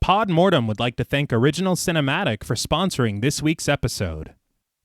Pod Mortem would like to thank Original Cinematic for sponsoring this week's episode.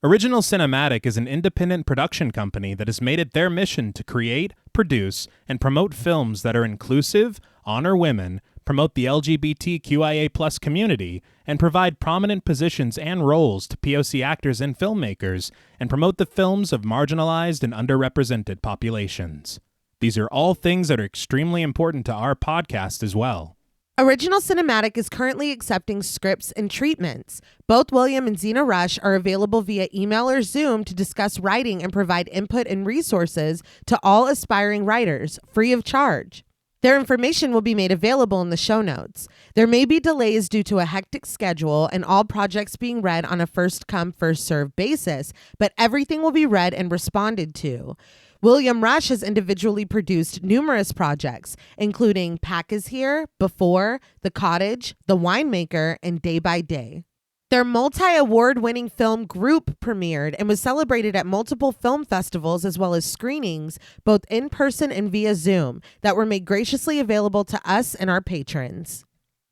Original Cinematic is an independent production company that has made it their mission to create, produce, and promote films that are inclusive, honor women, promote the LGBTQIA+ community, and provide prominent positions and roles to POC actors and filmmakers, and promote the films of marginalized and underrepresented populations. These are all things that are extremely important to our podcast as well. Original Cinematic is currently accepting scripts and treatments. Both William and Xxena Rush are available via email or Zoom to discuss writing and provide input and resources to all aspiring writers, free of charge. Their information will be made available in the show notes. There may be delays due to a hectic schedule and all projects being read on a first-come, first-served basis, but everything will be read and responded to. William Rush has individually produced numerous projects, including Pack is Here, Before, The Cottage, The Winemaker, and Day by Day. Their multi-award-winning film Group premiered and was celebrated at multiple film festivals as well as screenings, both in person and via Zoom, that were made graciously available to us and our patrons.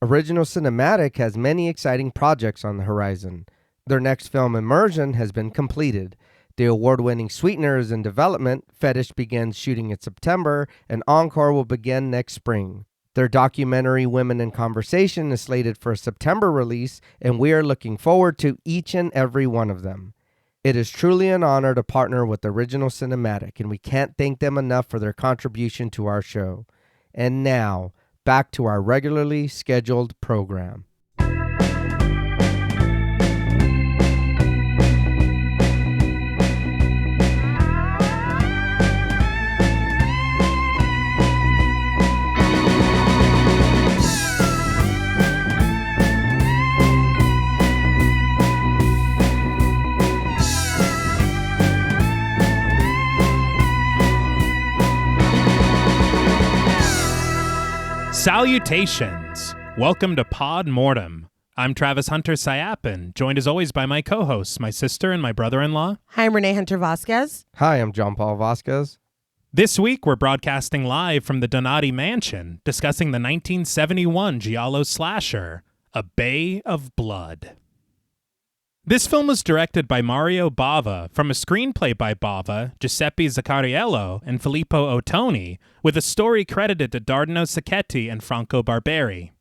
Original Cinematic has many exciting projects on the horizon. Their next film, Immersion, has been completed. The award-winning Sweetener is in development, Fetish begins shooting in September, and Encore will begin next spring. Their documentary Women in Conversation is slated for a September release, and we are looking forward to each and every one of them. It is truly an honor to partner with Original Cinematic, and we can't thank them enough for their contribution to our show. And now, back to our regularly scheduled program. Salutations! Welcome to Pod Mortem. I'm Travis Hunter-Sayapin, joined as always by my co-hosts, my sister and my brother-in-law. Hi, I'm Reneé Hunter-Vasquez. Hi, I'm John Paul Vasquez. This week, we're broadcasting live from the Donati Mansion, discussing the 1971 giallo slasher, A Bay of Blood. This film was directed by Mario Bava from a screenplay by Bava, Giuseppe Zaccariello, and Filippo Ottoni, with a story credited to Dardano Sacchetti and Franco Barberi.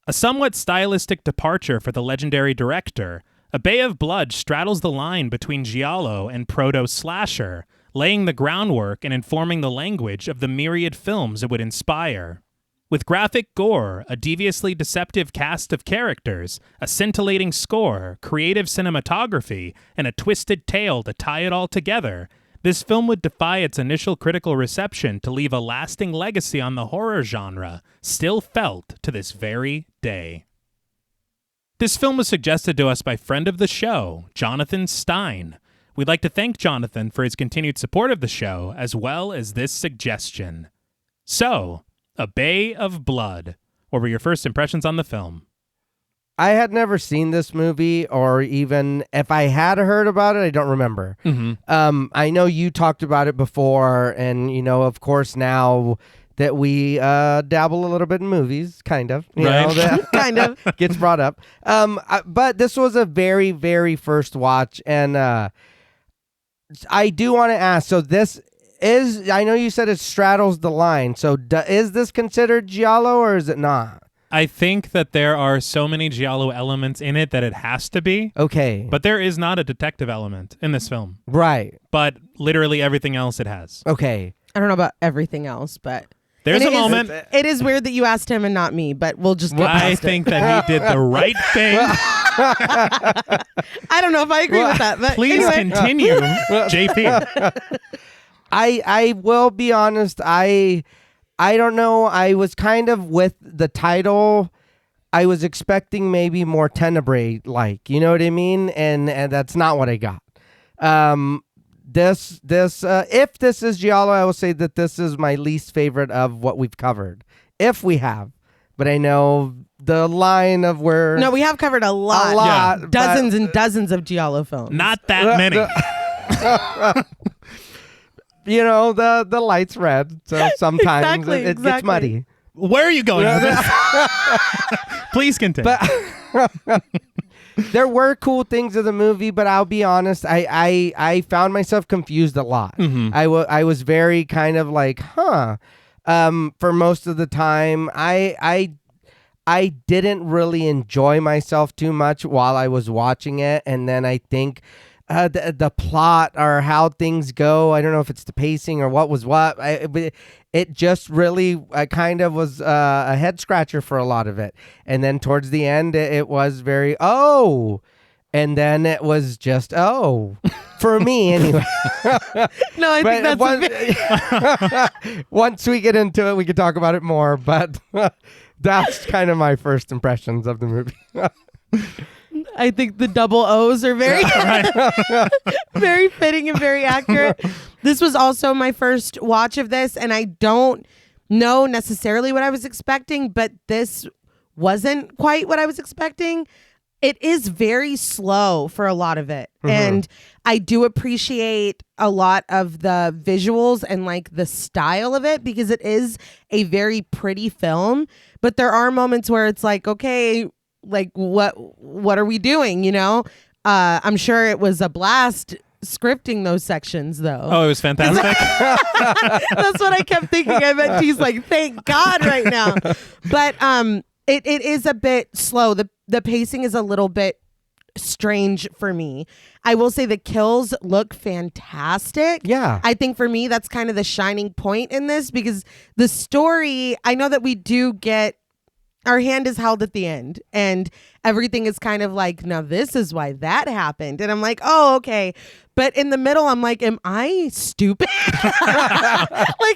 A somewhat stylistic departure for the legendary director, A Bay of Blood straddles the line between giallo and proto-slasher, laying the groundwork and informing the language of the myriad films it would inspire. With graphic gore, a deviously deceptive cast of characters, a scintillating score, creative cinematography, and a twisted tale to tie it all together, this film would defy its initial critical reception to leave a lasting legacy on the horror genre, still felt to this very day. This film was suggested to us by friend of the show, Jonathan Stein. We'd like to thank Jonathan for his continued support of the show, as well as this suggestion. So, A Bay of Blood. What were your first impressions on the film? I had never seen this movie, or even if I had heard about it, I don't remember. Mm-hmm. I know you talked about it before, and, you know, of course, now that we dabble a little bit in movies, kind of. You know, that Kind of. gets brought up. But this was a very, very first watch, and I do want to ask, so this I know you said it straddles the line, so is this considered giallo or is it not? I think that there are so many giallo elements in it that it has to be. Okay. But there is not a detective element in this film. Right. But literally everything else it has. Okay. I don't know about everything else, but There's a moment. It is weird that you asked him and not me, but we'll just get past I think that he did the right thing. I don't know if I agree with that, but Please anyway. continue, JP. I will be honest, I don't know, I was kind of with the title, I was expecting maybe more Tenebrae-like, you know what I mean? And that's not what I got. If this is giallo, I will say that this is my least favorite of what we've covered, if we have. But I know the line of where... No, we have covered a lot. Yeah. Dozens and dozens of giallo films. Not that many. You know, the light's red, so sometimes Exactly, it gets muddy. Where are you going with this? Please continue. But there were cool things of the movie, but I'll be honest, I found myself confused a lot. I was very kind of like, for most of the time. I didn't really enjoy myself too much while I was watching it, and then I think the plot or how things go, I don't know if it's the pacing or what was what. It just really kind of was a head scratcher for a lot of it, and then towards the end, it was very and then it was just for me anyway. No, I think that's once we get into it, we can talk about it more, but. That's kind of my first impressions of the movie. I think the double O's are very, very fitting and very accurate. This was also my first watch of this, and I don't know necessarily what I was expecting, but this wasn't quite what I was expecting. It is very slow for a lot of it. And I do appreciate a lot of the visuals and like the style of it because it is a very pretty film. But there are moments where it's like, okay, like what are we doing? You know, I'm sure it was a blast scripting those sections though. Oh, it was fantastic. That's what I kept thinking. I bet he's like, thank God right now. But it is a bit slow. The pacing is a little bit strange for me. I will say the kills look fantastic. Yeah. I think for me, that's kind of the shining point in this because the story, I know that we do get, our hand is held at the end and everything is kind of like, now this is why that happened. And I'm like, oh, okay. But in the middle, I'm like, am I stupid? Like,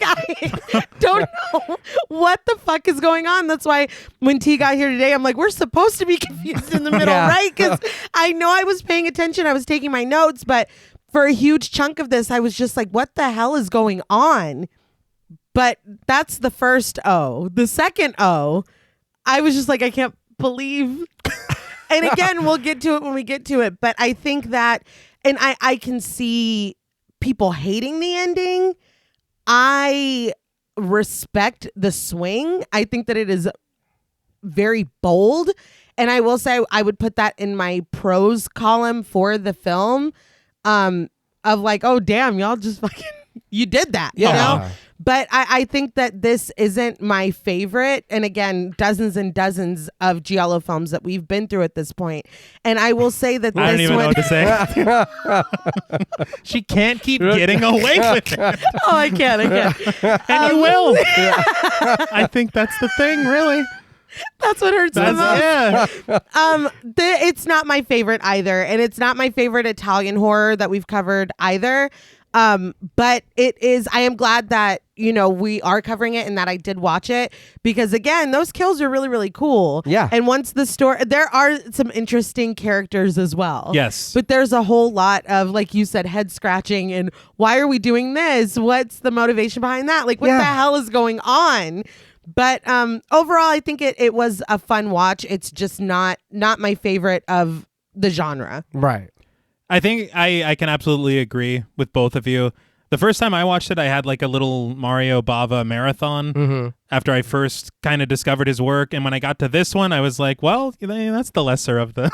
I don't know what the fuck is going on. That's why when T got here today, I'm like, we're supposed to be confused in the middle, right? Because I know I was paying attention. I was taking my notes. But for a huge chunk of this, I was just like, what the hell is going on? But that's the first O. The second O, I was just like, I can't believe. And again, we'll get to it when we get to it. But I think that, and I can see people hating the ending. I respect the swing. I think that it is very bold. And I will say I would put that in my pros column for the film of like, oh, damn, y'all just fucking, you did that, you know? But I think that this isn't my favorite. And again, dozens and dozens of giallo films that we've been through at this point. And I will say that I don't even know what to say. She can't keep getting away with it. Oh, I can't. And you will. I think that's the thing, really. That's what hurts the most. Yeah. It's not my favorite either. And it's not my favorite Italian horror that we've covered either. But it is, I am glad that, you know, we are covering it and that I did watch it because again, those kills are really, really cool. Yeah. And once the story, there are some interesting characters as well. Yes. But there's a whole lot of, like you said, head scratching and why are we doing this? What's the motivation behind that? Like what the hell is going on? But overall, I think it was a fun watch. It's just not my favorite of the genre. Right. I think I can absolutely agree with both of you. The first time I watched it, I had like a little Mario Bava marathon after I first kind of discovered his work. And when I got to this one, I was like, well, that's the lesser of the...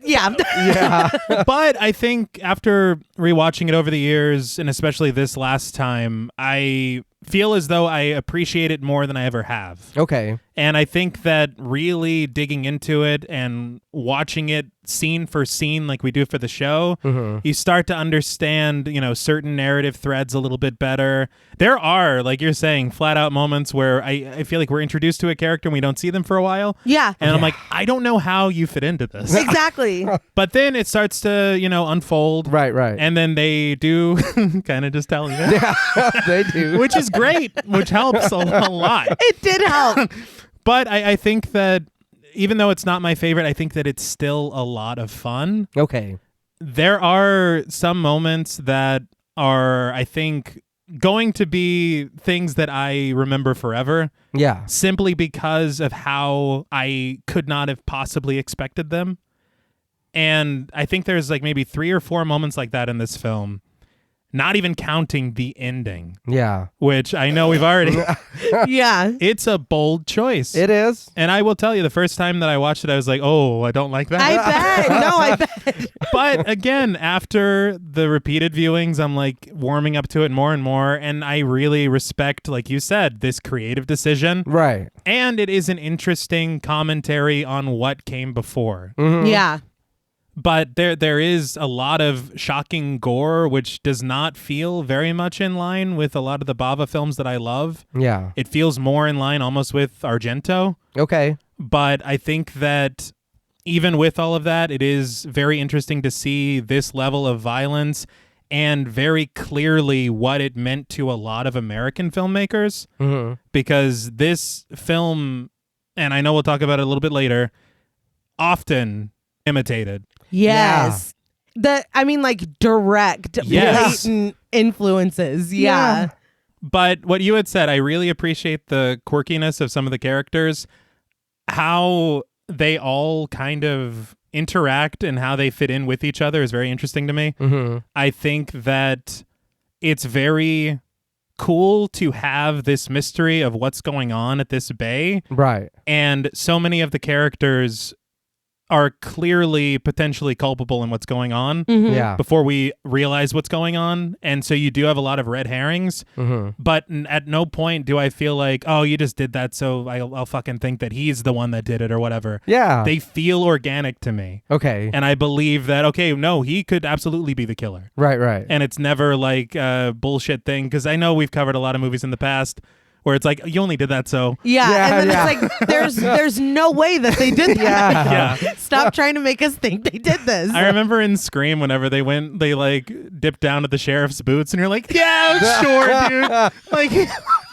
Yeah. But I think after rewatching it over the years, and especially this last time, I feel as though I appreciate it more than I ever have. Okay. And I think that really digging into it and watching it scene for scene like we do for the show, you start to understand, you know, certain narrative threads a little bit better. There are, like you're saying, flat out moments where I feel like we're introduced to a character and we don't see them for a while. Yeah. And I'm like, I don't know how you fit into this. Exactly. But then it starts to, you know, unfold. Right. And then they do kind of just tell you. Yeah, they do. Which is great, which helps a lot. It did help. But I think that even though it's not my favorite, I think that it's still a lot of fun. Okay. There are some moments that are, I think, going to be things that I remember forever. Yeah. Simply because of how I could not have possibly expected them. And I think there's like maybe 3 or 4 moments like that in this film. not even counting the ending, Yeah. which I know we've already... Yeah. It's a bold choice. It is. And I will tell you, the first time that I watched it, I was like, oh, I don't like that. I bet. But again, after the repeated viewings, I'm like warming up to it more and more. And I really respect, like you said, this creative decision. Right. And it is an interesting commentary on what came before. Mhm. Yeah. But there is a lot of shocking gore, which does not feel very much in line with a lot of the Bava films that I love. Yeah. It feels more in line almost with Argento. Okay. But I think that even with all of that, it is very interesting to see this level of violence and very clearly what it meant to a lot of American filmmakers. Mhm. Because this film, and I know we'll talk about it a little bit later, often imitated. Yes. Direct, Yes. blatant influences. Yeah. But what you had said, I really appreciate the quirkiness of some of the characters, how they all kind of interact and how they fit in with each other is very interesting to me. Mhm. I think that it's very cool to have this mystery of what's going on at this bay, Right. and so many of the characters are clearly potentially culpable in what's going on Mhm. Yeah. before we realize what's going on. And so you do have a lot of red herrings, Mhm. but at no point do I feel like, oh, you just did that, so I'll fucking think that he's the one that did it or whatever. Yeah. They feel organic to me. Okay. And I believe that, okay, no, he could absolutely be the killer. Right. Right. And it's never like a bullshit thing, because I know we've covered a lot of movies in the past where it's like, you only did that, so... Yeah. Yeah, And then yeah. it's like, there's no way that they did that. Yeah. Stop trying to make us think they did this. I remember in Scream, whenever they like dipped down to the sheriff's boots, and you're like, yeah, sure, dude. Like,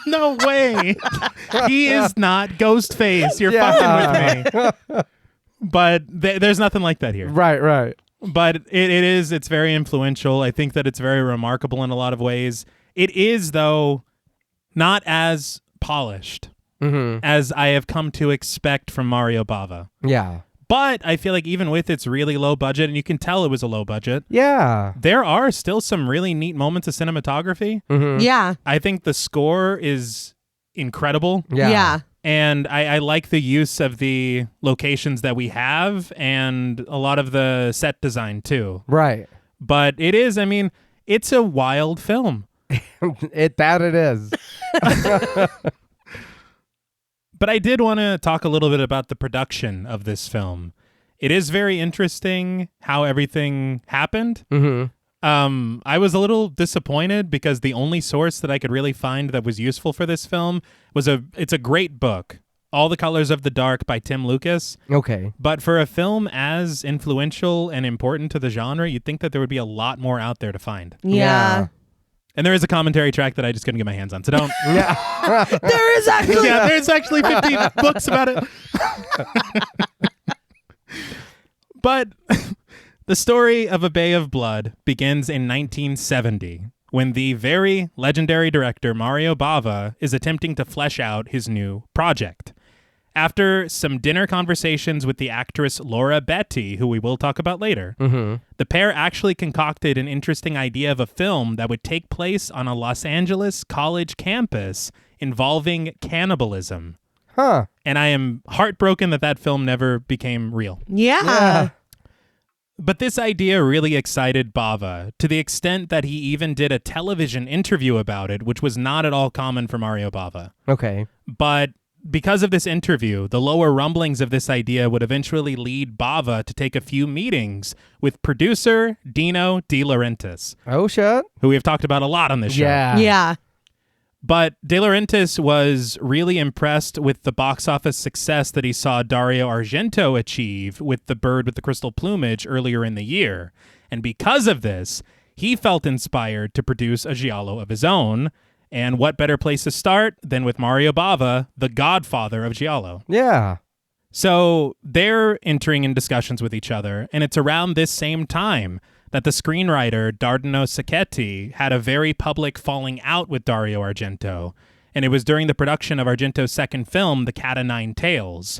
no way. He is not Ghostface. You're fucking with me. But there's nothing like that here. Right. Right. But it's very influential. I think that it's very remarkable in a lot of ways. It is, though, not as polished Mhm. as I have come to expect from Mario Bava. Yeah. But I feel like even with its really low budget, and you can tell it was a low budget, Yeah. there are still some really neat moments of cinematography. Mhm. Yeah. I think the score is incredible. Yeah. Yeah. And I like the use of the locations that we have and a lot of the set design too. Right. But it is, I mean, it's a wild film. It is. But I did want to talk a little bit about the production of this film. It is very interesting how everything happened. Mhm. I was a little disappointed because the only source that I could really find that was useful for this film was it's a great book, All the Colors of the Dark by Tim Lucas. Okay. But for a film as influential and important to the genre, you'd think that there would be a lot more out there to find. Yeah. And there is a commentary track that I just couldn't get my hands on, so don't. Yeah. There is actually. Yeah, there's actually 50 books about it. But the story of A Bay of Blood begins in 1970, when the very legendary director Mario Bava is attempting to flesh out his new project. After some dinner conversations with the actress Laura Betti, who we will talk about later, the pair actually concocted an interesting idea of a film that would take place on a Los Angeles college campus involving cannibalism. Huh. And I am heartbroken that that film never became real. Yeah. Yeah. But this idea really excited Bava to the extent that he even did a television interview about it, which was not at all common for Mario Bava. Okay. But because of this interview, the lower rumblings of this idea would eventually lead Bava to take a few meetings with producer Dino De Laurentiis, Oh shit. who we have talked about a lot on this show. Yeah. Yeah. But De Laurentiis was really impressed with the box office success that he saw Dario Argento achieve with The Bird with the Crystal Plumage earlier in the year. And because of this, he felt inspired to produce a giallo of his own. And what better place to start than with Mario Bava, the godfather of giallo. Yeah. So they're entering in discussions with each other, and it's around this same time that the screenwriter Dardano Sacchetti had a very public falling out with Dario Argento, and it was during the production of Argento's second film, The Cat o' Nine Tails.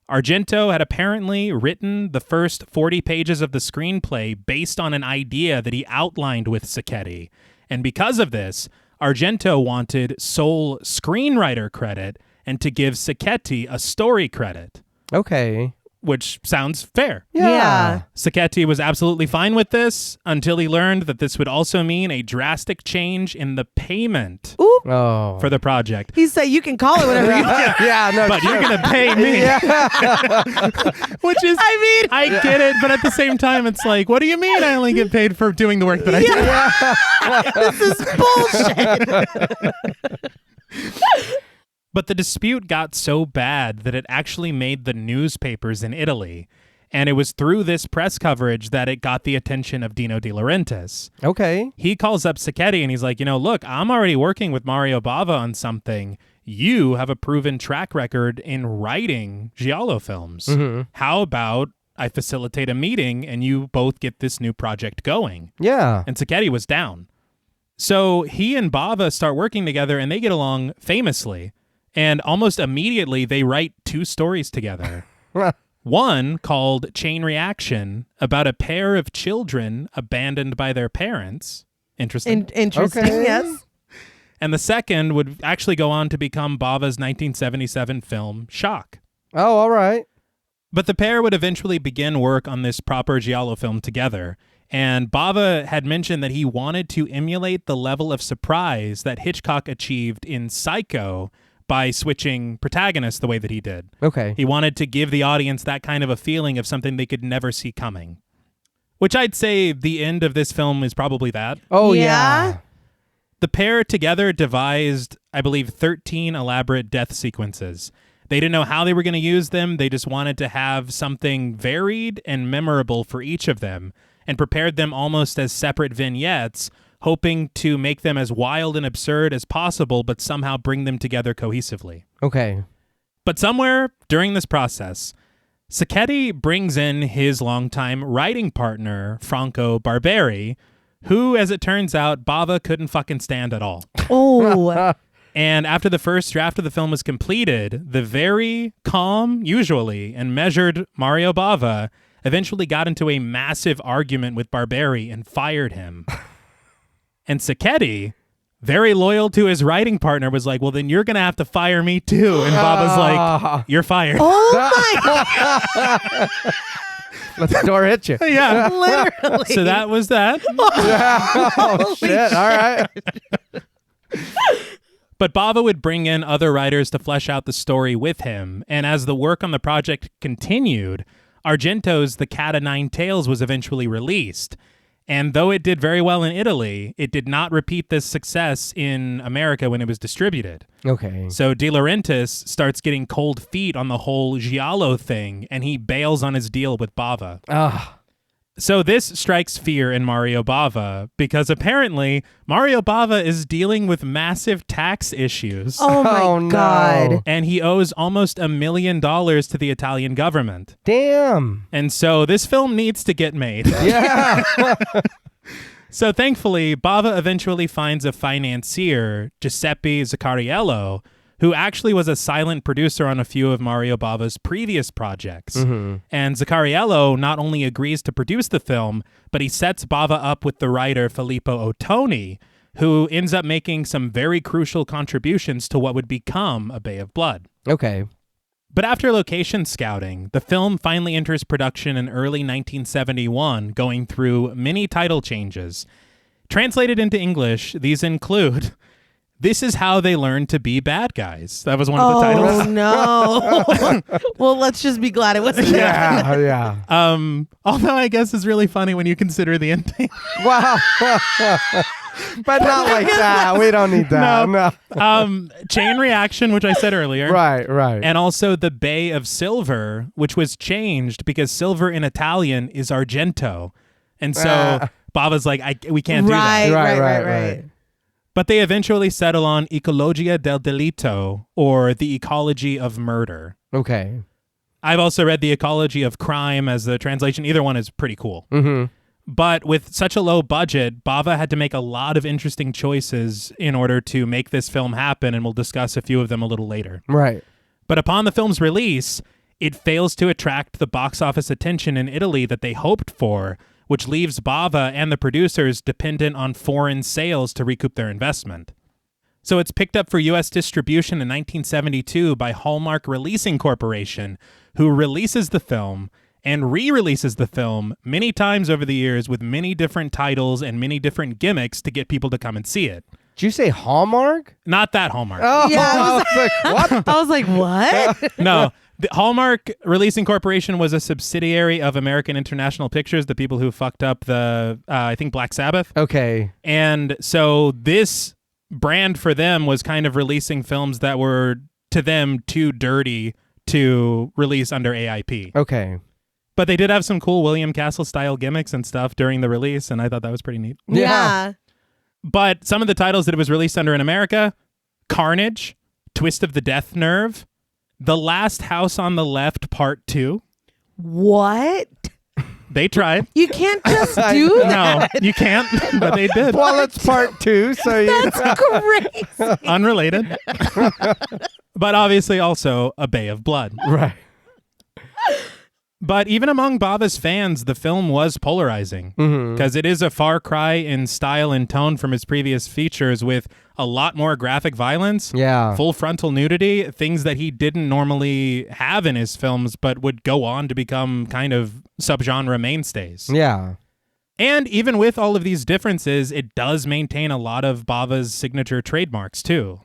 Argento had apparently written the first 40 pages of the screenplay based on an idea that he outlined with Sacchetti, And because of this, Argento wanted sole screenwriter credit and to give Sacchetti a story credit, Okay. which sounds fair. Yeah. Sacchetti was absolutely fine with this until he learned that this would also mean a drastic change in the payment Ooh. Oh. for the project. He said, you can call it whatever you want. Yeah, no. But you're going to pay me. Which is, I get it, but at the same time, it's like, what do you mean I only get paid for doing the work that I do? This is bullshit. But the dispute got so bad that it actually made the newspapers in Italy. And it was through this press coverage that it got the attention of Dino De Laurentiis. Okay. He calls up Sacchetti and he's like, look, I'm already working with Mario Bava on something. You have a proven track record in writing giallo films. Mm-hmm. How about I facilitate a meeting and you both get this new project going? Yeah. And Sacchetti was down. So he and Bava start working together and they get along famously. And almost immediately, they write 2 stories together. One called Chain Reaction, about a pair of children abandoned by their parents. Interesting. Interesting, Okay. yes. And the second would actually go on to become Bava's 1977 film, Shock. Oh, all right. But the pair would eventually begin work on this proper giallo film together. And Bava had mentioned that he wanted to emulate the level of surprise that Hitchcock achieved in Psycho by switching protagonists the way that he did. Okay. He wanted to give the audience that kind of a feeling of something they could never see coming. Which I'd say the end of this film is probably that. Oh, Yeah? yeah. The pair together devised, I believe, 13 elaborate death sequences. They didn't know how they were going to use them. They just wanted to have something varied and memorable for each of them and prepared them almost as separate vignettes, hoping to make them as wild and absurd as possible, but somehow bring them together cohesively. Okay. But somewhere during this process, Sacchetti brings in his longtime writing partner, Franco Barberi, who, as it turns out, Bava couldn't fucking stand at all. Oh. And after the first draft of the film was completed, the very calm, usually, and measured Mario Bava eventually got into a massive argument with Barberi and fired him. And Sacchetti, very loyal to his writing partner, was like, well, then you're going to have to fire me too. And Baba's like, you're fired. Oh my Let the door hit you. Yeah. Literally. So that was that. Oh, shit. All right. But Bava would bring in other writers to flesh out the story with him. And as the work on the project continued, Argento's The Cat o' Nine Tails was eventually released. And though it did very well in Italy, it did not repeat this success in America when it was distributed. Okay. So De Laurentiis starts getting cold feet on the whole giallo thing, and he bails on his deal with Bava. Ah. So this strikes fear in Mario Bava, because apparently Mario Bava is dealing with massive tax issues. Oh my Oh, no. God. And he owes almost $1 million to the Italian government. Damn. And so this film needs to get made. Yeah. So thankfully, Bava eventually finds a financier, Giuseppe Zacariello, who actually was a silent producer on a few of Mario Bava's previous projects. Mm-hmm. And Zacariello not only agrees to produce the film, but he sets Bava up with the writer Filippo Ottoni, who ends up making some very crucial contributions to what would become A Bay of Blood. Okay. But after location scouting, the film finally enters production in early 1971, going through many title changes. Translated into English, these include This Is How They Learn to Be Bad Guys. That was one of the titles. Oh, no. Well, let's just be glad it wasn't that. Yeah. Yeah. Although I guess is really funny when you consider the ending. Wow. But not like that. We don't need that. No. Chain Reaction, which I said earlier. Right, right. And also the Bay of Silver, which was changed because silver in Italian is argento. And so Bava's like, we can't do that. Right. But they eventually settle on Ecologia del Delitto, or the ecology of murder. Okay. I've also read the ecology of crime as the translation. Either one is pretty cool. Mm-hmm. But with such a low budget, Bava had to make a lot of interesting choices in order to make this film happen, and we'll discuss a few of them a little later. Right. But upon the film's release, it fails to attract the box office attention in Italy that they hoped for, which leaves Bava and the producers dependent on foreign sales to recoup their investment. So it's picked up for U.S. distribution in 1972 by Hallmark Releasing Corporation, who releases the film and re-releases the film many times over the years with many different titles and many different gimmicks to get people to come and see it. Did you say Hallmark? Not that Hallmark. Oh, Yeah, I was like, what? I was like, what? No. The Hallmark Releasing Corporation was a subsidiary of American International Pictures, the people who fucked up the, I think, Black Sabbath. Okay. And so this brand for them was kind of releasing films that were, to them, too dirty to release under AIP. Okay. But they did have some cool William Castle-style gimmicks and stuff during the release, and I thought that was pretty neat. Yeah. But some of the titles that it was released under in America, Carnage, Twist of the Death Nerve, The Last House on the Left Part 2. What? They tried. You can't just do that. No, you can't, but they did. Well, it's part 2, so you... That's crazy. Unrelated. But obviously also a Bay of Blood. Right. But even among Bava's fans, the film was polarizing because it is a far cry in style and tone from his previous features with a lot more graphic violence, Yeah. full frontal nudity, things that he didn't normally have in his films but would go on to become kind of subgenre mainstays. Yeah. And even with all of these differences, it does maintain a lot of Bava's signature trademarks too.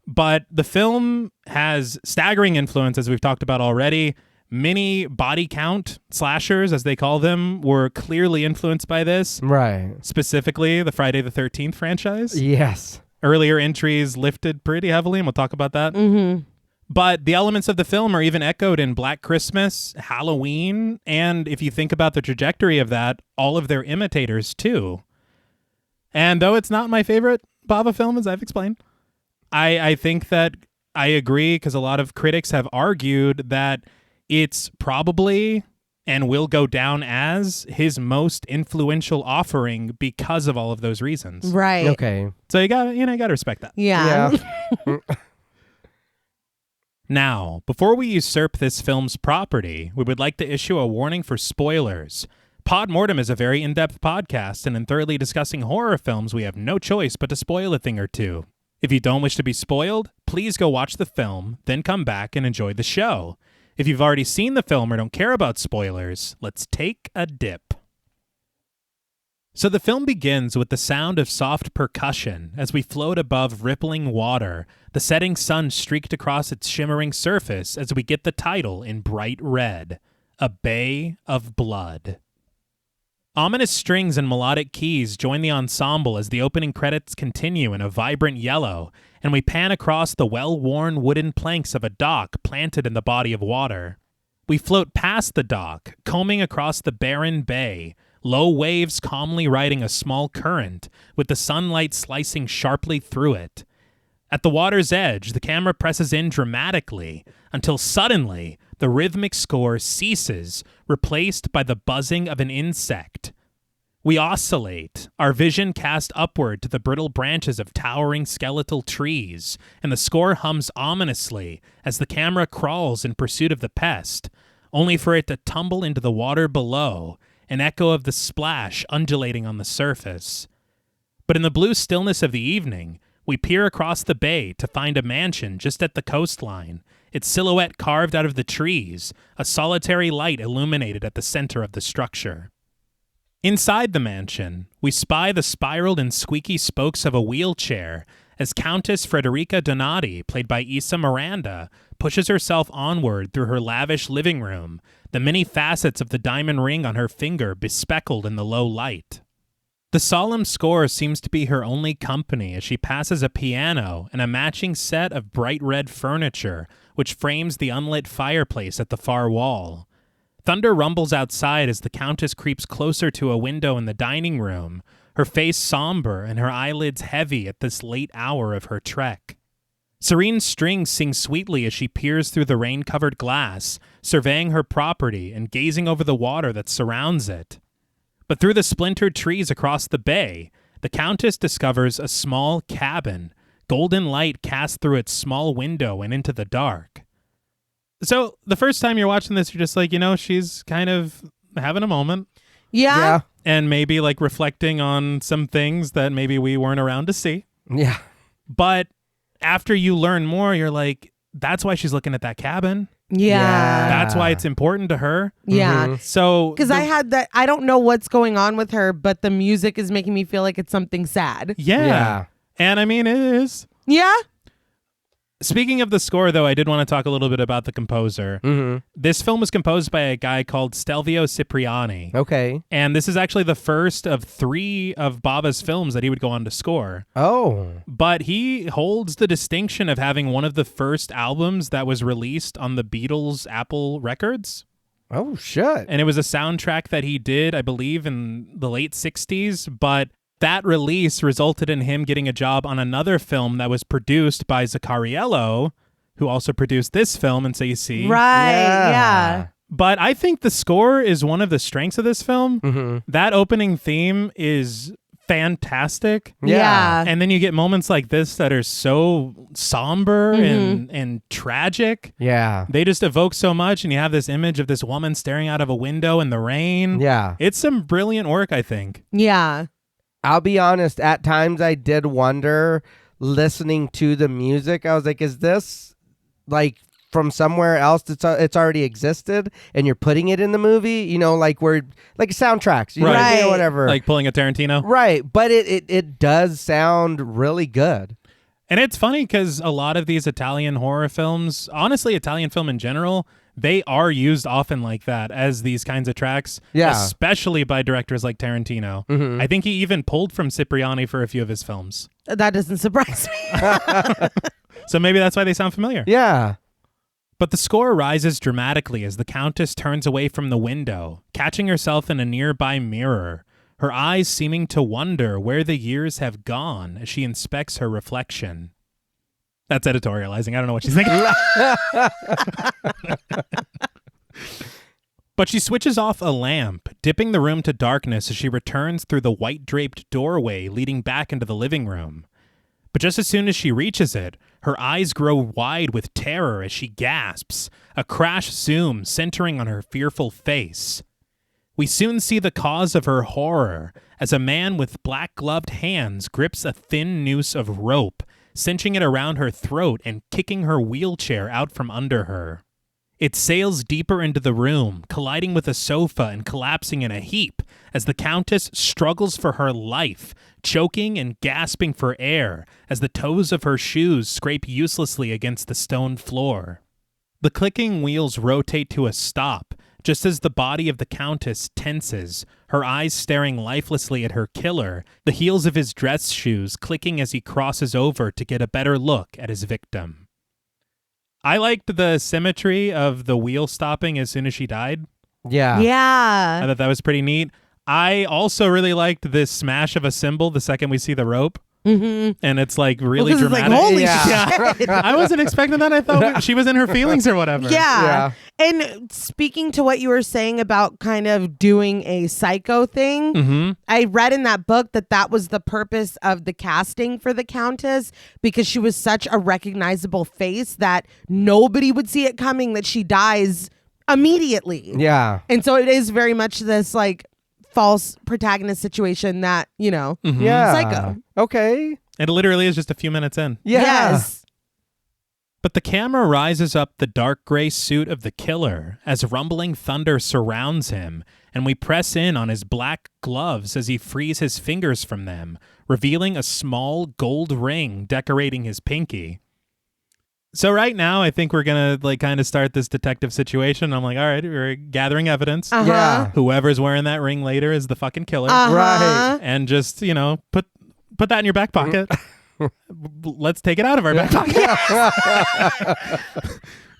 But the film has staggering influence, as we've talked about already. Many body count slashers, as they call them, were clearly influenced by this. Right. Specifically, the Friday the 13th franchise. Yes. Earlier entries lifted pretty heavily, and we'll talk about that. But the elements of the film are even echoed in Black Christmas, Halloween, and if you think about the trajectory of that, all of their imitators too. And though it's not my favorite Bava film, as I've explained, I think that I agree because a lot of critics have argued that it's probably and will go down as his most influential offering because of all of those reasons. Right. Okay. So you got to respect that. Yeah. Now, before we usurp this film's property, we would like to issue a warning for spoilers. Pod Mortem is a very in-depth podcast, and in thoroughly discussing horror films, we have no choice but to spoil a thing or two. If you don't wish to be spoiled, please go watch the film, then come back and enjoy the show. If you've already seen the film or don't care about spoilers, let's take a dip. So the film begins with the sound of soft percussion as we float above rippling water, the setting sun streaked across its shimmering surface as we get the title in bright red, A Bay of Blood. Ominous strings and melodic keys join the ensemble as the opening credits continue in a vibrant yellow, and we pan across the well-worn wooden planks of a dock planted in the body of water. We float past the dock, combing across the barren bay, low waves calmly riding a small current, with the sunlight slicing sharply through it. At the water's edge, the camera presses in dramatically, until suddenly, the rhythmic score ceases, replaced by the buzzing of an insect. We oscillate, our vision cast upward to the brittle branches of towering skeletal trees, and the score hums ominously as the camera crawls in pursuit of the pest, only for it to tumble into the water below, an echo of the splash undulating on the surface. But in the blue stillness of the evening, we peer across the bay to find a mansion just at the coastline, its silhouette carved out of the trees, a solitary light illuminated at the center of the structure. Inside the mansion, we spy the spiraled and squeaky spokes of a wheelchair as Countess Frederica Donati, played by Issa Miranda, pushes herself onward through her lavish living room, the many facets of the diamond ring on her finger bespeckled in the low light. The solemn score seems to be her only company as she passes a piano and a matching set of bright red furniture, which frames the unlit fireplace at the far wall. Thunder rumbles outside as the Countess creeps closer to a window in the dining room, her face somber and her eyelids heavy at this late hour of her trek. Serene strings sing sweetly as she peers through the rain-covered glass, surveying her property and gazing over the water that surrounds it. But through the splintered trees across the bay, the Countess discovers a small cabin, golden light cast through its small window and into the dark. So the first time you're watching this, you're just like, she's kind of having a moment. Yeah. and maybe like reflecting on some things that maybe we weren't around to see. Yeah. But after you learn more, you're like, that's why she's looking at that cabin. Yeah. That's why it's important to her. Yeah. Mhm. So Because I had that, I don't know what's going on with her, but the music is making me feel like it's something sad. yeah. And I mean, it is. Yeah. Speaking of the score, though, I did want to talk a little bit about the composer. Mm-hmm. This film was composed by a guy called Stelvio Cipriani. Okay. And this is actually the first of 3 of Bava's films that he would go on to score. Oh. But he holds the distinction of having one of the first albums that was released on the Beatles' Apple Records. Oh, shit. And it was a soundtrack that he did, I believe, in the late 60s. But that release resulted in him getting a job on another film that was produced by Zacariello, who also produced this film. And so you see. Right. Yeah. But I think the score is one of the strengths of this film. Mm-hmm. That opening theme is fantastic. Yeah. And then you get moments like this that are so somber and tragic. Yeah. They just evoke so much, and you have this image of this woman staring out of a window in the rain. Yeah. It's some brilliant work, I think. Yeah. I'll be honest, at times I did wonder, listening to the music, I was like, is this like from somewhere else it's already existed and you're putting it in the movie? You know, like we're like soundtracks, you know, Right. or whatever. Like pulling a Tarantino. Right. But it does sound really good. And it's funny because a lot of these Italian horror films, honestly, Italian film in general, they are used often like that as these kinds of tracks, Yeah. especially by directors like Tarantino. Mhm. I think he even pulled from Cipriani for a few of his films. That doesn't surprise me. So maybe that's why they sound familiar. Yeah. But the score rises dramatically as the Countess turns away from the window, catching herself in a nearby mirror, her eyes seeming to wonder where the years have gone as she inspects her reflection. That's editorializing. I don't know what she's thinking. But she switches off a lamp, dipping the room to darkness as she returns through the white-draped doorway leading back into the living room. But just as soon as she reaches it, her eyes grow wide with terror as she gasps, a crash zoom centering on her fearful face. We soon see the cause of her horror as a man with black-gloved hands grips a thin noose of rope, cinching it around her throat and kicking her wheelchair out from under her. It sails deeper into the room, colliding with a sofa and collapsing in a heap as the Countess struggles for her life, choking and gasping for air as the toes of her shoes scrape uselessly against the stone floor. The clicking wheels rotate to a stop, just as the body of the Countess tenses, her eyes staring lifelessly at her killer, the heels of his dress shoes clicking as he crosses over to get a better look at his victim. I liked the symmetry of the wheel stopping as soon as she died. Yeah. I Yeah. thought that was pretty neat. I also really liked this smash of a cymbal the second we see the rope. Mm-hmm. And it's like really Well, 'cause it's like, dramatic. holy Yeah. shit. I wasn't expecting that. I thought she was in her feelings or whatever. Yeah. And speaking to what you were saying about kind of doing a psycho thing, Mm-hmm. I read in that book that was the purpose of the casting for the Countess, because she was such a recognizable face that nobody would see it coming that she dies immediately. Yeah. And so it is very much this like false protagonist situation that, you know, Mm-hmm. Yeah. Psycho. Okay. It literally is just a few minutes in. Yeah. yes. But the camera rises up the dark gray suit of the killer as rumbling thunder surrounds him, and we press in on his black gloves as he frees his fingers from them, revealing a small gold ring decorating his pinky. So right now, I think we're going to like kind of start this detective situation. I'm like, all right, we're gathering evidence. Uh-huh. Yeah. Whoever's wearing that ring later is the fucking killer. Uh-huh. Right. And just, you know, put that in your back pocket. Let's take it out of our back pocket.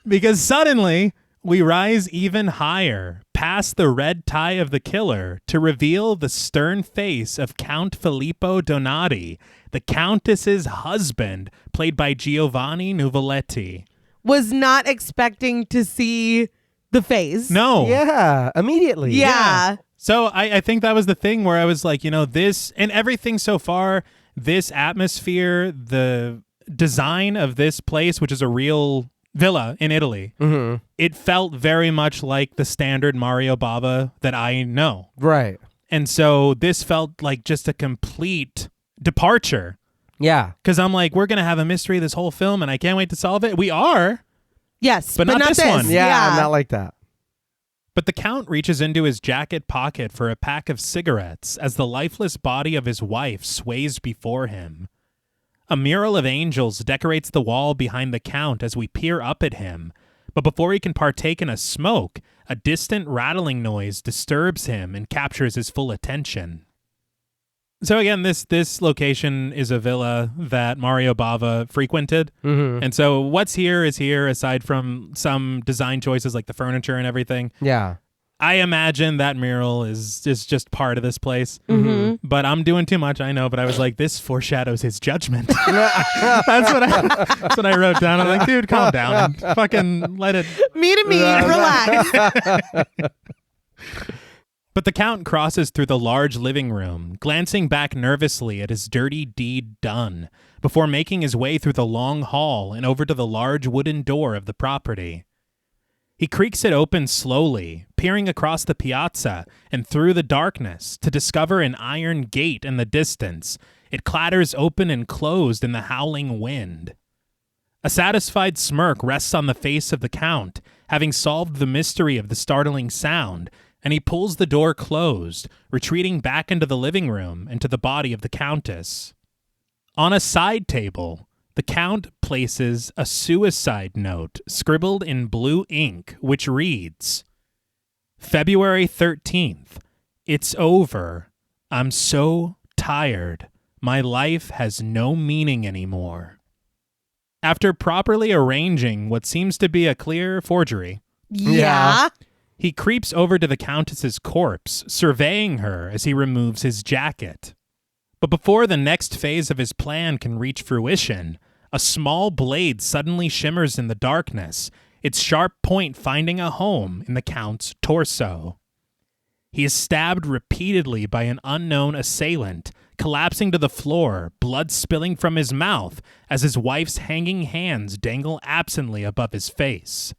Because suddenly we rise even higher, past the red tie of the killer, to reveal the stern face of Count Filippo Donati, the Countess's husband, played by Giovanni Nuvoletti. Was not expecting to see the face. No. Yeah. Immediately. Yeah. So I think that was the thing where I was like, you know, this and everything so far, this atmosphere, the design of this place, which is a real villa in Italy. Mm-hmm. It felt very much like the standard Mario Bava that I know. Right. And so this felt like just a complete departure. Yeah. Because I'm like, we're going to have a mystery this whole film, and I can't wait to solve it. We are. Yes, But not this one. Yeah, not like that. But the Count reaches into his jacket pocket for a pack of cigarettes as the lifeless body of his wife sways before him. A mural of angels decorates the wall behind the Count as we peer up at him, but before he can partake in a smoke, a distant rattling noise disturbs him and captures his full attention. So again, this location is a villa that Mario Bava frequented. Mm-hmm. And so what's here is here, aside from some design choices like the furniture and everything. Yeah. I imagine that mural is just part of this place. Mm-hmm. But I'm doing too much, I know. But I was like, this foreshadows his judgment. That's what I wrote down. I'm like, dude, calm down. Fucking let it. Me to me, relax. But the Count crosses through the large living room, glancing back nervously at his dirty deed done, before making his way through the long hall and over to the large wooden door of the property. He creaks it open slowly, peering across the piazza and through the darkness to discover an iron gate in the distance. It clatters open and closed in the howling wind. A satisfied smirk rests on the face of the Count, having solved the mystery of the startling sound, and he pulls the door closed, retreating back into the living room and to the body of the Countess. On a side table, the Count places a suicide note scribbled in blue ink, which reads, February 13th. It's over. I'm so tired. My life has no meaning anymore. After properly arranging what seems to be a clear forgery, Yeah. he creeps over to the Countess's corpse, surveying her as he removes his jacket. But before the next phase of his plan can reach fruition, a small blade suddenly shimmers in the darkness, its sharp point finding a home in the Count's torso. He is stabbed repeatedly by an unknown assailant, collapsing to the floor, blood spilling from his mouth as his wife's hanging hands dangle absently above his face.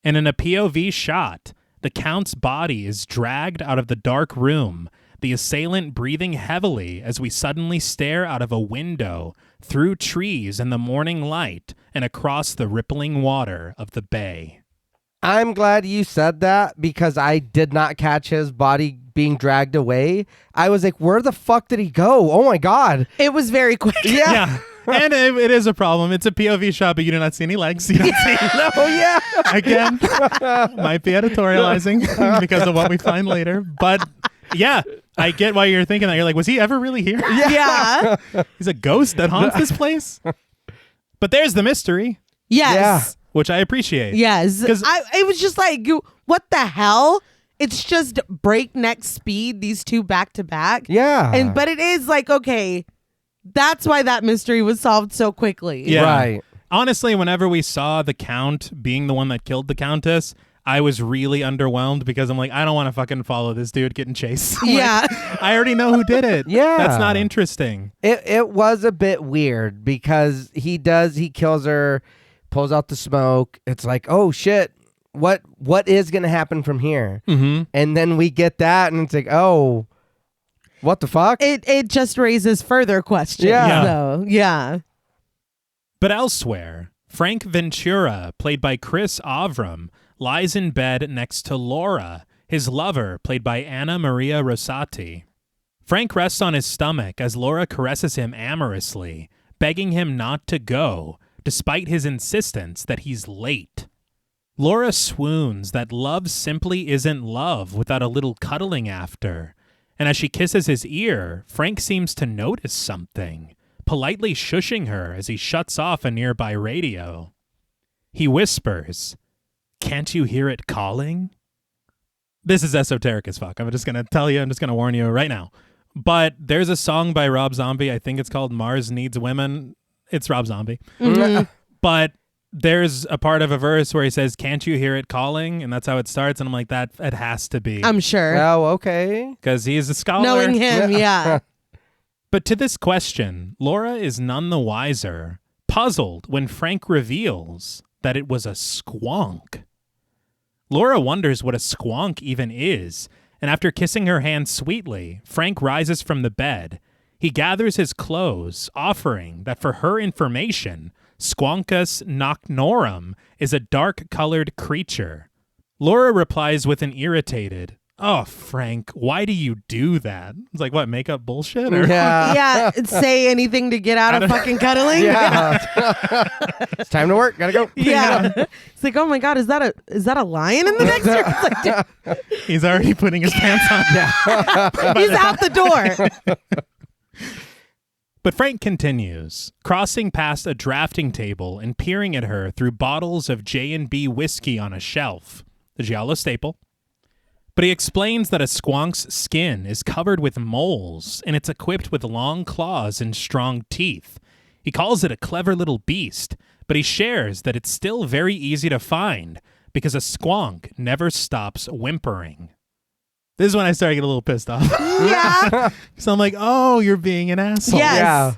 And in a POV shot, the Count's body is dragged out of the dark room, the assailant breathing heavily as we suddenly stare out of a window, through trees in the morning light, and across the rippling water of the bay. I'm glad you said that because I did not catch his body being dragged away. I was like, where the fuck did he go? Oh my God. It was very quick. Yeah. And it is a problem. It's a POV shot, but you do not see any legs. You don't see. No, yeah. Again, might be editorializing because of what we find later. But yeah, I get why you're thinking that. You're like, was he ever really here? Yeah. He's a ghost that haunts this place? But there's the mystery, Yes. which I appreciate. Yes. 'Cause- It was just like, what the hell? It's just breakneck speed, these two back to back. Yeah. But it is like, okay, that's why that mystery was solved so quickly. Yeah. Right. Honestly, whenever we saw the Count being the one that killed the Countess, I was really underwhelmed because I'm like, I don't want to fucking follow this dude getting chased. Like, Yeah. I already know who did it. Yeah. That's not interesting. It was a bit weird because he kills her, pulls out the smoke. It's like, oh shit, what is gonna happen from here? Mm-hmm. And then we get that, and it's like, oh, what the fuck? It just raises further questions. Yeah. So, yeah. But elsewhere, Frank Ventura, played by Chris Avram, lies in bed next to Laura, his lover, played by Anna Maria Rosati. Frank rests on his stomach as Laura caresses him amorously, begging him not to go, despite his insistence that he's late. Laura swoons that love simply isn't love without a little cuddling after, and as she kisses his ear, Frank seems to notice something, politely shushing her as he shuts off a nearby radio. He whispers, "Can't you hear it calling?" This is esoteric as fuck. I'm just going to tell you, I'm just going to warn you right now. But there's a song by Rob Zombie, I think it's called Mars Needs Women. It's Rob Zombie. Mhm. But there's a part of a verse where he says, "Can't you hear it calling?" And that's how it starts. And I'm like, that it has to be. I'm sure. Oh, okay. Because he's a scholar. Knowing him, yeah. But to this question, Laura is none the wiser, puzzled when Frank reveals that it was a squonk. Laura wonders what a squonk even is, and after kissing her hand sweetly, Frank rises from the bed. He gathers his clothes, offering that for her information, Squonkus nocnorum is a dark-colored creature. Laura replies with an irritated, "Oh, Frank, why do you do that?" It's like, what, make up bullshit? Or? Yeah, say anything to get out of fucking cuddling. Yeah. It's time to work. Gotta go. Yeah. It's like, oh my God, is that a lion in the next room? It's like, He's already putting his pants on. he's out the door. But Frank continues, crossing past a drafting table and peering at her through bottles of J&B whiskey on a shelf, the giallo staple. But he explains that a squonk's skin is covered with moles, and it's equipped with long claws and strong teeth. He calls it a clever little beast, but he shares that it's still very easy to find, because a squonk never stops whimpering. This is when I started to get a little pissed off. Yeah. So I'm like, oh, you're being an asshole. Yes. Yeah.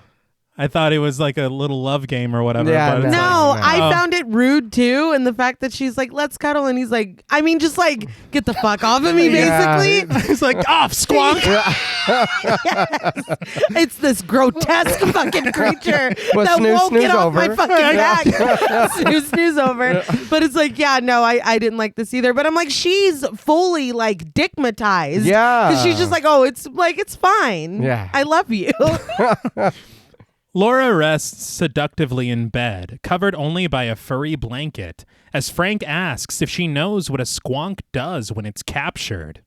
I thought it was like a little love game or whatever. Yeah, but it's No, like, I found it rude too, and the fact that she's like, "Let's cuddle," and he's like, "I mean, just like get the fuck off of me," Yeah. basically. It's like, off, squonk. Yes. It's this grotesque fucking creature Well, that snooze, won't snooze get off over. my fucking back. snooze over. But it's like, yeah, no, I didn't like this either. But I'm like, she's fully like dickmatized. Yeah. Because she's just like, oh, it's fine. Yeah. I love you. Laura rests seductively in bed, covered only by a furry blanket, as Frank asks if she knows what a squonk does when it's captured.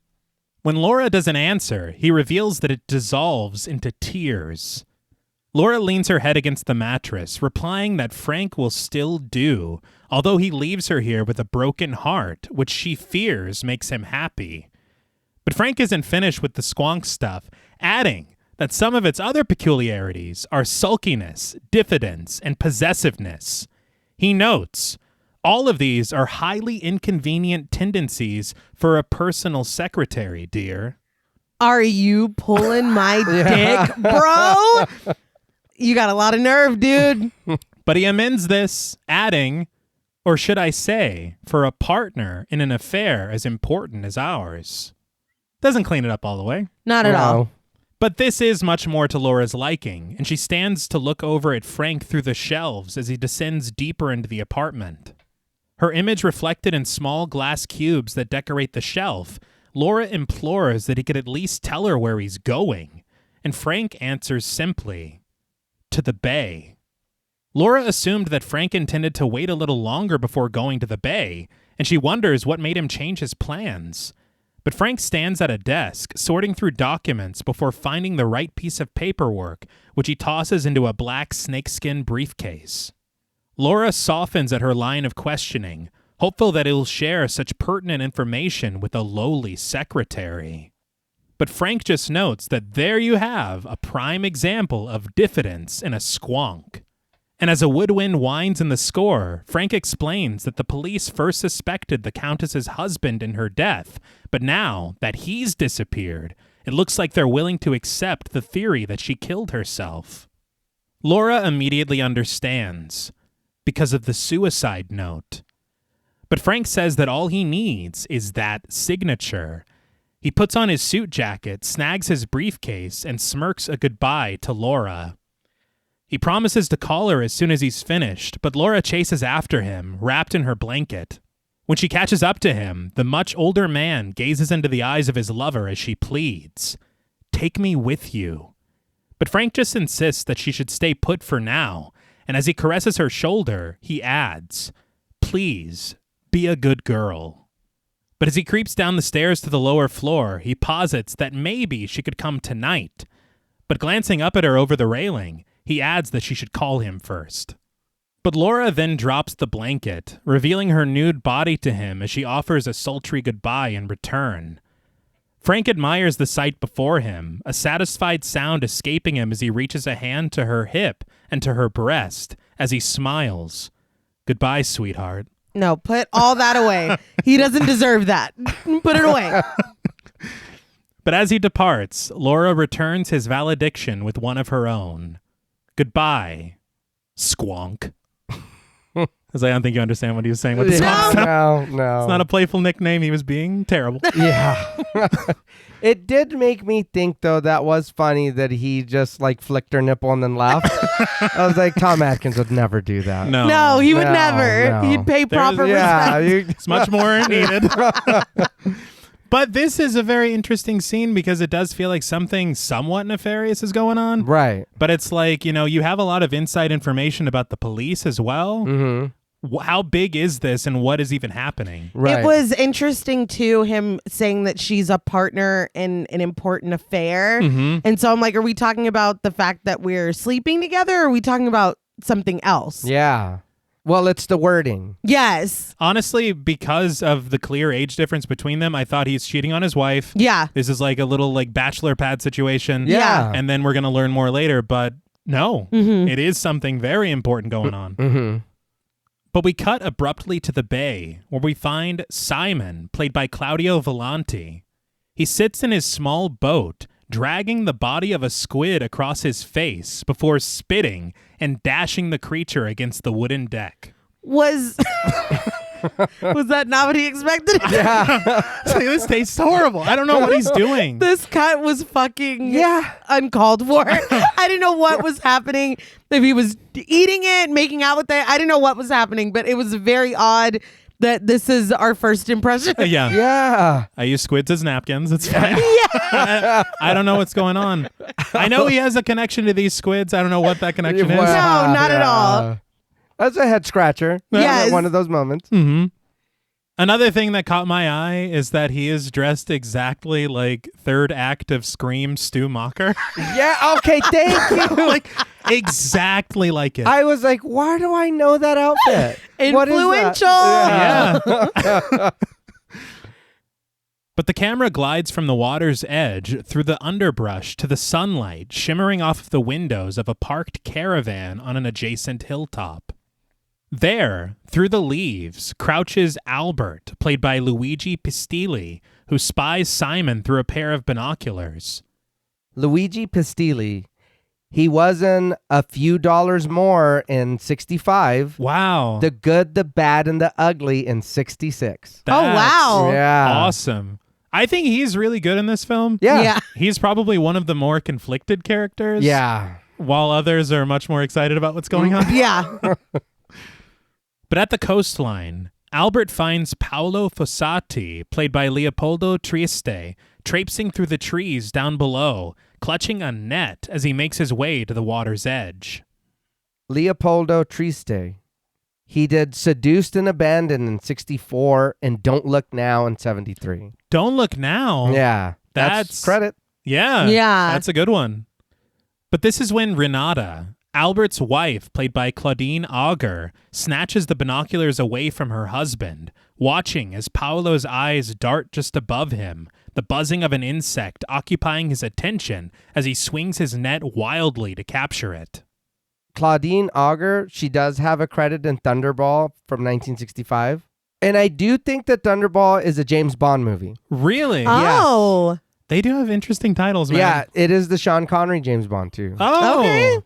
When Laura doesn't answer, he reveals that it dissolves into tears. Laura leans her head against the mattress, replying that Frank will still do, although he leaves her here with a broken heart, which she fears makes him happy. But Frank isn't finished with the squonk stuff, adding that some of its other peculiarities are sulkiness, diffidence, and possessiveness. He notes, all of these are highly inconvenient tendencies for a personal secretary, dear. Are you pulling my dick, bro? You got a lot of nerve, dude. But he amends this, adding, or should I say, for a partner in an affair as important as ours. Doesn't clean it up all the way. Not at all. No. But this is much more to Laura's liking, and she stands to look over at Frank through the shelves as he descends deeper into the apartment. Her image reflected in small glass cubes that decorate the shelf, Laura implores that he could at least tell her where he's going, and Frank answers simply, to the bay. Laura assumed that Frank intended to wait a little longer before going to the bay, and she wonders what made him change his plans. But Frank stands at a desk, sorting through documents before finding the right piece of paperwork, which he tosses into a black snakeskin briefcase. Laura softens at her line of questioning, hopeful that he'll share such pertinent information with a lowly secretary. But Frank just notes that there you have a prime example of diffidence in a squonk. And as a woodwind winds in the score, Frank explains that the police first suspected the Countess's husband in her death, but now that he's disappeared, it looks like they're willing to accept the theory that she killed herself. Laura immediately understands, because of the suicide note. But Frank says that all he needs is that signature. He puts on his suit jacket, snags his briefcase, and smirks a goodbye to Laura. He promises to call her as soon as he's finished, but Laura chases after him, wrapped in her blanket. When she catches up to him, the much older man gazes into the eyes of his lover as she pleads, "Take me with you." But Frank just insists that she should stay put for now, and as he caresses her shoulder, he adds, "Please, be a good girl." But as he creeps down the stairs to the lower floor, he posits that maybe she could come tonight. But glancing up at her over the railing, he adds that she should call him first. But Laura then drops the blanket, revealing her nude body to him as she offers a sultry goodbye in return. Frank admires the sight before him, a satisfied sound escaping him as he reaches a hand to her hip and to her breast as he smiles. "Goodbye, sweetheart." No, put all that away. He doesn't deserve that. Put it away. But as he departs, Laura returns his valediction with one of her own. "Goodbye, squonk." Because I don't think you understand what he was saying with the small No. It's not a playful nickname. He was being terrible. Yeah. It did make me think, though, that was funny that he just like flicked her nipple and then laughed. I was like, Tom Atkins would never do that. No, he would No, never. no. He'd pay proper Yeah, respect. It's much more needed. But this is a very interesting scene because it does feel like something somewhat nefarious is going on. right. But it's like, you have a lot of inside information about the police as well. Mm-hmm. How big is this and what is even happening? Right. It was interesting, too, him saying that she's a partner in an important affair. Mm-hmm. And so I'm like, are we talking about the fact that we're sleeping together, or are we talking about something else? Yeah. Well, it's the wording. Yes. Honestly, because of the clear age difference between them, I thought he's cheating on his wife. Yeah. This is like a little like bachelor pad situation. Yeah. And then we're going to learn more later. But no, it is something very important going on. Mm-hmm. But we cut abruptly to the bay, where we find Simon, played by Claudio Volante. He sits in his small boat, dragging the body of a squid across his face before spitting and dashing the creature against the wooden deck. Was that not what he expected? It's like, this tastes horrible. I don't know what he's doing. This cut was fucking Yeah. uncalled for. I didn't know what was happening. If he was eating it, making out with it, I didn't know what was happening, but it was very odd that this is our first impression. Yeah. Yeah. I use squids as napkins. It's fine. I don't know what's going on. I know he has a connection to these squids. I don't know what that connection is. No, not at all. That's a head scratcher. Yes. One of those moments. Mm-hmm. Another thing that caught my eye is that he is dressed exactly like third act of Scream Stu Macher. Yeah. Okay. Thank you. Like exactly like it. I was like, why do I know that outfit? Influential. Yeah. But the camera glides from the water's edge through the underbrush to the sunlight shimmering off of the windows of a parked caravan on an adjacent hilltop. There, through the leaves, crouches Albert, played by Luigi Pistilli, who spies Simon through a pair of binoculars. Luigi Pistilli. He was in A Few Dollars More in 65. Wow. The Good, the Bad, and the Ugly in 66. Oh, wow. Yeah. Awesome. I think he's really good in this film. Yeah. He's probably one of the more conflicted characters. Yeah. While others are much more excited about what's going on. Yeah. But at the coastline, Albert finds Paolo Fossati, played by Leopoldo Trieste, traipsing through the trees down below, clutching a net as he makes his way to the water's edge. Leopoldo Trieste. He did Seduced and Abandoned in 64 and Don't Look Now in 73. Don't Look Now. Yeah. That's credit. Yeah. Yeah. That's a good one. But this is when Renata, Albert's wife, played by Claudine Auger, snatches the binoculars away from her husband, watching as Paolo's eyes dart just above him, the buzzing of an insect occupying his attention as he swings his net wildly to capture it. Claudine Auger, she does have a credit in Thunderball from 1965. And I do think that Thunderball is a James Bond movie. Really? Oh. They do have interesting titles, man. Yeah, it is the Sean Connery James Bond too. Oh. Okay.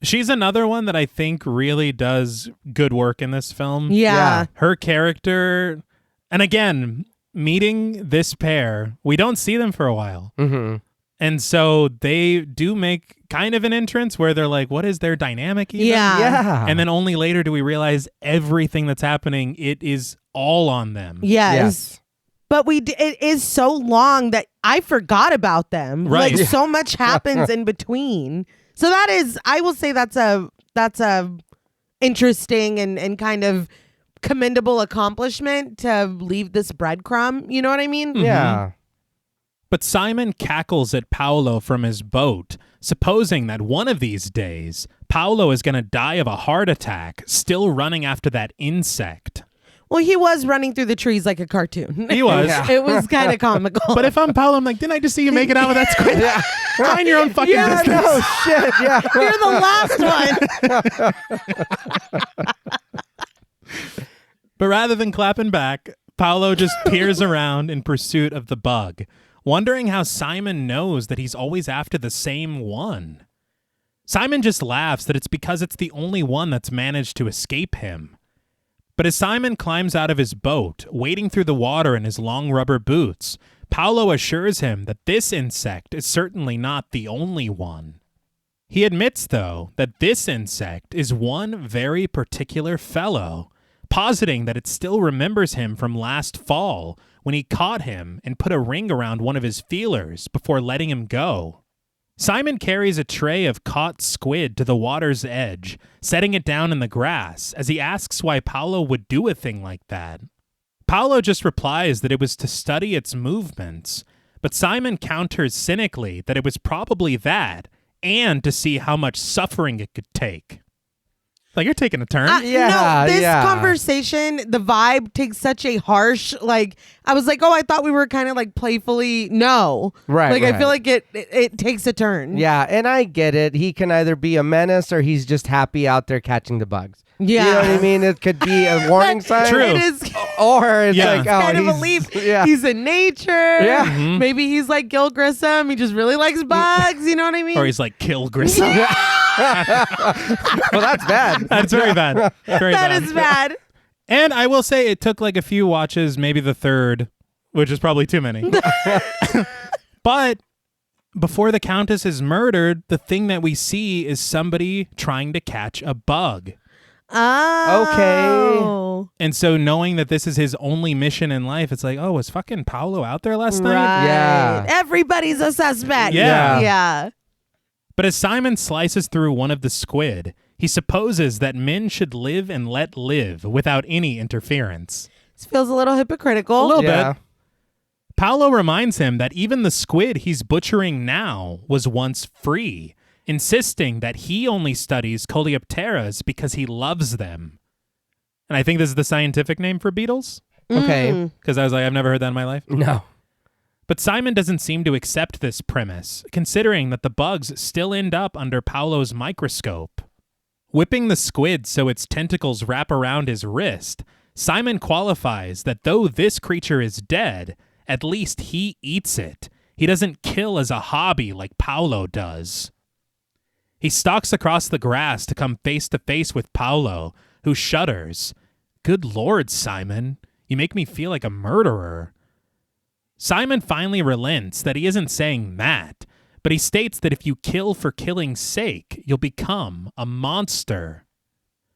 She's another one that I think really does good work in this film. Yeah. Her character, and again, meeting this pair, we don't see them for a while. Mm-hmm. And so they do make kind of an entrance where they're like, what is their dynamic even? Yeah. Yeah. And then only later do we realize everything that's happening, it is all on them. Yes. But it is so long that I forgot about them. Right. Like so much happens in between. So that is, I will say that's a interesting and kind of commendable accomplishment to leave this breadcrumb. You know what I mean? Yeah. But Simon cackles at Paolo from his boat, supposing that one of these days, Paolo is going to die of a heart attack, still running after that insect. Well, he was running through the trees like a cartoon. He was. Yeah. It was kind of comical. But if I'm Paolo, I'm like, didn't I just see you make it out with that squid? Yeah. Mind your own fucking Yeah, business. no shit. Yeah. You're the last one. But rather than clapping back, Paolo just peers around in pursuit of the bug, wondering how Simon knows that he's always after the same one. Simon just laughs that it's because it's the only one that's managed to escape him. But as Simon climbs out of his boat, wading through the water in his long rubber boots, Paolo assures him that this insect is certainly not the only one. He admits, though, that this insect is one very particular fellow, positing that it still remembers him from last fall when he caught him and put a ring around one of his feelers before letting him go. Simon carries a tray of caught squid to the water's edge, setting it down in the grass as he asks why Paolo would do a thing like that. Paolo just replies that it was to study its movements, but Simon counters cynically that it was probably that, and to see how much suffering it could take. Like, you're taking a turn. No, this conversation, the vibe takes such a harsh, like, I was like, oh, I thought we were kind of like playfully, no. Right, Like, right. I feel like it takes a turn. Yeah, and I get it. He can either be a menace or he's just happy out there catching the bugs. Yeah. You know what I mean? It could be a warning sign. True. It is Or it's Yeah. like, it's oh, kind of a he's- leap. Yeah. He's in nature. Yeah. Mhm. Maybe he's like Gil Grissom. He just really likes bugs. You know what I mean? Or he's like, kill Grissom. Well, that's bad. That's very bad. Very That bad. is bad. And I will say it took like a few watches, maybe the third, which is probably too many. But before the Countess is murdered, the thing that we see is somebody trying to catch a bug. Oh. And so knowing that this is his only mission in life, it's like, oh, was fucking Paolo out there last night? Right. Yeah. Everybody's a suspect. Yeah. Yeah. But as Simon slices through one of the squid, he supposes that men should live and let live without any interference. This feels a little hypocritical. A little Yeah. bit. Paolo reminds him that even the squid he's butchering now was once free, insisting that he only studies coleopteras because he loves them. And I think this is the scientific name for beetles, Okay. because I was like, I've never heard that in my life. No. But Simon doesn't seem to accept this premise, considering that the bugs still end up under Paolo's microscope. Whipping the squid so its tentacles wrap around his wrist, Simon qualifies that though this creature is dead, at least he eats it. He doesn't kill as a hobby like Paolo does. He stalks across the grass to come face to face with Paolo, who shudders. Good Lord, Simon, you make me feel like a murderer. Simon finally relents that he isn't saying that, but he states that if you kill for killing's sake, you'll become a monster.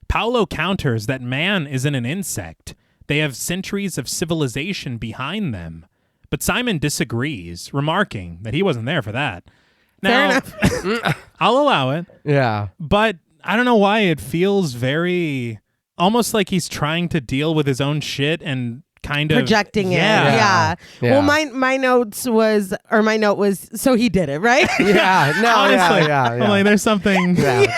Paolo counters that man isn't an insect. They have centuries of civilization behind them. But Simon disagrees, remarking that he wasn't there for that. Now, Fair enough. I'll allow it, Yeah. but I don't know why it feels very almost like he's trying to deal with his own shit and kind of Projecting it. Yeah. Yeah. Yeah. Well, my note was, so he did it, right? Yeah. No. Honestly, yeah. I'm like, there's something. Yeah.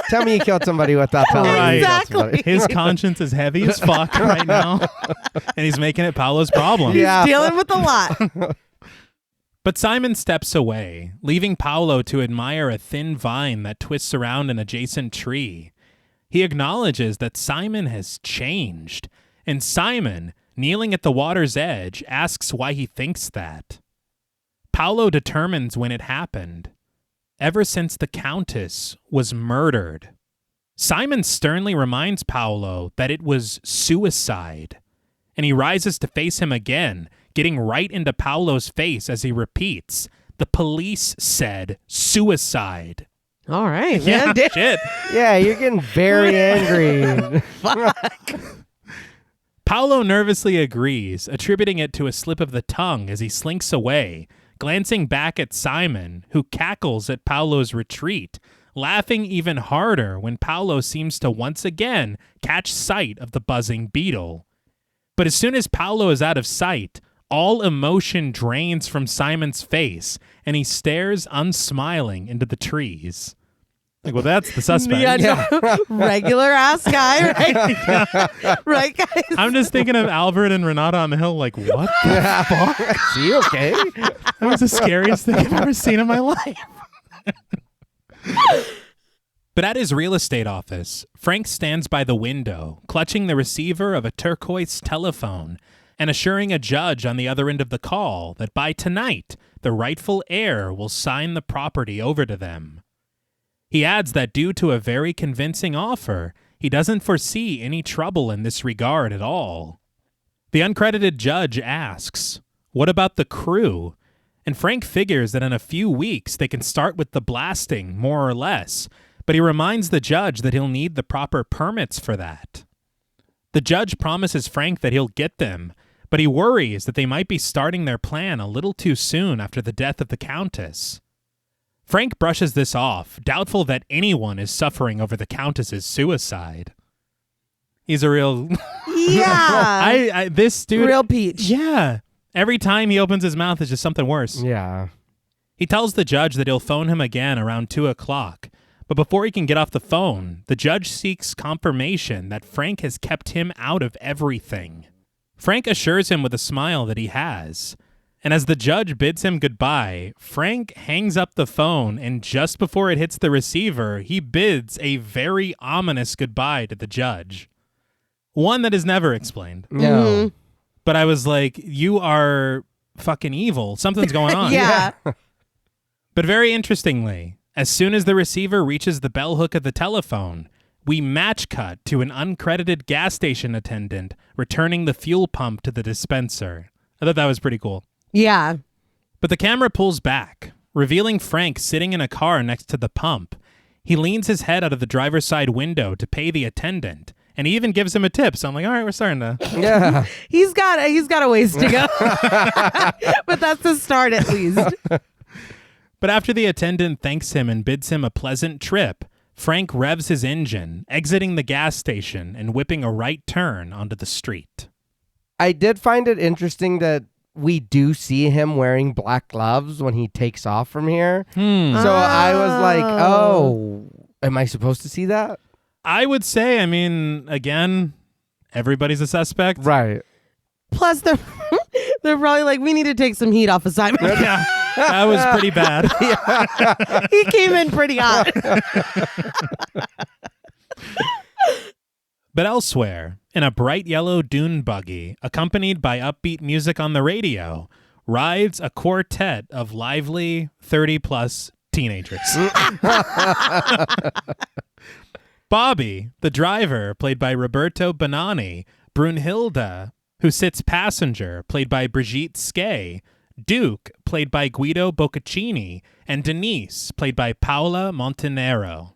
Tell me you killed somebody without telling Right. me you killed Exactly. somebody. His conscience is heavy as fuck right now, and he's making it Paolo's problem. Yeah. Dealing with a lot. But Simon steps away, leaving Paolo to admire a thin vine that twists around an adjacent tree. He acknowledges that Simon has changed, and Simon, kneeling at the water's edge, asks why he thinks that. Paolo determines when it happened. Ever since the Countess was murdered. Simon sternly reminds Paolo that it was suicide, and he rises to face him again, getting right into Paolo's face as he repeats, "The police said suicide." All right. Yeah, Man. shit. Yeah, you're getting very angry. Paolo nervously agrees, attributing it to a slip of the tongue as he slinks away, glancing back at Simon, who cackles at Paolo's retreat, laughing even harder when Paolo seems to once again catch sight of the buzzing beetle. But as soon as Paolo is out of sight, all emotion drains from Simon's face, and he stares unsmiling into the trees. Like, well, that's the suspect. Yeah, no, regular ass guy, right? Right, guys? I'm just thinking of Albert and Renata on the hill, like, what the fuck? Is he okay? That was the scariest thing I've ever seen in my life. But at his real estate office, Frank stands by the window, clutching the receiver of a turquoise telephone and assuring a judge on the other end of the call that by tonight, the rightful heir will sign the property over to them. He adds that due to a very convincing offer, He doesn't foresee any trouble in this regard at all. The uncredited judge asks, "What about the crew?" And Frank figures that in a few weeks they can start with the blasting, more or less, but he reminds the judge that he'll need the proper permits for that. The judge promises Frank that he'll get them, but he worries that they might be starting their plan a little too soon after the death of the Countess. Frank brushes this off, doubtful that anyone is suffering over the Countess's suicide. He's a real... Yeah. This dude... Real peach. Yeah. Every time he opens his mouth, it's just something worse. Yeah. He tells the judge that he'll phone him again around 2 o'clock, but before he can get off the phone, the judge seeks confirmation that Frank has kept him out of everything. Frank assures him with a smile that he has. And as the judge bids him goodbye, Frank hangs up the phone, and just before it hits the receiver, he bids a very ominous goodbye to the judge. One that is never explained. No. Mm-hmm. But I was like, you are fucking evil. Something's going on. Yeah. But very interestingly, as soon as the receiver reaches the bell hook of the telephone, we match cut to an uncredited gas station attendant returning the fuel pump to the dispenser. I thought that was pretty cool. Yeah. But the camera pulls back, revealing Frank sitting in a car next to the pump. He leans his head out of the driver's side window to pay the attendant, and he even gives him a tip. So I'm like, all right, we're starting to... Yeah. He's got a ways to go. But that's the start at least. But after the attendant thanks him and bids him a pleasant trip, Frank revs his engine, exiting the gas station and whipping a right turn onto the street. I did find it interesting that we do see him wearing black gloves when he takes off from here. So I was like, oh, am I supposed to see that? I would say, I mean, again, everybody's a suspect. Right. Plus, they're probably like, we need to take some heat off assignment. Yeah, that was pretty bad. He came in pretty hot. But elsewhere, in a bright yellow dune buggy, accompanied by upbeat music on the radio, rides a quartet of lively 30-plus teenagers. Bobby, the driver, played by Roberto Benigni, Brunhilde, who sits passenger, played by Brigitte Skay, Duke, played by Guido Boccaccini, and Denise, played by Paola Montenero.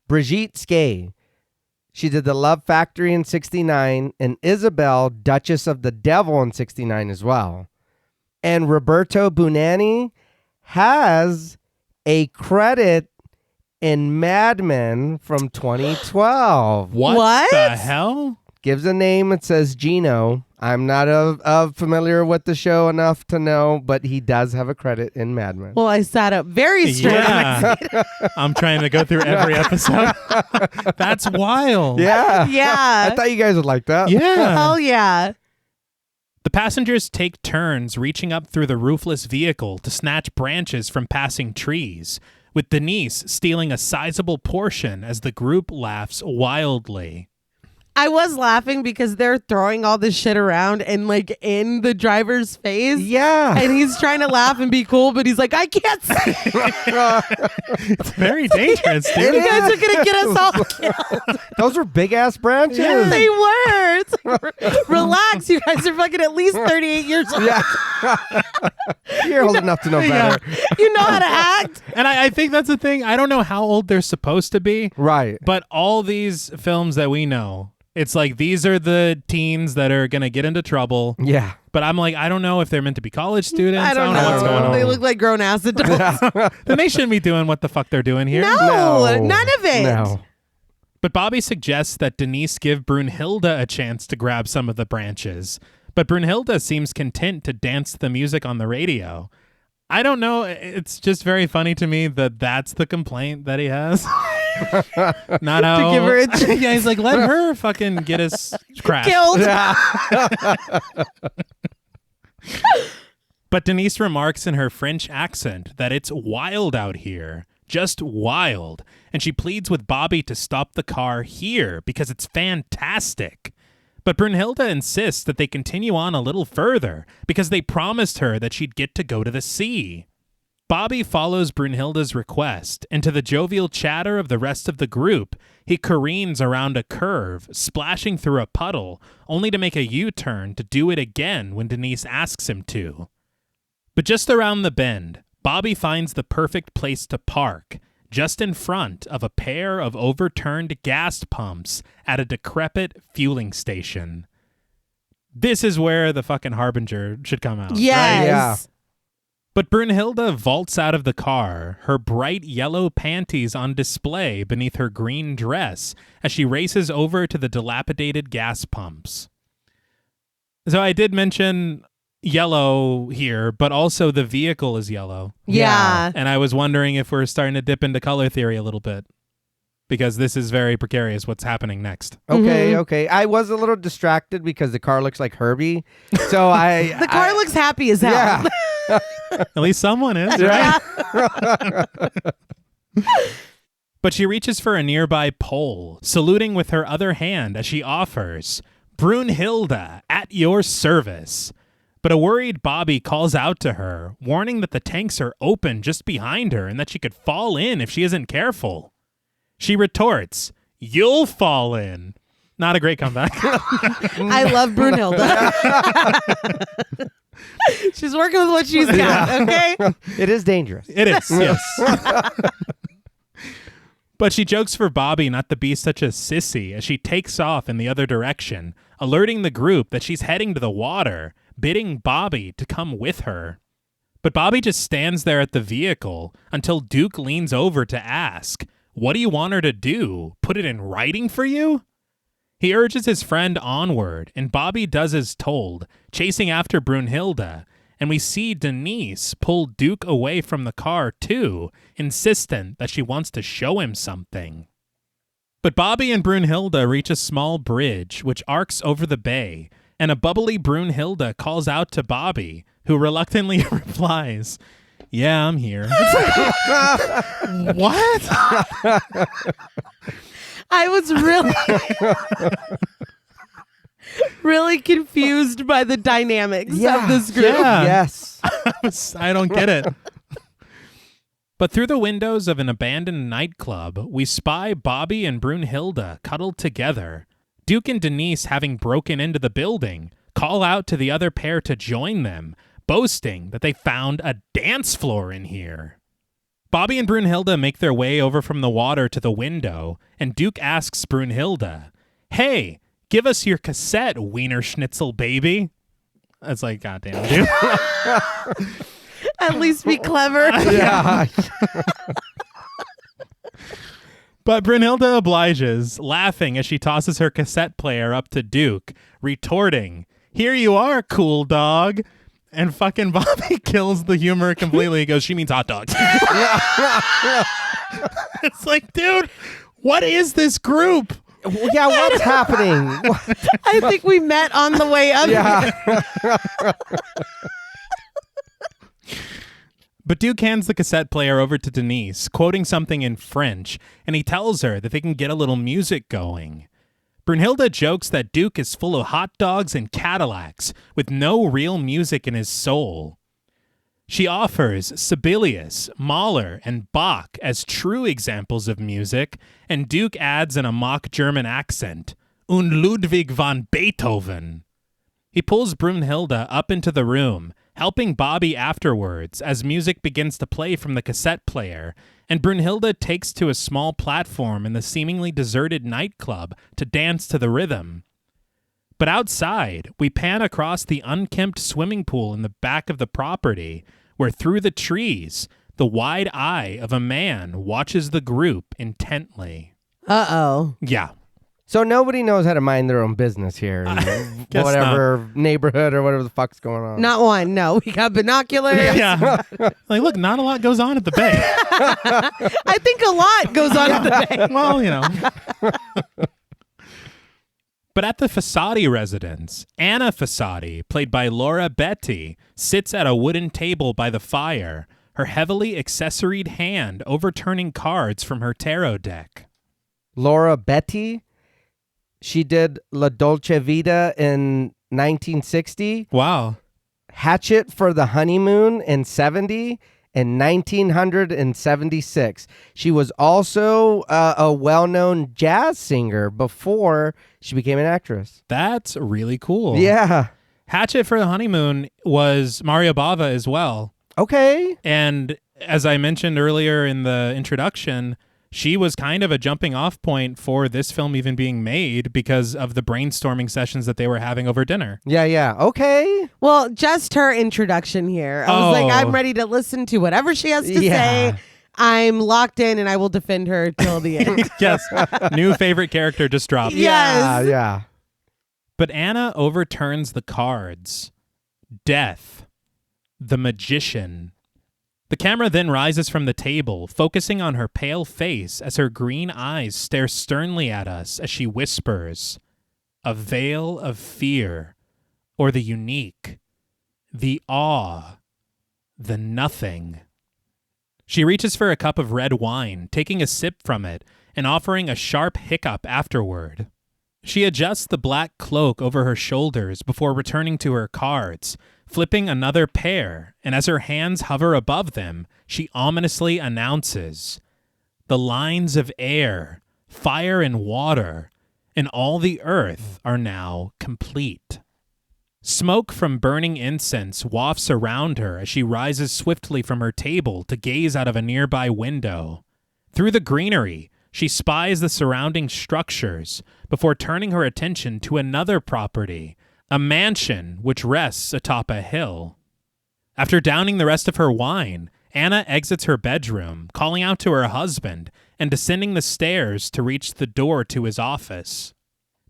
Brigitte Skay. She did The Love Factory in 69 and Isabel, Duchess of the Devil in 69 as well. And Roberto Benigni has a credit in Mad Men from 2012. What the hell? Gives a name. It says Gino. I'm not familiar with the show enough to know, but he does have a credit in Mad Men. Well, I sat up very straight. Yeah. I'm trying to go through every episode. That's wild. Yeah. Yeah. I thought you guys would like that. Yeah. Hell yeah. The passengers take turns reaching up through the roofless vehicle to snatch branches from passing trees, with Denise stealing a sizable portion as the group laughs wildly. I was laughing because they're throwing all this shit around and like in the driver's face. Yeah. And he's trying to laugh and be cool, but he's like, I can't see. It's very dangerous, dude. You guys are going to get us all killed. Those were big ass branches. Yeah, they were. It's like, relax. You guys are fucking at least 38 years old. Yeah. You're old enough to know better. You know how to act. And I think that's the thing. I don't know how old they're supposed to be. Right. But all these films that we know, it's like these are the teens that are going to get into trouble. Yeah. But I'm like, I don't know if they're meant to be college students. I don't know what's going on. They look like grown ass adults. Then they shouldn't be doing what the fuck they're doing here. No, none of it. No. But Bobby suggests that Denise give Brunhilde a chance to grab some of the branches. But Brunhilde seems content to dance to the music on the radio. I don't know. It's just very funny to me that that's the complaint that he has. Not how. To give her a chance. Yeah, he's like, let her fucking get us crashed. Killed. But Denise remarks in her French accent that it's wild out here. Just wild. And she pleads with Bobby to stop the car here because it's fantastic. But Brunhilde insists that they continue on a little further because they promised her that she'd get to go to the sea. Bobby follows Brunhilde's request, and to the jovial chatter of the rest of the group, he careens around a curve, splashing through a puddle, only to make a U-turn to do it again when Denise asks him to. But just around the bend, Bobby finds the perfect place to park, just in front of a pair of overturned gas pumps at a decrepit fueling station. This is where the fucking Harbinger should come out. Yes. Right? Yeah. But Brunhilde vaults out of the car, her bright yellow panties on display beneath her green dress as she races over to the dilapidated gas pumps. So I did mention yellow here, but also the vehicle is yellow. Yeah. And I was wondering if we're starting to dip into color theory a little bit, because this is very precarious what's happening next. Okay. I was a little distracted because the car looks like Herbie. So The car looks happy as hell. Yeah. At least someone is, right? But she reaches for a nearby pole, saluting with her other hand as she offers, "Brunhilde, at your service." But a worried Bobby calls out to her, warning that the tanks are open just behind her and that she could fall in if she isn't careful. She retorts, "You'll fall in." Not a great comeback. I love Brunhilde. She's working with what she's got, okay? It is dangerous. It is, yes. But she jokes for Bobby not to be such a sissy as she takes off in the other direction, alerting the group that she's heading to the water, bidding Bobby to come with her. But Bobby just stands there at the vehicle until Duke leans over to ask, "What do you want her to do? Put it in writing for you?" He urges his friend onward, and Bobby does as told, chasing after Brunhilde, and we see Denise pull Duke away from the car too, insistent that she wants to show him something. But Bobby and Brunhilde reach a small bridge which arcs over the bay, and a bubbly Brunhilde calls out to Bobby, who reluctantly replies, "Yeah, I'm here." What? I was really confused by the dynamics of this group. Yeah. Yes. I don't get it. But through the windows of an abandoned nightclub, we spy Bobby and Brunhilde cuddled together. Duke and Denise, having broken into the building, call out to the other pair to join them, boasting that they found a dance floor in here. Bobby and Brunhilde make their way over from the water to the window, and Duke asks Brunhilde, "Hey, give us your cassette, Wiener Schnitzel baby." That's like, goddamn, dude. At least be clever. Yeah. But Brunhilde obliges, laughing as she tosses her cassette player up to Duke, retorting, "Here you are, cool dog." And fucking Bobby kills the humor completely. He goes, "She means hot dog." It's like, dude, what is this group? Yeah, what's happening? I think we met on the way up. Yeah. But Duke hands the cassette player over to Denise, quoting something in French, and he tells her that they can get a little music going. Brunhilde jokes that Duke is full of hot dogs and Cadillacs, with no real music in his soul. She offers Sibelius, Mahler, and Bach as true examples of music, and Duke adds in a mock German accent, "Und Ludwig van Beethoven." He pulls Brunhilde up into the room, helping Bobby afterwards as music begins to play from the cassette player, and Brunhilde takes to a small platform in the seemingly deserted nightclub to dance to the rhythm. But outside, we pan across the unkempt swimming pool in the back of the property, where through the trees, the wide eye of a man watches the group intently. Uh-oh. Yeah. So nobody knows how to mind their own business here. In guess whatever neighborhood or whatever the fuck's going on. Not one. No, we got binoculars. Yeah. Like, look, not a lot goes on at the bay. I think a lot goes on at the bay. Well, you know. But at the Fasadi residence, Anna Fasadi, played by Laura Betty, sits at a wooden table by the fire, her heavily accessoried hand overturning cards from her tarot deck. Laura Betty, she did La Dolce Vita in 1960, Wow. Hatchet for the Honeymoon in 70, in 1976. She was also a well-known jazz singer before she became an actress. That's really cool. Yeah. Hatchet for the Honeymoon was Mario Bava as well. Okay. And as I mentioned earlier in the introduction, she was kind of a jumping off point for this film even being made because of the brainstorming sessions that they were having over dinner. Yeah. Okay. Well, just her introduction here. I was like, I'm ready to listen to whatever she has to say. I'm locked in and I will defend her till the end. Yes. New favorite character just dropped. Yes. Yeah. But Anna overturns the cards. Death. The magician. The camera then rises from the table, focusing on her pale face as her green eyes stare sternly at us as she whispers, "A veil of fear, or the unique, the awe, the nothing." She reaches for a cup of red wine, taking a sip from it and offering a sharp hiccup afterward. She adjusts the black cloak over her shoulders before returning to her cards, flipping another pair, and as her hands hover above them, she ominously announces, "The lines of air, fire and water, and all the earth are now complete." Smoke from burning incense wafts around her as she rises swiftly from her table to gaze out of a nearby window. Through the greenery, she spies the surrounding structures before turning her attention to another property, a mansion which rests atop a hill. After downing the rest of her wine, Anna exits her bedroom, calling out to her husband and descending the stairs to reach the door to his office.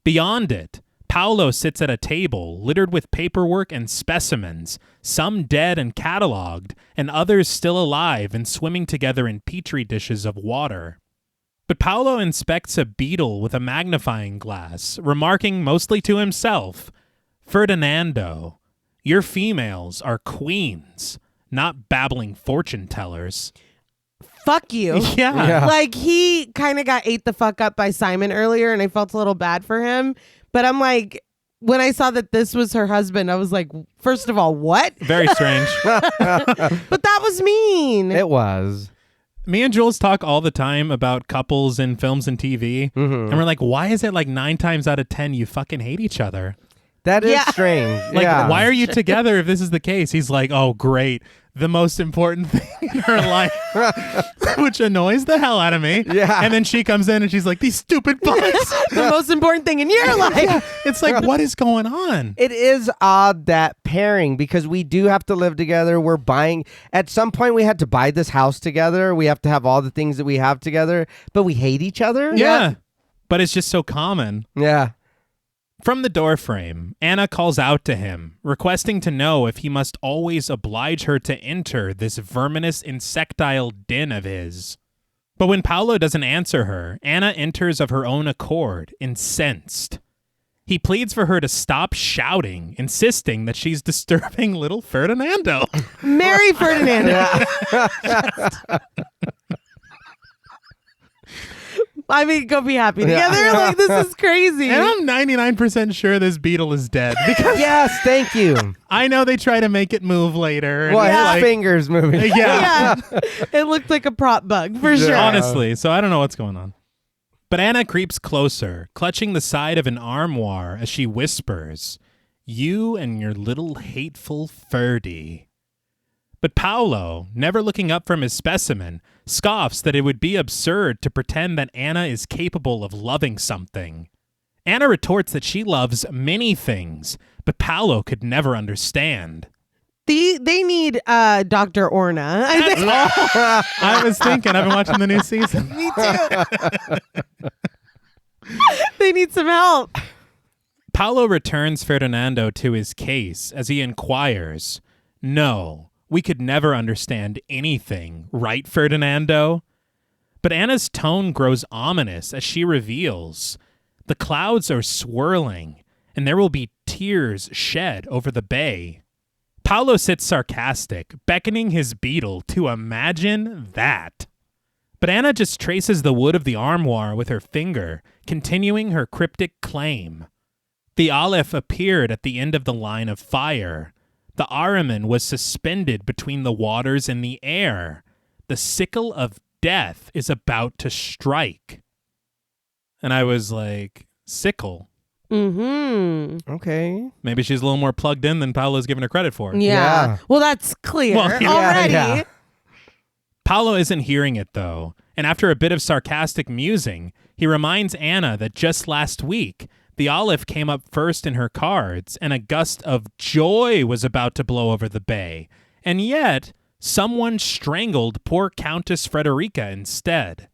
Beyond it, Paolo sits at a table littered with paperwork and specimens, some dead and cataloged, and others still alive and swimming together in petri dishes of water. But Paolo inspects a beetle with a magnifying glass, remarking mostly to himself, "Ferdinando, your females are queens, not babbling fortune tellers." Fuck you. Yeah. Like, he kind of got ate the fuck up by Simon earlier, and I felt a little bad for him. But I'm like, when I saw that this was her husband, I was like, first of all, what? Very strange. But that was mean. It was. Me and Jules talk all the time about couples in films and TV, and we're like, why is it like 9 times out of 10 you fucking hate each other? That is Yeah. strange. Like, yeah. why are you together if this is the case? He's like, oh, great. The most important thing in her life, which annoys the hell out of me. Yeah. And then she comes in and she's like, these stupid bugs. The most important thing in your life. It's like, what is going on? It is odd, that pairing, because we do have to live together. We're buying, at some point we had to buy this house together. We have to have all the things that we have together, but we hate each other. Yeah. But it's just so common. Yeah. From the doorframe, Anna calls out to him, requesting to know if he must always oblige her to enter this verminous insectile den of his. But when Paolo doesn't answer her, Anna enters of her own accord, incensed. He pleads for her to stop shouting, insisting that she's disturbing little Ferdinando. Marry Ferdinando. I mean, go be happy together. Like, this is crazy. And I'm 99% sure this beetle is dead because Yes, thank you. I know they try to make it move later. and Well, it's his like- fingers moving. Yeah. Yeah. It looked like a prop bug for sure. Honestly, so I don't know what's going on. But Anna creeps closer, clutching the side of an armoire as she whispers, "You and your little hateful Ferdy." But Paolo, never looking up from his specimen, scoffs that it would be absurd to pretend that Anna is capable of loving something. Anna retorts that she loves many things, but Paolo could never understand. They need Dr. Orna. I think. I was thinking, I've been watching the new season. Me too. They need some help. Paolo returns Ferdinando to his case as he inquires, "No, we could never understand anything, right, Ferdinando?" But Anna's tone grows ominous as she reveals, "The clouds are swirling, and there will be tears shed over the bay." Paolo sits sarcastic, beckoning his beetle to imagine that. But Anna just traces the wood of the armoire with her finger, continuing her cryptic claim. The Aleph appeared at the end of the line of fire, The Ahriman was suspended between the waters and the air. The sickle of death is about to strike. And I was like, sickle? Mm-hmm. Okay. Maybe she's a little more plugged in than Paolo's giving her credit for. Yeah. Well, that's clear already. Yeah. Paolo isn't hearing it, though, and after a bit of sarcastic musing, he reminds Anna that just last week, the Olive came up first in her cards, and a gust of joy was about to blow over the bay, and yet someone strangled poor Countess Frederica instead.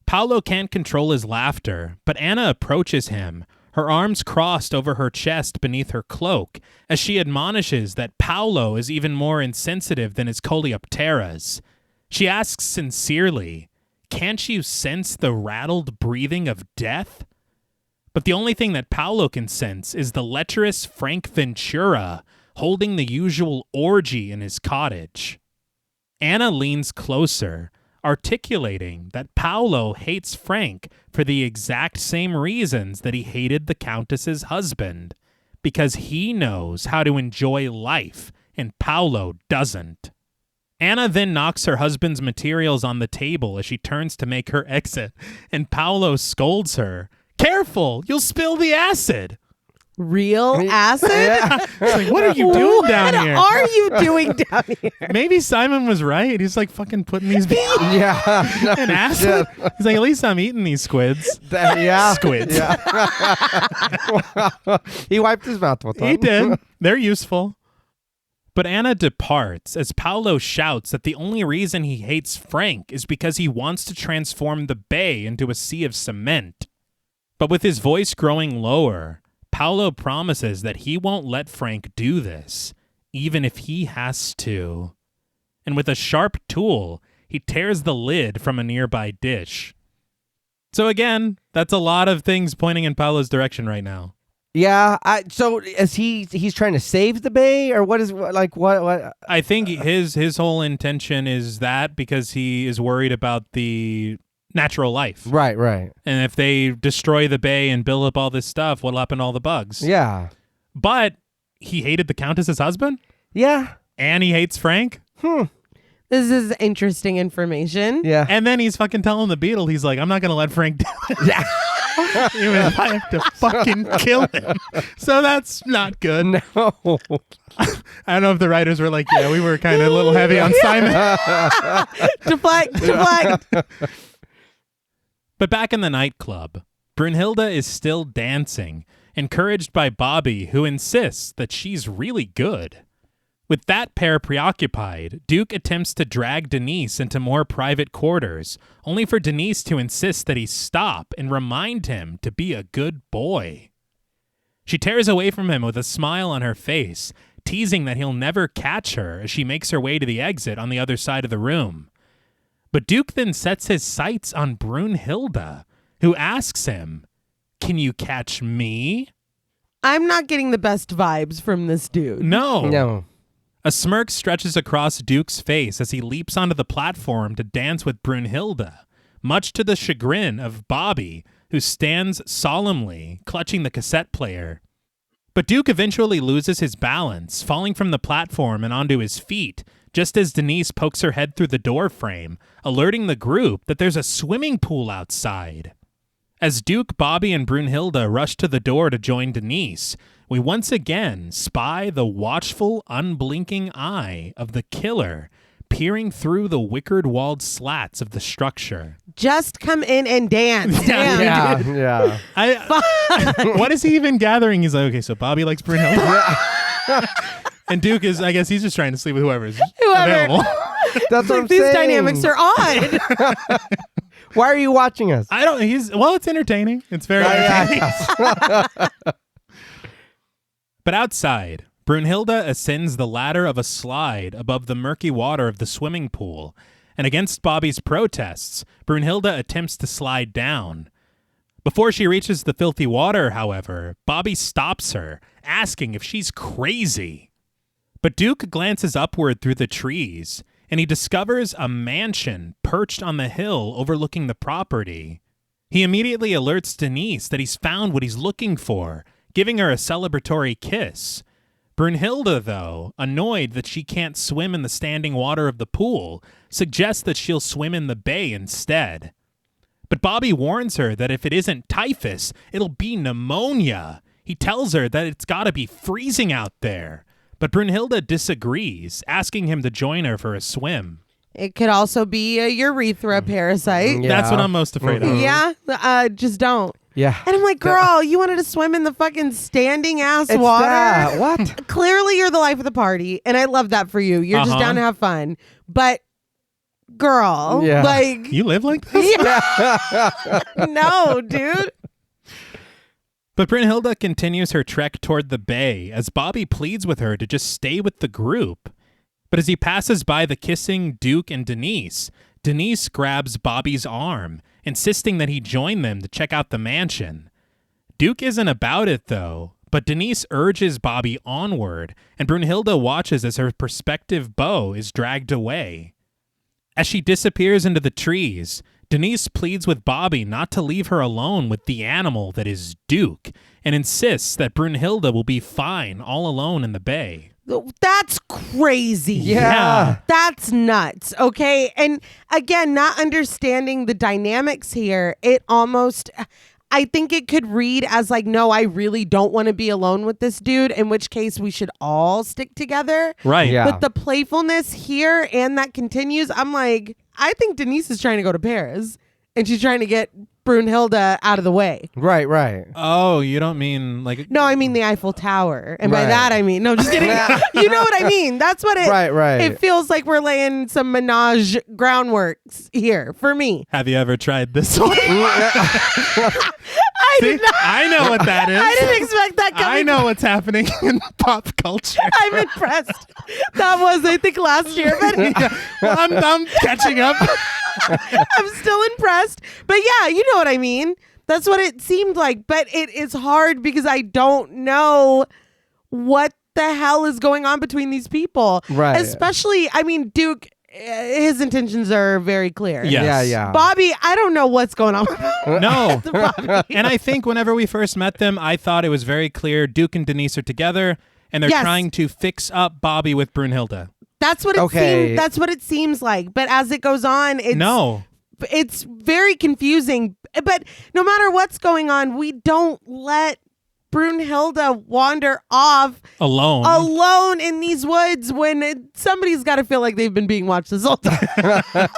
Paolo can't control his laughter, but Anna approaches him, her arms crossed over her chest beneath her cloak, as she admonishes that Paolo is even more insensitive than his coleopteras. She asks sincerely, "Can't you sense the rattled breathing of death?" But the only thing that Paolo can sense is the lecherous Frank Ventura holding the usual orgy in his cottage. Anna leans closer, articulating that Paolo hates Frank for the exact same reasons that he hated the Countess's husband, because he knows how to enjoy life and Paolo doesn't. Anna then knocks her husband's materials on the table as she turns to make her exit, and Paolo scolds her. "Careful, you'll spill the acid." Real acid? Yeah. It's like, what are you doing down here? What are you doing down here? Maybe Simon was right. He's like fucking putting these Yeah. No, in acid. He's like, at least I'm eating these squids. Yeah. Squids. Yeah. He wiped his mouth with them. He did. They're useful. But Anna departs as Paolo shouts that the only reason he hates Frank is because he wants to transform the bay into a sea of cement. But with his voice growing lower, Paolo promises that he won't let Frank do this, even if he has to. And with a sharp tool, he tears the lid from a nearby dish. So again, that's a lot of things pointing in Paolo's direction right now. Yeah. So is he's trying to save the bay, or what is what? I think his whole intention is that because he is worried about the natural life. Right. And if they destroy the bay and build up all this stuff, what'll happen to all the bugs? Yeah. But he hated the Countess's husband? Yeah. And he hates Frank? This is interesting information. Yeah. And then he's fucking telling the Beetle, he's like, I'm not going to let Frank do it. Yeah. Even if I have to fucking kill him. So that's not good. No. I don't know if the writers were like, yeah, we were kind of a little heavy on Simon. Deflect. But back in the nightclub, Brunhilde is still dancing, encouraged by Bobby, who insists that she's really good. With that pair preoccupied, Duke attempts to drag Denise into more private quarters, only for Denise to insist that he stop and remind him to be a good boy. She tears away from him with a smile on her face, teasing that he'll never catch her as she makes her way to the exit on the other side of the room. But Duke then sets his sights on Brunhilde, who asks him, "Can you catch me?" I'm not getting the best vibes from this dude. No. A smirk stretches across Duke's face as he leaps onto the platform to dance with Brunhilde, much to the chagrin of Bobby, who stands solemnly, clutching the cassette player. But Duke eventually loses his balance, falling from the platform and onto his feet, just as Denise pokes her head through the door frame, alerting the group that there's a swimming pool outside. As Duke, Bobby, and Brunhilde rush to the door to join Denise, we once again spy the watchful, unblinking eye of the killer peering through the wickered-walled slats of the structure. Just come in and dance. Damn, dude. Yeah. What is he even gathering? He's like, okay, so Bobby likes Brunhilde. And Duke is, I guess he's just trying to sleep with whoever's available. That's what I'm These saying. dynamics are odd. Why are you watching us? It's entertaining. It's very entertaining. But outside, Brunhilde ascends the ladder of a slide above the murky water of the swimming pool, and against Bobby's protests, Brunhilde attempts to slide down. Before she reaches the filthy water, however, Bobby stops her, asking if she's crazy. But Duke glances upward through the trees, and he discovers a mansion perched on the hill overlooking the property. He immediately alerts Denise that he's found what he's looking for, giving her a celebratory kiss. Brunhilde, though, annoyed that she can't swim in the standing water of the pool, suggests that she'll swim in the bay instead. But Bobby warns her that if it isn't typhus, it'll be pneumonia. He tells her that it's gotta be freezing out there. But Brunhilde disagrees, asking him to join her for a swim. It could also be a urethra parasite. Yeah. That's what I'm most afraid of. Yeah, just don't. Yeah. And I'm like, girl, you wanted to swim in the fucking standing ass It's water? that. What? Clearly, you're the life of the party, and I love that for you. You're just down to have fun. But, girl, Yeah. like, You live like this? no, dude. But Brunhilde continues her trek toward the bay as Bobby pleads with her to just stay with the group. But as he passes by the kissing Duke and Denise, Denise grabs Bobby's arm, insisting that he join them to check out the mansion. Duke isn't about it, though, but Denise urges Bobby onward, and Brunhilde watches as her prospective beau is dragged away. As she disappears into the trees, Denise pleads with Bobby not to leave her alone with the animal that is Duke, and insists that Brunhilde will be fine all alone in the bay. That's crazy. Yeah. That's nuts. Okay. And again, not understanding the dynamics here, it almost, I think it could read as like, no, I really don't want to be alone with this dude, in which case we should all stick together. Right. Yeah. But the playfulness here and that continues, I'm like, I think Denise is trying to go to Paris and she's trying to get Brunhilde out of the way. Right, right. Oh, you don't mean like... No, I mean the Eiffel Tower. And by Right. that, I mean, no, just kidding. You know what I mean? That's what it... Right. It feels like we're laying some menage groundworks here for me. Have you ever tried this one? I See? did not... I know what that is. I didn't expect that coming. I know what's happening in pop culture. I'm impressed. That was, I think, last year. But Well, I'm catching up. I'm still impressed. But yeah, you know what I mean. That's what it seemed like. But it is hard because I don't know what the hell is going on between these people. Right. Especially, I mean, Duke, his intentions are very clear. Yes. Yeah. Bobby, I don't know what's going on. No. And I think whenever we first met them, I thought it was very clear Duke and Denise are together, and they're Yes. trying to fix up Bobby with Brunhilde. That's what it Okay. seems. That's what it seems like. But as it goes on, it's very confusing. But no matter what's going on, we don't let Brunhilde wander off alone in these woods when somebody's got to feel like they've been being watched this whole time.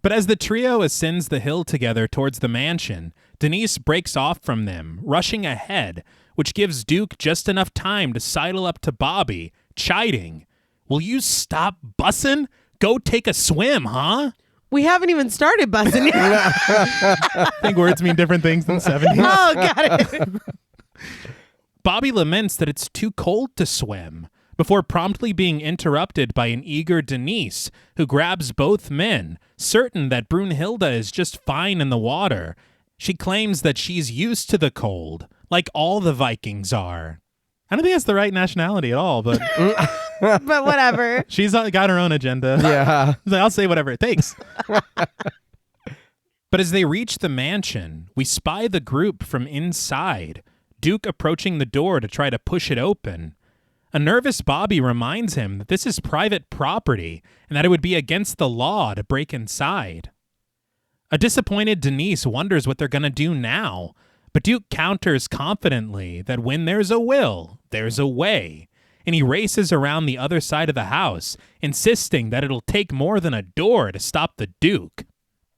But as the trio ascends the hill together towards the mansion, Denise breaks off from them, rushing ahead, which gives Duke just enough time to sidle up to Bobby, chiding, "Will you stop bussin'? Go take a swim, huh?" We haven't even started buzzing yet. I think words mean different things in the 70s. Oh, got it. Bobby laments that it's too cold to swim, before promptly being interrupted by an eager Denise, who grabs both men, certain that Brunhilde is just fine in the water. She claims that she's used to the cold, like all the Vikings are. I don't think that's the right nationality at all, but But whatever. she's got her own agenda. Yeah. I'll say whatever it takes. But as they reach the mansion, we spy the group from inside, Duke approaching the door to try to push it open. A nervous Bobby reminds him that this is private property and that it would be against the law to break inside. A disappointed Denise wonders what they're going to do now, but Duke counters confidently that when there's a will, there's a way, and he races around the other side of the house, insisting that it'll take more than a door to stop the Duke.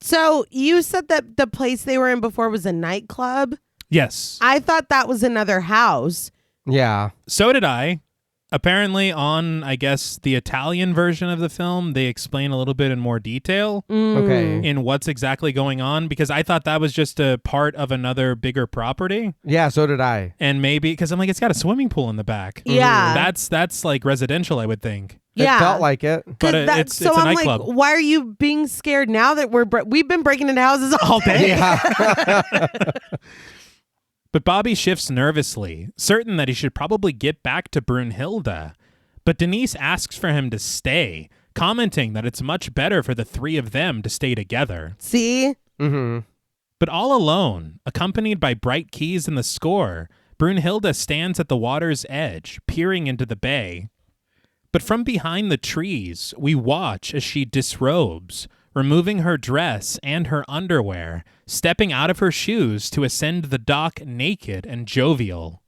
So you said that the place they were in before was a nightclub. Yes. I thought that was another house. Yeah. So did I. Apparently on, I guess, the Italian version of the film, they explain a little bit in more detail Okay. in what's exactly going on, because I thought that was just a part of another bigger property. Yeah, so did I. And maybe, because I'm like, it's got a swimming pool in the back. Yeah. That's like residential, I would think. Yeah. It felt like it. But So it's a I'm nightclub. like, why are you being scared now that we've been breaking into houses all day? Yeah. But Bobby shifts nervously, certain that he should probably get back to Brunhilde. But Denise asks for him to stay, commenting that it's much better for the three of them to stay together. See? Mm-hmm. But all alone, accompanied by bright keys and the score, Brunhilde stands at the water's edge, peering into the bay. But from behind the trees, we watch as she disrobes, removing her dress and her underwear, stepping out of her shoes to ascend the dock naked and jovial.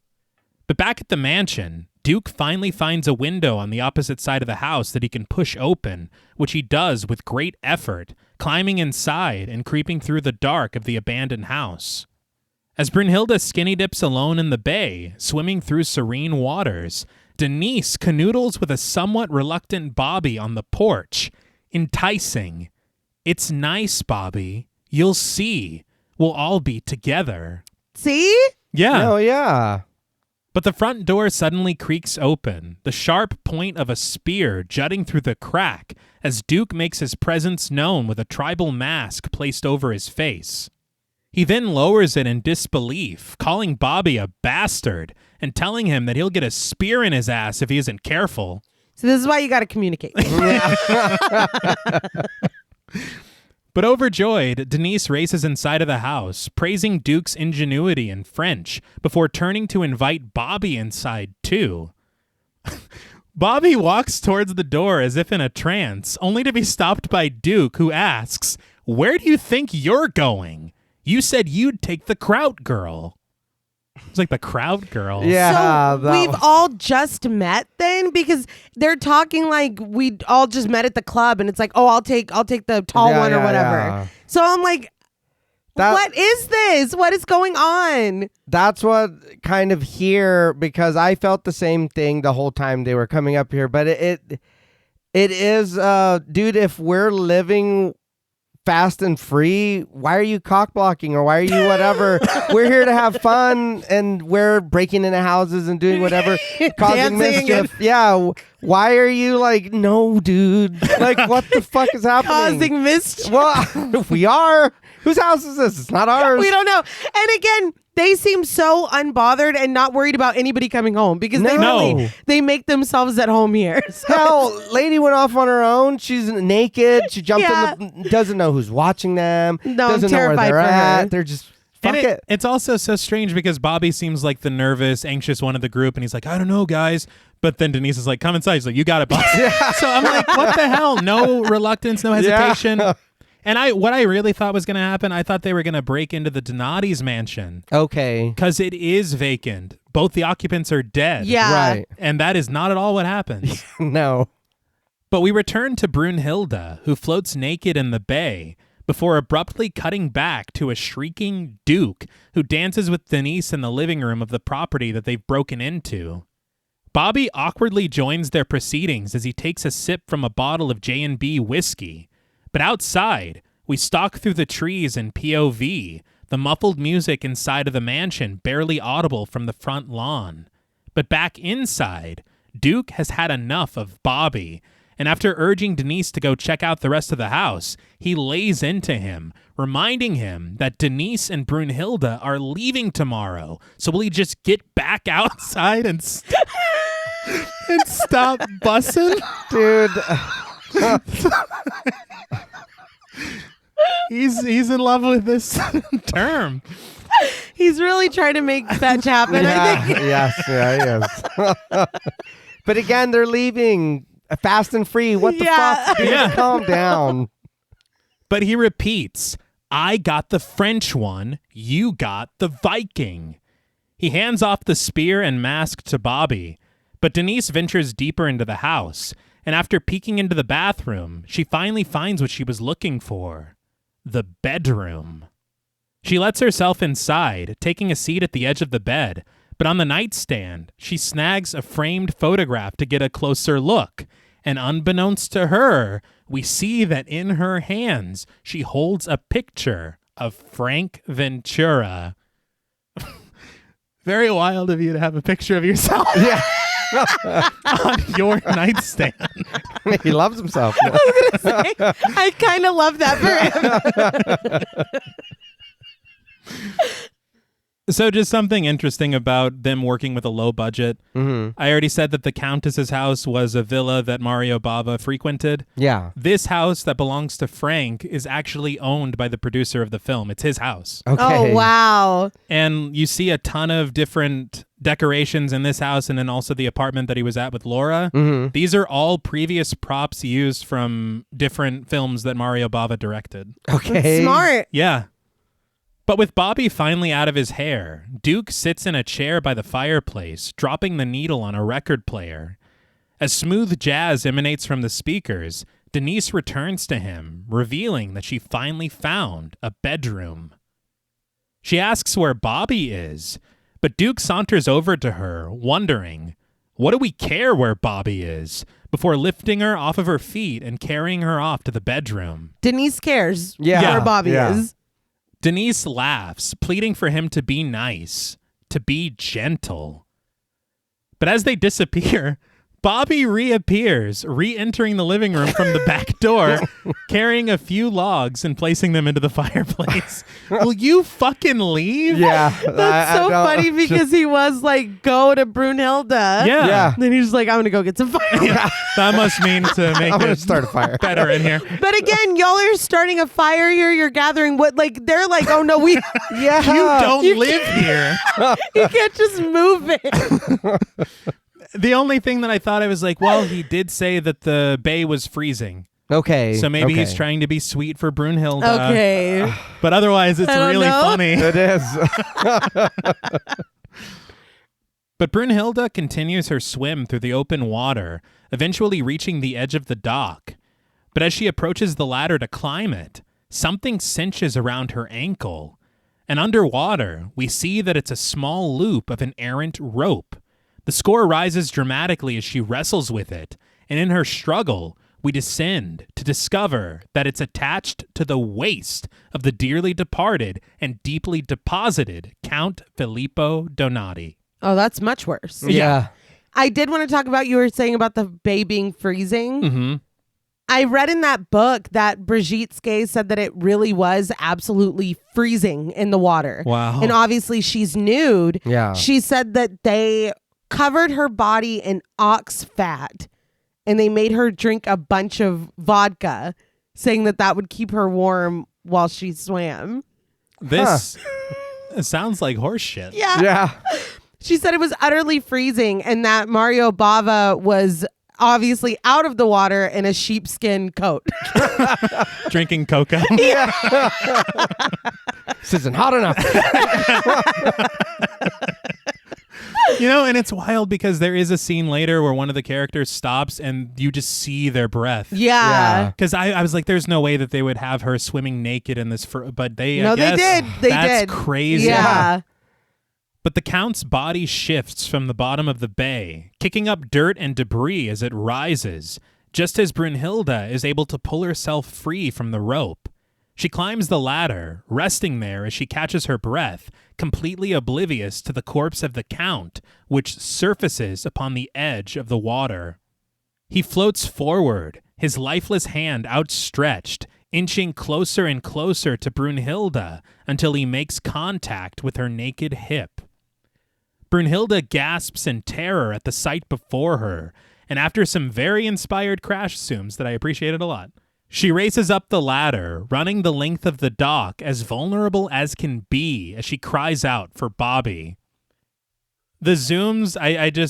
But back at the mansion, Duke finally finds a window on the opposite side of the house that he can push open, which he does with great effort, climbing inside and creeping through the dark of the abandoned house. As Brunhilde skinny dips alone in the bay, swimming through serene waters, Denise canoodles with a somewhat reluctant Bobby on the porch, enticing. "It's nice, Bobby. You'll see. We'll all be together." See? Yeah. Oh, yeah. But the front door suddenly creaks open, the sharp point of a spear jutting through the crack as Duke makes his presence known with a tribal mask placed over his face. He then lowers it in disbelief, calling Bobby a bastard and telling him that he'll get a spear in his ass if he isn't careful. So this is why you got to communicate. But overjoyed, Denise races inside of the house, praising Duke's ingenuity in French, before turning to invite Bobby inside too. Bobby walks towards the door as if in a trance, only to be stopped by Duke, who asks, "Where do you think you're going? You said you'd take the Kraut girl." It's like the Kraut girl. Yeah. So we've all just met then, because they're talking like we all just met at the club, and it's like, oh, I'll take the tall one or whatever. Yeah. So I'm like, what is this? What is going on? That's what kind of here, because I felt the same thing the whole time they were coming up here. But it is, dude, if we're living fast and free, why are you cock blocking, or why are you whatever? We're here to have fun, and we're breaking into houses and doing whatever, causing mischief. Yeah. Why are you like, no, dude? Like, what the fuck is happening? Causing mischief. Well, we are. Whose house is this? It's not ours. We don't know. And again, they seem so unbothered and not worried about anybody coming home, because they make themselves at home here. So hell, lady went off on her own. She's naked. She jumped in doesn't know who's watching them. No, doesn't I'm know where terrified they're for at. her. They're just fuck it. It's also so strange because Bobby seems like the nervous, anxious one of the group, and he's like, "I don't know, guys." But then Denise is like, "Come inside." She's like, "You got it, boss." So I'm like, what the hell? No reluctance, no hesitation. Yeah. And what I really thought was going to happen, I thought they were going to break into the Donati's mansion. Okay. Because it is vacant. Both the occupants are dead. yeah. Right. And that is not at all what happens. No. But we return to Brunhilde, who floats naked in the bay, before abruptly cutting back to a shrieking Duke who dances with Denise in the living room of the property that they've broken into. Bobby awkwardly joins their proceedings as he takes a sip from a bottle of J&B whiskey. But outside, we stalk through the trees in POV, the muffled music inside of the mansion barely audible from the front lawn. But back inside, Duke has had enough of Bobby, and after urging Denise to go check out the rest of the house, he lays into him, reminding him that Denise and Brunhilde are leaving tomorrow, so will he just get back outside and stop bussing? Dude. He's in love with this term. He's really trying to make fetch happen, I think. Yes, yeah, yes. But again, they're leaving fast and free. What the fuck? Dude, calm down. But he repeats, "I got the French one, you got the Viking." He hands off the spear and mask to Bobby, but Denise ventures deeper into the house, and after peeking into the bathroom, she finally finds what she was looking for: the bedroom. She lets herself inside, taking a seat at the edge of the bed, but on the nightstand, she snags a framed photograph to get a closer look, and unbeknownst to her, we see that in her hands, she holds a picture of Frank Ventura. Very wild of you to have a picture of yourself. Yeah. On your nightstand. He loves himself. I was gonna say, I kind of love that for him. So just something interesting about them working with a low budget. Mm-hmm. I already said that the Countess's house was a villa that Mario Bava frequented. Yeah. This house that belongs to Frank is actually owned by the producer of the film. It's his house. Okay. Oh, wow. And you see a ton of different decorations in this house and then also the apartment that he was at with Laura. Mm-hmm. These are all previous props used from different films that Mario Bava directed. Okay. That's smart. Yeah. But with Bobby finally out of his hair, Duke sits in a chair by the fireplace, dropping the needle on a record player. As smooth jazz emanates from the speakers, Denise returns to him, revealing that she finally found a bedroom. She asks where Bobby is, but Duke saunters over to her, wondering, what do we care where Bobby is, before lifting her off of her feet and carrying her off to the bedroom. Denise cares Yeah. where Bobby Yeah. is. Denise laughs, pleading for him to be nice, to be gentle. But as they disappear, Bobby reappears, re-entering the living room from the back door, carrying a few logs and placing them into the fireplace. Will you fucking leave? Yeah. That's so funny because he was like, go to Brunhilde. Yeah. Then he's like, I'm going to go get some fire. Yeah. That must mean to make I'm going it to start a fire. better in here. But again, y'all are starting a fire here. You're gathering what, like, they're like, oh no, we, Yeah. You don't live here. you can't just move it. The only thing that I thought, I was like, well, he did say that the bay was freezing. Okay. So maybe okay. he's trying to be sweet for Brunhilde. Okay. But otherwise, it's I don't really know. funny. It is. But Brunhilde continues her swim through the open water, eventually reaching the edge of the dock. But as she approaches the ladder to climb it, something cinches around her ankle. And underwater, we see that it's a small loop of an errant rope. The score rises dramatically as she wrestles with it, and in her struggle, we descend to discover that it's attached to the waist of the dearly departed and deeply deposited Count Filippo Donati. Oh, that's much worse. Yeah. I did want to talk about, you were saying about the bay being freezing. Mm-hmm. I read in that book that Brigitte Skay said that it really was absolutely freezing in the water. Wow. And obviously she's nude. Yeah. She said that they covered her body in ox fat and they made her drink a bunch of vodka, saying that that would keep her warm while she swam. This sounds like horse shit. Yeah. Yeah. She said it was utterly freezing and that Mario Bava was obviously out of the water in a sheepskin coat. Drinking cocoa. This isn't hot enough. You know, and it's wild because there is a scene later where one of the characters stops and you just see their breath. Yeah. Because I was like, there's no way that they would have her swimming naked in this, but they, No, I they guess did. They that's did. crazy. Yeah. But the Count's body shifts from the bottom of the bay, kicking up dirt and debris as it rises, just as Brunhilde is able to pull herself free from the rope. She climbs the ladder, resting there as she catches her breath, completely oblivious to the corpse of the Count, which surfaces upon the edge of the water. He floats forward, his lifeless hand outstretched, inching closer and closer to Brunhilde until he makes contact with her naked hip. Brunhilde gasps in terror at the sight before her, and after some very inspired crash zooms that I appreciated a lot, she races up the ladder, running the length of the dock as vulnerable as can be as she cries out for Bobby. The zooms,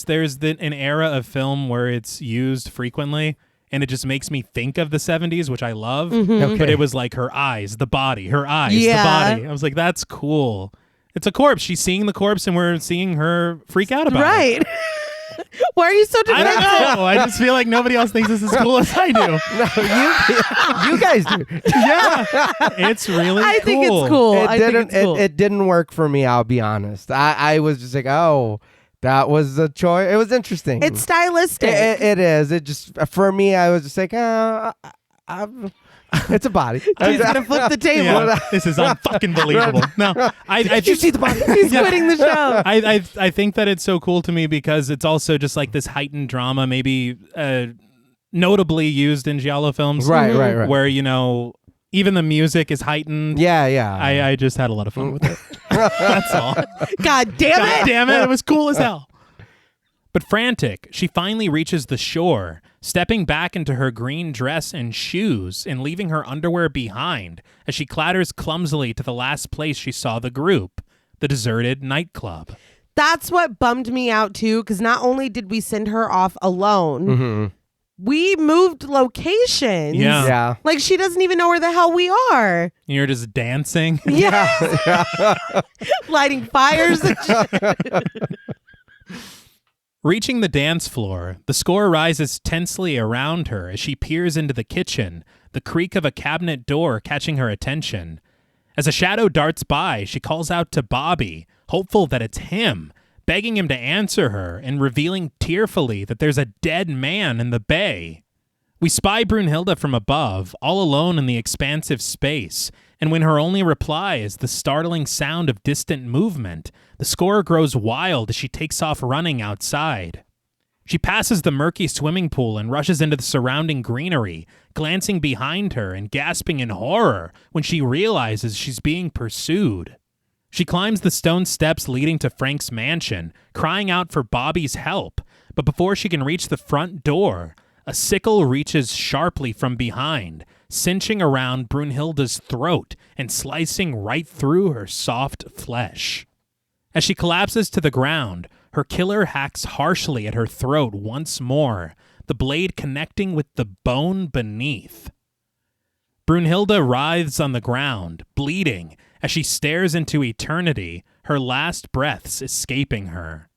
there's an era of film where it's used frequently, and it just makes me think of the 70s, which I love. Okay. But it was like her eyes, the body, her eyes, Yeah. the body. I was like, that's cool. It's a corpse. She's seeing the corpse, and we're seeing her freak out about it. Right. Why are you so I defensive? don't know. I just feel like nobody else thinks this is cool as I do. No, you guys do. Yeah, it's really I cool. think it's cool. I think it's cool. It didn't work for me, I'll be honest. I was just like, oh, that was a choice. It was interesting. It's stylistic. It is. It just, for me, I was just like, it's a body. He's gonna flip the table. Yeah, this is unfucking believable. No, Did you see the body? He's quitting the show. I think that it's so cool to me because it's also just like this heightened drama, maybe notably used in giallo films. Right, right. Where, you know, even the music is heightened. Yeah. I just had a lot of fun with it. That's all. God damn God it. damn it. It was cool as hell. But frantic, she finally reaches the shore, stepping back into her green dress and shoes and leaving her underwear behind as she clatters clumsily to the last place she saw the group, the deserted nightclub. That's what bummed me out too, because not only did we send her off alone, we moved locations. Yeah. Like she doesn't even know where the hell we are. You're just dancing. Yeah. Lighting fires and shit. Reaching the dance floor, the score rises tensely around her as she peers into the kitchen, the creak of a cabinet door catching her attention. As a shadow darts by, she calls out to Bobby, hopeful that it's him, begging him to answer her and revealing tearfully that there's a dead man in the bay. We spy Brunhilde from above, all alone in the expansive space, and when her only reply is the startling sound of distant movement, the score grows wild as she takes off running outside. She passes the murky swimming pool and rushes into the surrounding greenery, glancing behind her and gasping in horror when she realizes she's being pursued. She climbs the stone steps leading to Frank's mansion, crying out for Bobby's help, but before she can reach the front door, a sickle reaches sharply from behind, cinching around Brunhilde's throat and slicing right through her soft flesh. As she collapses to the ground, her killer hacks harshly at her throat once more, the blade connecting with the bone beneath. Brunhilde writhes on the ground, bleeding, as she stares into eternity, her last breaths escaping her.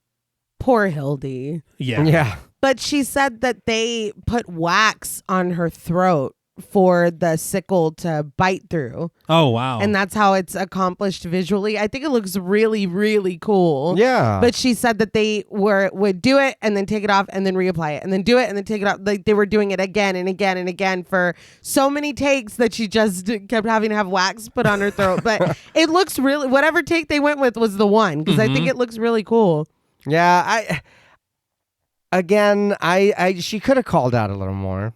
Poor Hildy. Yeah. But she said that they put wax on her throat for the sickle to bite through. Oh, wow. And that's how it's accomplished visually. I think it looks really, really cool. Yeah. But she said that they would do it and then take it off and then reapply it and then do it and then take it off. Like they were doing it again and again and again for so many takes that she just kept having to have wax put on her throat. But it looks really, whatever take they went with was the one, because I think it looks really cool. Yeah, she could have called out a little more.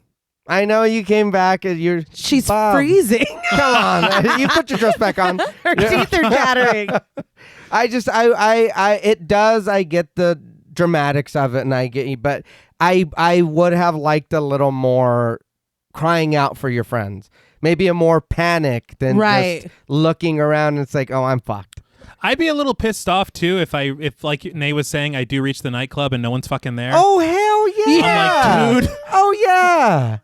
I know you came back and you're... She's Bob, freezing. Come on. You put your dress back on. Her teeth are chattering. I get the dramatics of it and I get you, but I would have liked a little more crying out for your friends. Maybe a more panic than just looking around and it's like, oh, I'm fucked. I'd be a little pissed off too if like Reneé was saying, I do reach the nightclub and no one's fucking there. Oh, hell yeah. I'm like, dude. Oh, yeah.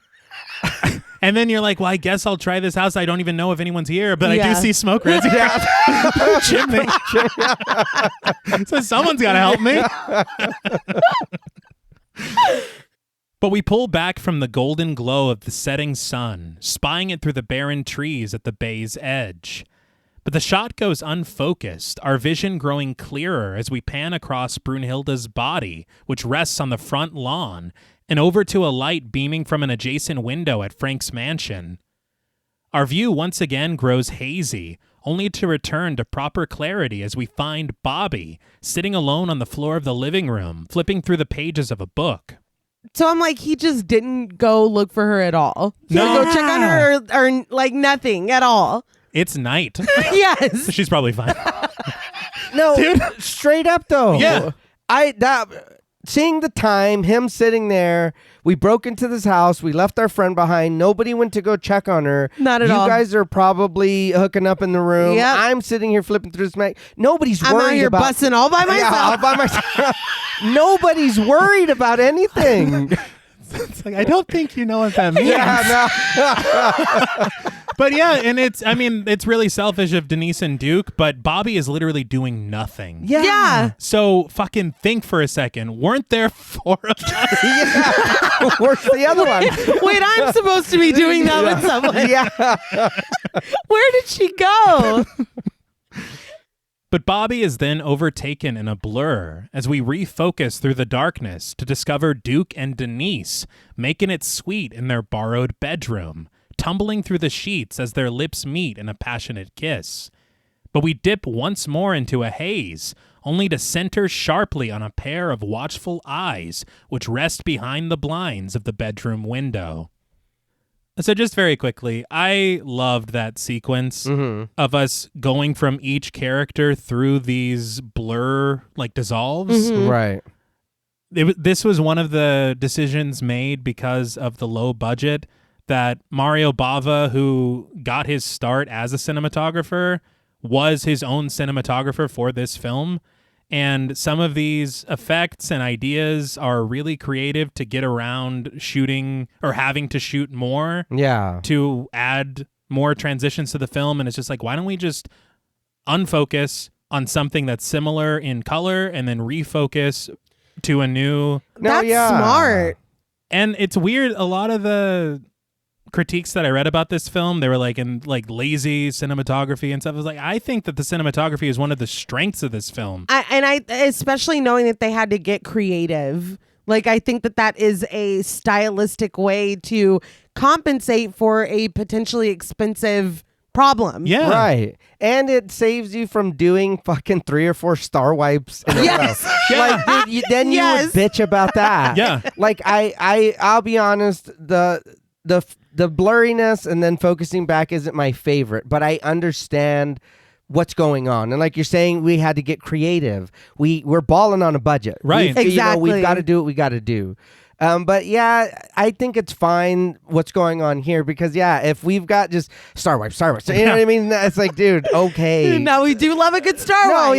And then you're like, well, I guess I'll try this house. I don't even know if anyone's here, but I do see smoke rising from the chimney. So someone's got to help me. But we pull back from the golden glow of the setting sun, spying it through the barren trees at the bay's edge. But the shot goes unfocused, our vision growing clearer as we pan across Brunhilde's body, which rests on the front lawn, and over to a light beaming from an adjacent window at Frank's mansion. Our view once again grows hazy, only to return to proper clarity as we find Bobby sitting alone on the floor of the living room, flipping through the pages of a book. So I'm like, he just didn't go look for her at all. He No. didn't go check on her or like nothing at all. It's night. Yes. She's probably fine. No, Dude. Straight up though. Yeah. Seeing the time, him sitting there, we broke into this house, we left our friend behind, nobody went to go check on her. Not at all. You guys are probably hooking up in the room. Yep. I'm sitting here flipping through this mag. Nobody's I'm worried out here about busting all by myself. Yeah, all by myself. Nobody's worried about anything. It's like, I don't think you know what that means. Yeah, no. But yeah, and it's really selfish of Denise and Duke, but Bobby is literally doing nothing. Yeah. So fucking think for a second. Weren't there four of us? Yeah. Where's the other one? Wait, I'm supposed to be doing that with someone. Yeah. Where did she go? But Bobby is then overtaken in a blur as we refocus through the darkness to discover Duke and Denise making it sweet in their borrowed bedroom, tumbling through the sheets as their lips meet in a passionate kiss. But we dip once more into a haze, only to center sharply on a pair of watchful eyes which rest behind the blinds of the bedroom window. So just very quickly, I loved that sequence of us going from each character through these blur like dissolves. Right. This was one of the decisions made because of the low budget that Mario Bava, who got his start as a cinematographer, was his own cinematographer for this film. And some of these effects and ideas are really creative to get around shooting or having to shoot more Yeah. to add more transitions to the film. And it's just like, why don't we just unfocus on something that's similar in color and then refocus to a new... That's smart. And it's weird. A lot of the critiques that I read about this film, they were like in like lazy cinematography and stuff. I was like, I think that the cinematography is one of the strengths of this film. I especially knowing that they had to get creative. Like, I think that is a stylistic way to compensate for a potentially expensive problem. Yeah. Right. And it saves you from doing fucking 3 or 4 star wipes in a Yes. row. Yeah. Like, dude, then you Yes. would bitch about that. Yeah. Like, I'll be honest, the blurriness and then focusing back isn't my favorite, but I understand what's going on. And like you're saying, we had to get creative. We're balling on a budget. Right. Exactly. We've got to do what we got to do. But yeah, I think it's fine what's going on here because if we've got just star wipes, you know what I mean? It's like, dude, okay. No, we do love a good star No, wipe.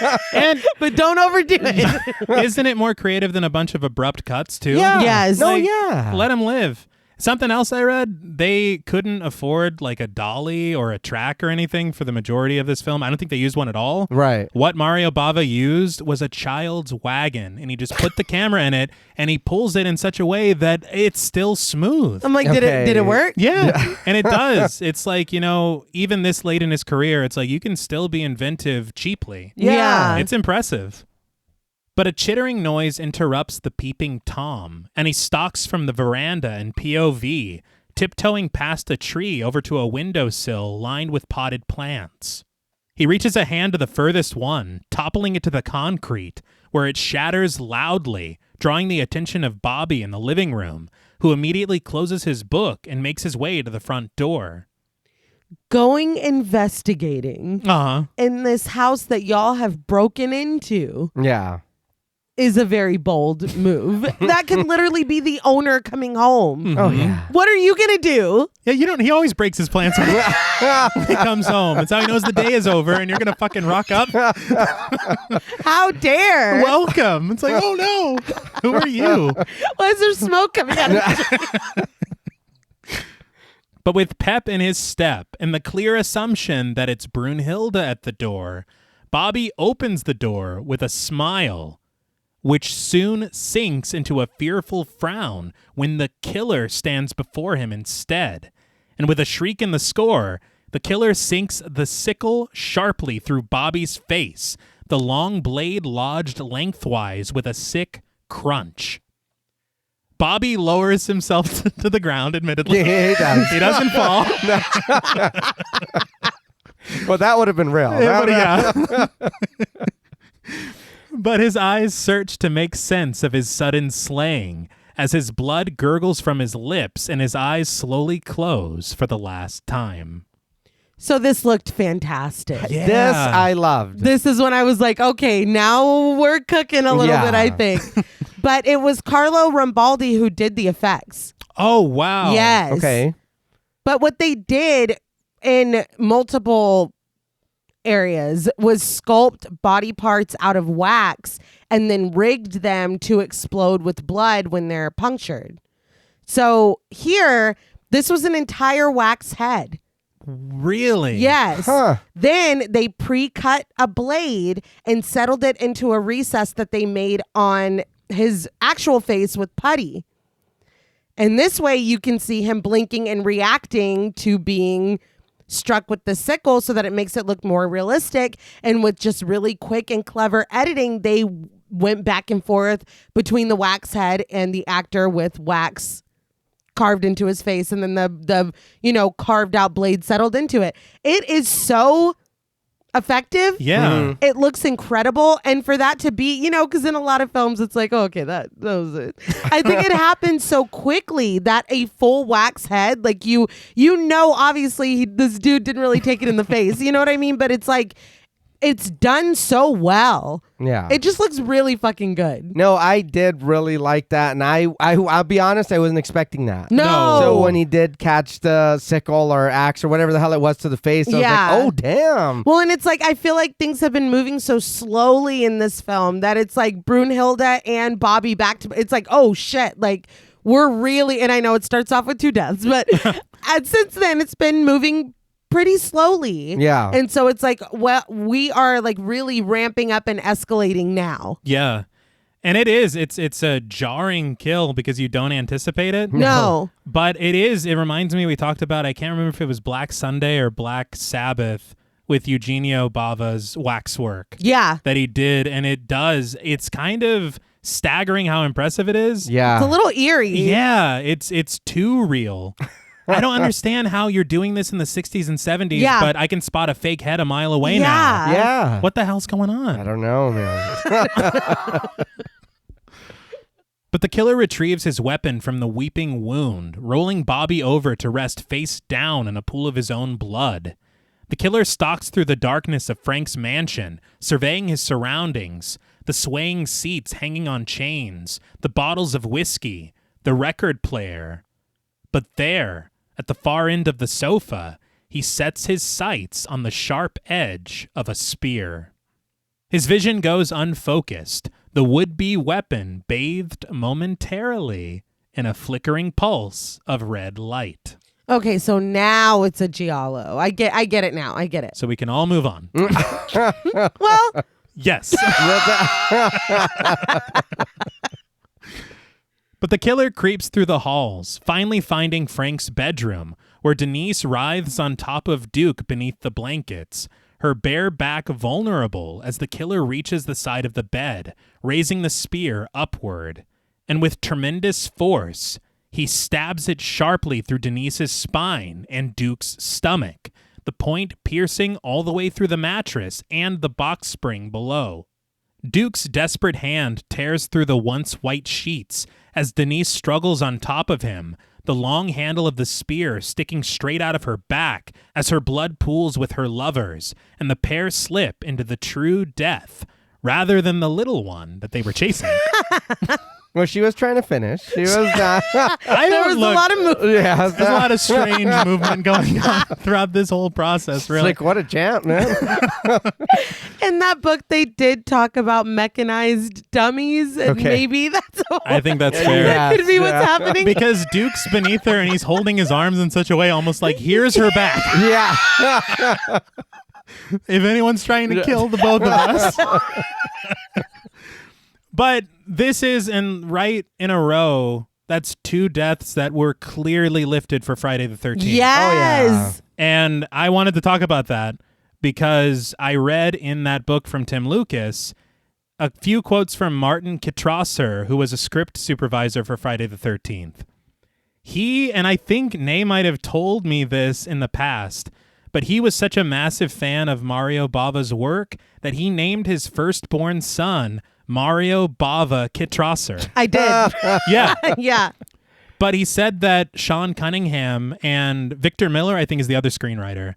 yeah. And But don't overdo it. isn't it more creative than a bunch of abrupt cuts too? Yeah. Yes. No, Like, yeah. Let him live. Something else I read, they couldn't afford like a dolly or a track or anything for the majority of this film. I don't think they used one at all. Right. What Mario Bava used was a child's wagon, and he just put the camera in it, and he pulls it in such a way that it's still smooth. I'm like, did it work? Yeah, and it does. It's like, even this late in his career, it's like you can still be inventive cheaply. Yeah. It's impressive. But a chittering noise interrupts the peeping Tom, and he stalks from the veranda in POV, tiptoeing past a tree over to a windowsill lined with potted plants. He reaches a hand to the furthest one, toppling it to the concrete, where it shatters loudly, drawing the attention of Bobby in the living room, who immediately closes his book and makes his way to the front door. Going investigating in this house that y'all have broken into Yeah. is a very bold move. That could literally be the owner coming home. Oh, yeah. What are you going to do? Yeah, he always breaks his plans when he comes home. It's how he knows the day is over and you're going to fucking rock up. How dare? Welcome. It's like, oh no, who are you? Why is there smoke coming out of the But with pep in his step and the clear assumption that it's Brunhilde at the door, Bobby opens the door with a smile, which soon sinks into a fearful frown when the killer stands before him instead. And with a shriek in the score, the killer sinks the sickle sharply through Bobby's face, the long blade lodged lengthwise with a sick crunch. Bobby lowers himself to the ground, admittedly. Yeah, he does. He doesn't fall. Well, that would have been real. Yeah. But his eyes search to make sense of his sudden slaying, as his blood gurgles from his lips and his eyes slowly close for the last time. So this looked fantastic. Yeah. This I loved. This is when I was like, okay, now we're cooking a little bit, I think. But it was Carlo Rambaldi who did the effects. Oh, wow. Yes. Okay. But what they did in multiple areas was sculpt body parts out of wax and then rigged them to explode with blood when they're punctured. So here, this was an entire wax head. Really? Yes. Huh. Then they pre-cut a blade and settled it into a recess that they made on his actual face with putty. And this way you can see him blinking and reacting to being struck with the sickle so that it makes it look more realistic. And with just really quick and clever editing, they went back and forth between the wax head and the actor with wax carved into his face, and then the carved out blade settled into it. It is so effective. Yeah. It looks incredible. And for that to be, because in a lot of films, it's like, oh, okay, that was it. I think it happened so quickly that a full wax head, like obviously this dude didn't really take it in the face. You know what I mean? But it's like, it's done so well. Yeah. It just looks really fucking good. No, I did really like that, and I'll be honest, I wasn't expecting that. No. So when he did catch the sickle or axe or whatever the hell it was to the face, I was like, oh, damn. Well, and it's like, I feel like things have been moving so slowly in this film that it's like Brunhilde and Bobby it's like, oh shit, like we're really, and I know it starts off with 2 deaths, but and since then it's been moving pretty slowly. Yeah. And so it's like, well, we are like really ramping up and escalating now. Yeah. And it's a jarring kill because you don't anticipate it. No. But it reminds me, we talked about, I can't remember if it was Black Sunday or Black Sabbath with Eugenio Bava's waxwork. Yeah. That he did. And it's kind of staggering how impressive it is. Yeah. It's a little eerie. Yeah. It's too real. I don't understand how you're doing this in the 60s and 70s, but I can spot a fake head a mile away now. Yeah. What the hell's going on? I don't know, man. But the killer retrieves his weapon from the weeping wound, rolling Bobby over to rest face down in a pool of his own blood. The killer stalks through the darkness of Frank's mansion, surveying his surroundings, the swaying seats hanging on chains, the bottles of whiskey, the record player. But there, at the far end of the sofa, he sets his sights on the sharp edge of a spear. His vision goes unfocused, the would-be weapon bathed momentarily in a flickering pulse of red light. Okay, so now it's a giallo. I get it now. I get it. So we can all move on. Well, yes. But the killer creeps through the halls, finally finding Frank's bedroom, where Denise writhes on top of Duke beneath the blankets, her bare back vulnerable as the killer reaches the side of the bed, raising the spear upward. And with tremendous force, he stabs it sharply through Denise's spine and Duke's stomach, the point piercing all the way through the mattress and the box spring below. Duke's desperate hand tears through the once white sheets as Denise struggles on top of him, the long handle of the spear sticking straight out of her back as her blood pools with her lover's, and the pair slip into the true death rather than the little one that they were chasing. Well, she was trying to finish. She was not. There was a lot of movement. Yeah, there's a lot of strange movement going on throughout this whole process, really. It's like, what a champ, man. In that book, they did talk about mechanized dummies, and maybe that's I think that's fair. That could be what's happening. Because Duke's beneath her, and he's holding his arms in such a way almost like, here's her back. Yeah. If anyone's trying to kill the both of us. But this is, and right in a row, that's 2 deaths that were clearly lifted for Friday the 13th. Yes. Oh, yeah. And I wanted to talk about that because I read in that book from Tim Lucas a few quotes from Martin Kitrosser, who was a script supervisor for Friday the 13th. He, and I think Nay might have told me this in the past, but he was such a massive fan of Mario Bava's work that he named his firstborn son Mario Bava Kitrosser. I did. Yeah. Yeah. But he said that Sean Cunningham and Victor Miller, I think is the other screenwriter,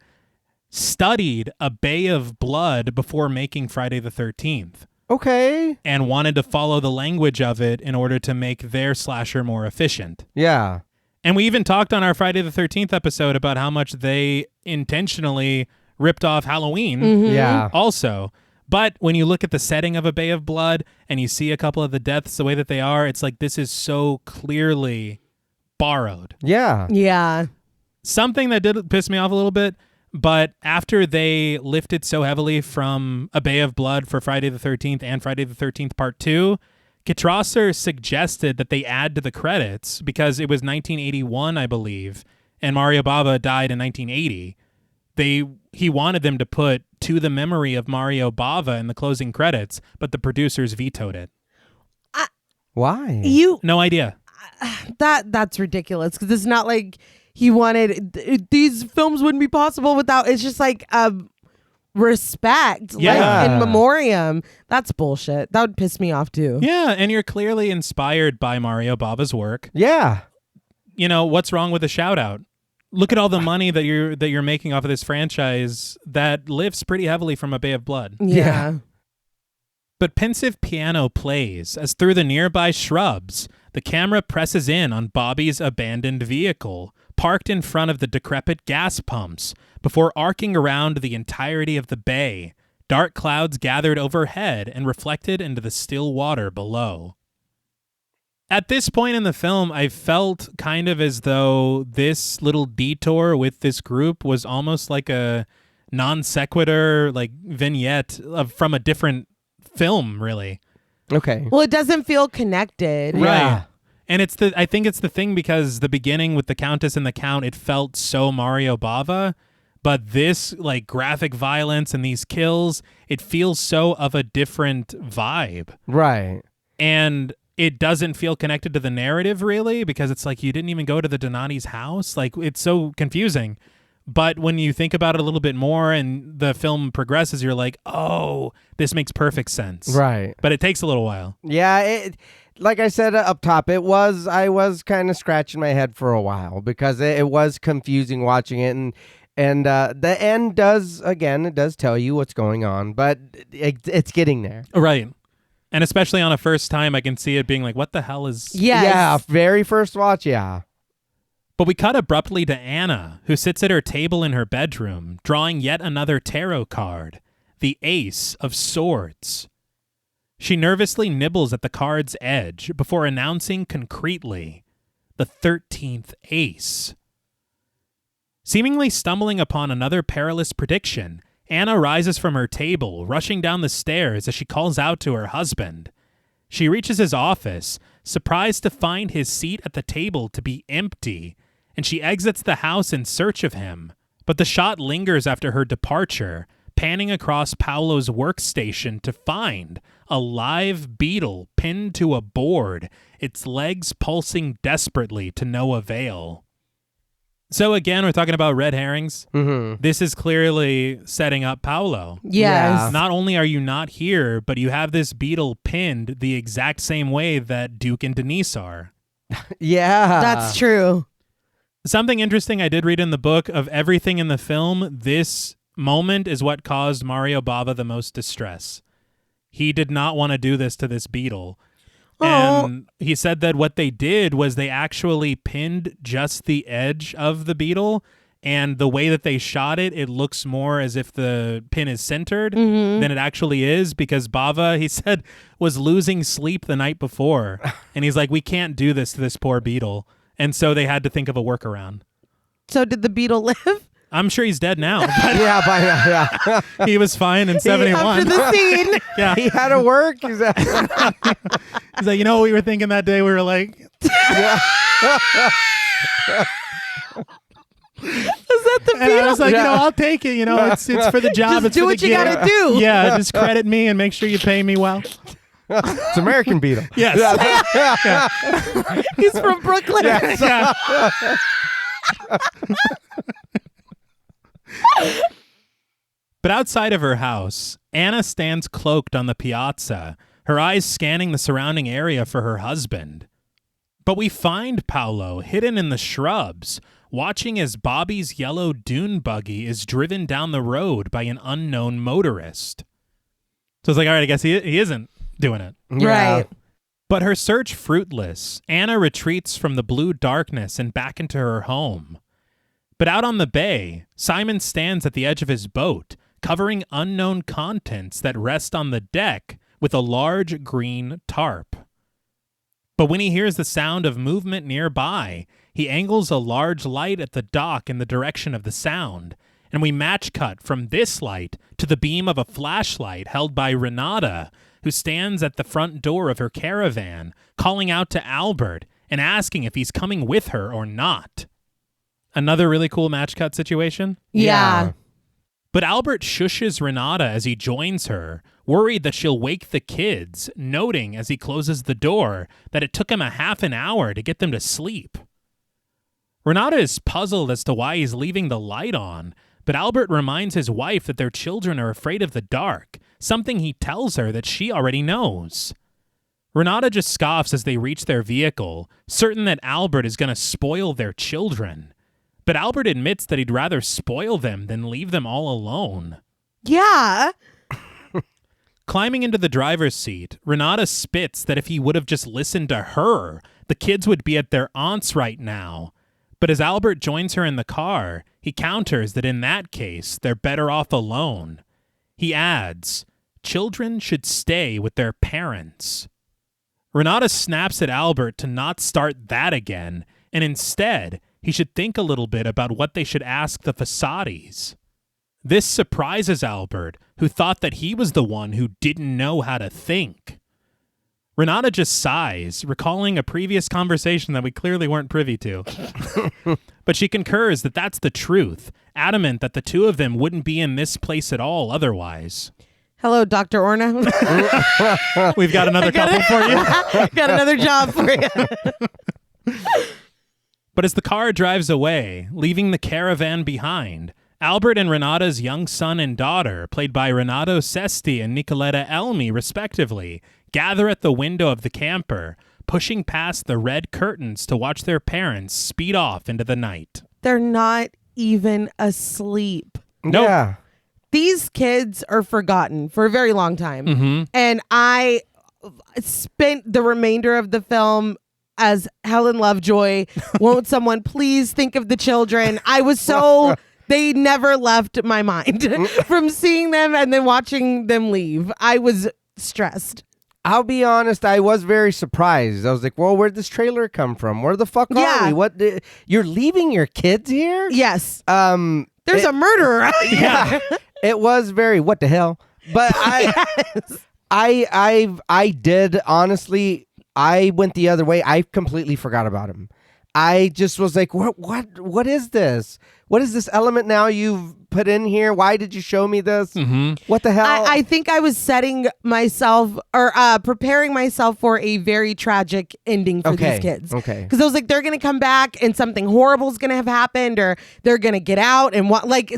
studied A Bay of Blood before making Friday the 13th. Okay. And wanted to follow the language of it in order to make their slasher more efficient. Yeah. And we even talked on our Friday the 13th episode about how much they intentionally ripped off Halloween. Mm-hmm. Yeah. Also. But when you look at the setting of A Bay of Blood and you see a couple of the deaths the way that they are, it's like this is so clearly borrowed. Yeah. Yeah. Something that did piss me off a little bit, but after they lifted so heavily from A Bay of Blood for Friday the 13th and Friday the 13th Part 2, Kitrosser suggested that they add to the credits, because it was 1981, I believe, and Mario Bava died in 1980. He wanted them to put "To the Memory of Mario Bava" in the closing credits, but the producers vetoed it. Why? No idea. That's ridiculous, because it's not like he wanted these films wouldn't be possible without. It's just like respect, Yeah. like in memoriam. That's bullshit. That would piss me off too. Yeah, and you're clearly inspired by Mario Bava's work. Yeah. You know, what's wrong with a shout out? Look at all the money that you're making off of this franchise that lifts pretty heavily from A Bay of Blood. Yeah. But pensive piano plays as through the nearby shrubs, the camera presses in on Bobby's abandoned vehicle, parked in front of the decrepit gas pumps, before arcing around the entirety of the bay. Dark clouds gathered overhead and reflected into the still water below. At this point in the film, I felt kind of as though this little detour with this group was almost like a non sequitur, like vignette from a different film, really. Okay. Well, it doesn't feel connected. Yeah. Right. And I think it's the thing because the beginning with the Countess and the Count, it felt so Mario Bava, but this like graphic violence and these kills, it feels so of a different vibe. Right. And it doesn't feel connected to the narrative really because it's like you didn't even go to the Donati's house. Like it's so confusing. But when you think about it a little bit more and the film progresses, you're like, oh, this makes perfect sense. Right. But it takes a little while. Yeah, like I said up top, I was kind of scratching my head for a while because it was confusing watching it, and the end does tell you what's going on, but it's getting there. Right. And especially on a first time, I can see it being like, what the hell is... Yes. Yeah, very first watch, yeah. But we cut abruptly to Anna, who sits at her table in her bedroom, drawing yet another tarot card, the Ace of Swords. She nervously nibbles at the card's edge before announcing concretely, the 13th ace. Seemingly stumbling upon another perilous prediction, Anna rises from her table, rushing down the stairs as she calls out to her husband. She reaches his office, surprised to find his seat at the table to be empty, and she exits the house in search of him. But the shot lingers after her departure, panning across Paolo's workstation to find a live beetle pinned to a board, its legs pulsing desperately to no avail. So again, we're talking about red herrings. Mm-hmm. This is clearly setting up Paolo. Yes. Yeah. Not only are you not here, but you have this beetle pinned the exact same way that Duke and Denise are. Yeah. That's true. Something interesting I did read in the book, of everything in the film, this moment is what caused Mario Bava the most distress. He did not want to do this to this beetle. And he said that what they did was they actually pinned just the edge of the beetle, and the way that they shot it, it looks more as if the pin is centered than it actually is, because Bava, he said, was losing sleep the night before. And he's like, we can't do this to this poor beetle. And so they had to think of a workaround. So did the beetle live? I'm sure he's dead now, but Yeah, by now, yeah. he was fine in 71. After the scene. Yeah. He had to work. He's like, you know what we were thinking that day? We were like, Is that the and I beetle? was like, Yeah. I'll take it. It's for the job. Just it's do for what the you gig. gotta do. Yeah, just credit me and make sure you pay me well. It's American Beetle. Yes. He's from Brooklyn. Yeah. But outside of her house, Anna stands cloaked on the piazza, her eyes scanning the surrounding area for her husband. But we find Paolo hidden in the shrubs, watching as Bobby's yellow dune buggy is driven down the road by an unknown motorist. So it's like, all right, I guess he isn't doing it. Yeah. Right. But her search fruitless, Anna retreats from the blue darkness and back into her home. But out on the bay, Simon stands at the edge of his boat, covering unknown contents that rest on the deck with a large green tarp. But when he hears the sound of movement nearby, he angles a large light at the dock in the direction of the sound, and we match cut from this light to the beam of a flashlight held by Renata, who stands at the front door of her caravan, calling out to Albert and asking if he's coming with her or not. Another really cool match cut situation. Yeah. But Albert shushes Renata as he joins her, worried that she'll wake the kids, noting as he closes the door that it took him a half an hour to get them to sleep. Renata is puzzled as to why he's leaving the light on, but Albert reminds his wife that their children are afraid of the dark, something he tells her that she already knows. Renata just scoffs as they reach their vehicle, certain that Albert is going to spoil their children. But Albert admits that he'd rather spoil them than leave them all alone. Yeah. Climbing into the driver's seat, Renata spits that if he would have just listened to her, the kids would be at their aunt's right now. But as Albert joins her in the car, he counters that in that case, they're better off alone. He adds, children should stay with their parents. Renata snaps at Albert to not start that again, and instead, he should think a little bit about what they should ask the Fassadis. This surprises Albert, who thought that he was the one who didn't know how to think. Renata just sighs, recalling a previous conversation that we clearly weren't privy to. But she concurs that that's the truth, adamant that the two of them wouldn't be in this place at all otherwise. Hello, Dr. Orna. We've got another couple for you. Got another job for you. But as the car drives away, leaving the caravan behind, Albert and Renata's young son and daughter, played by Renato Sesti and Nicoletta Elmi, respectively, gather at the window of the camper, pushing past the red curtains to watch their parents speed off into the night. They're not even asleep. Nope. Yeah. These kids are forgotten for a very long time. Mm-hmm. And I spent the remainder of the film as Helen Lovejoy. Won't someone please think of the children? I was so... They never left my mind from seeing them and then watching them leave. I was stressed. I'll be honest, I was very surprised. I was like, well, where'd this trailer come from? Where the fuck are we? What? You're leaving your kids here? Yes. There's a murderer out here. Yeah. It was very, what the hell? But I did, honestly, I went the other way. I completely forgot about him. I just was like, what is this? What is this element now you've put in here? Why did you show me this? Mm-hmm. What the hell? I think I was setting myself or preparing myself for a very tragic ending for these kids. Okay. Because I was like, they're going to come back and something horrible is going to have happened, or they're going to get out and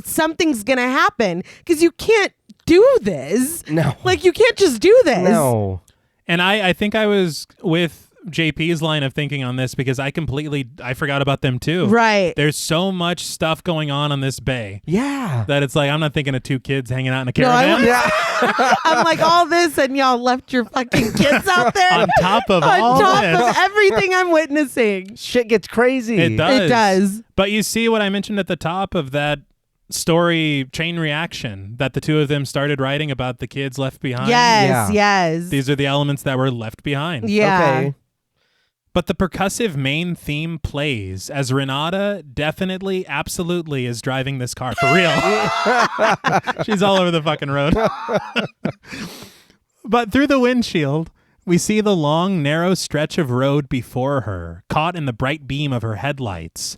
something's going to happen, because you can't do this. No. Like, you can't just do this. No. And I think I was with JP's line of thinking on this because I forgot about them too. Right. There's so much stuff going on this bay. Yeah. That it's like, I'm not thinking of two kids hanging out in a caravan. I'm like, all this, and y'all left your fucking kids out there On top of of everything I'm witnessing. Shit gets crazy. It does. It does. But you see what I mentioned at the top of that story chain reaction that the two of them started writing about the kids left behind. Yes. These are the elements that were left behind. Yeah. Okay. But the percussive main theme plays as Renata definitely, absolutely is driving this car for real. She's all over the fucking road. But through the windshield, we see the long, narrow stretch of road before her, caught in the bright beam of her headlights.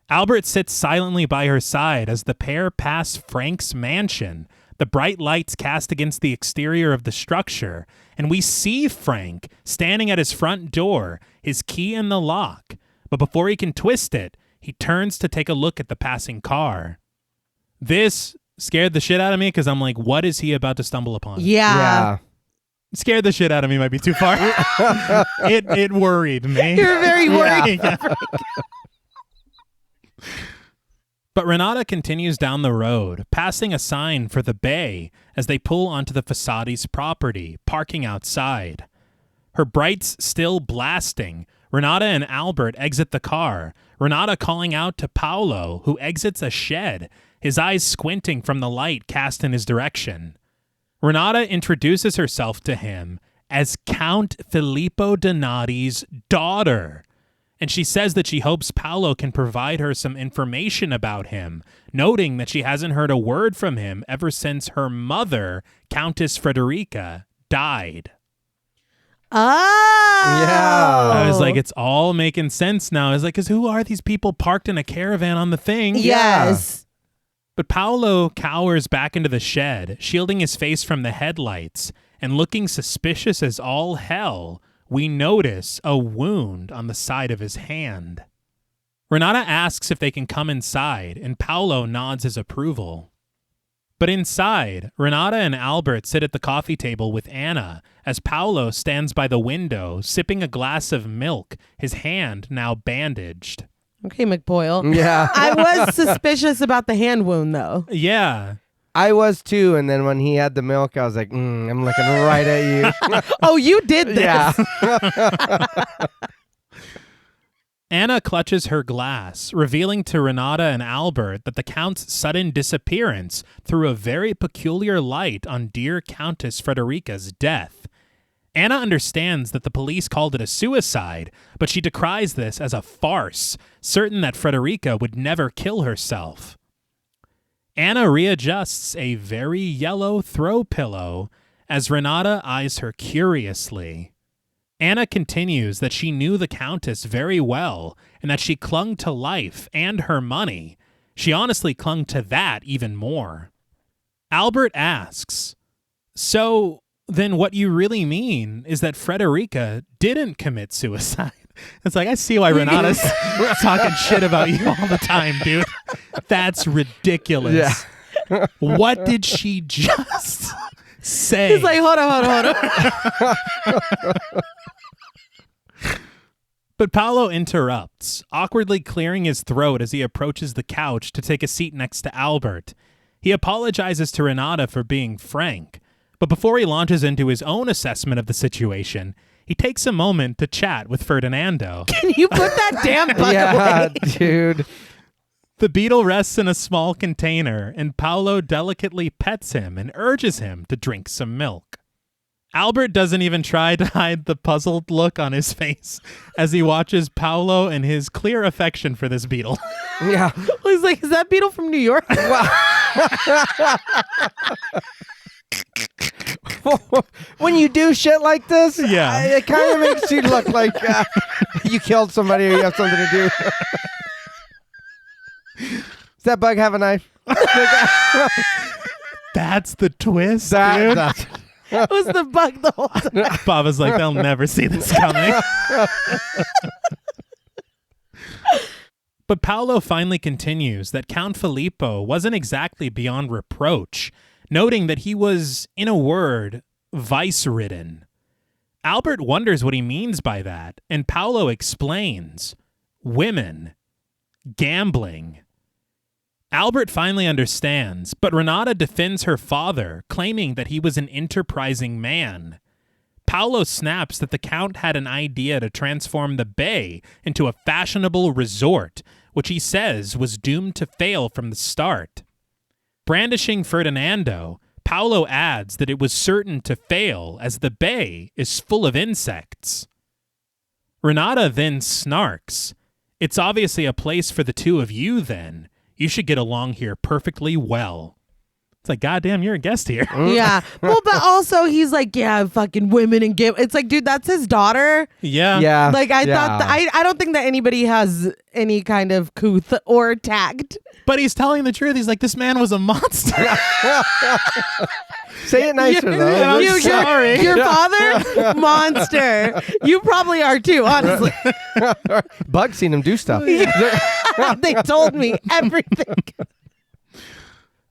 Albert sits silently by her side as the pair pass Frank's mansion, the bright lights cast against the exterior of the structure, and we see Frank standing at his front door, his key in the lock. But before he can twist it, he turns to take a look at the passing car. This scared the shit out of me because I'm like, what is he about to stumble upon? Yeah. Scared the shit out of me might be too far. It worried me. You're very worried. Yeah. But Renata continues down the road, passing a sign for the bay as they pull onto the Fassadis' property, parking outside. Her brights still blasting, Renata and Albert exit the car, Renata calling out to Paolo, who exits a shed, his eyes squinting from the light cast in his direction. Renata introduces herself to him as Count Filippo Donati's daughter. And she says that she hopes Paolo can provide her some information about him, noting that she hasn't heard a word from him ever since her mother, Countess Frederica, died. Oh. Yeah. I was like, it's all making sense now. I was like, because who are these people parked in a caravan on the thing? Yes. But Paolo cowers back into the shed, shielding his face from the headlights, and looking suspicious as all hell. We notice a wound on the side of his hand. Renata asks if they can come inside, and Paolo nods his approval. But inside, Renata and Albert sit at the coffee table with Anna as Paolo stands by the window, sipping a glass of milk, his hand now bandaged. Okay, McBoyle. Yeah. I was suspicious about the hand wound, though. Yeah. I was too, and then when he had the milk, I was like, I'm looking right at you. Oh, you did this. Yeah. Anna clutches her glass, revealing to Renata and Albert that the Count's sudden disappearance threw a very peculiar light on dear Countess Frederica's death. Anna understands that the police called it a suicide, but she decries this as a farce, certain that Frederica would never kill herself. Anna readjusts a very yellow throw pillow as Renata eyes her curiously. Anna continues that she knew the Countess very well and that she clung to life and her money. She honestly clung to that even more. Albert asks, "So then what you really mean is that Frederica didn't commit suicide?" It's like, I see why Renata's talking shit about you all the time, dude. That's ridiculous. Yeah. What did she just say? He's like, hold on. But Paolo interrupts, awkwardly clearing his throat as he approaches the couch to take a seat next to Albert. He apologizes to Renata for being frank, but before he launches into his own assessment of the situation, he takes a moment to chat with Ferdinando. Can you put that damn bug Yeah, away? dude. The beetle rests in a small container, and Paolo delicately pets him and urges him to drink some milk. Albert doesn't even try to hide the puzzled look on his face as he watches Paolo and his clear affection for this beetle. Yeah. He's like, is that Beetle from New York? When you do shit like this, Yeah. it kind of makes you look like you killed somebody or you have something to do. Does that bug have a knife? That's the twist, dude. That, It was the bug the whole time. Bava's like, they'll never see this coming. But Paolo finally continues that Count Filippo wasn't exactly beyond reproach, noting that he was, in a word, vice-ridden. Albert wonders what he means by that, and Paolo explains. Women. Gambling. Albert finally understands, but Renata defends her father, claiming that he was an enterprising man. Paolo snaps that the Count had an idea to transform the bay into a fashionable resort, which he says was doomed to fail from the start. Brandishing Ferdinando, Paolo adds that it was certain to fail as the bay is full of insects. Renata then snarks. "It's obviously a place for the two of you then. You should get along here perfectly well." It's like, goddamn, you're a guest here. Yeah. Well, but also he's like, yeah, fucking women and give. It's like, dude, that's his daughter. Yeah. yeah. Like, I yeah. thought, I don't think that anybody has any kind of couth or tact. But he's telling the truth. He's like, this man was a monster. Say it nicer, though. I'm You- sorry. Your father? Monster. You probably are too, honestly. Bug's seen him do stuff. They told me everything.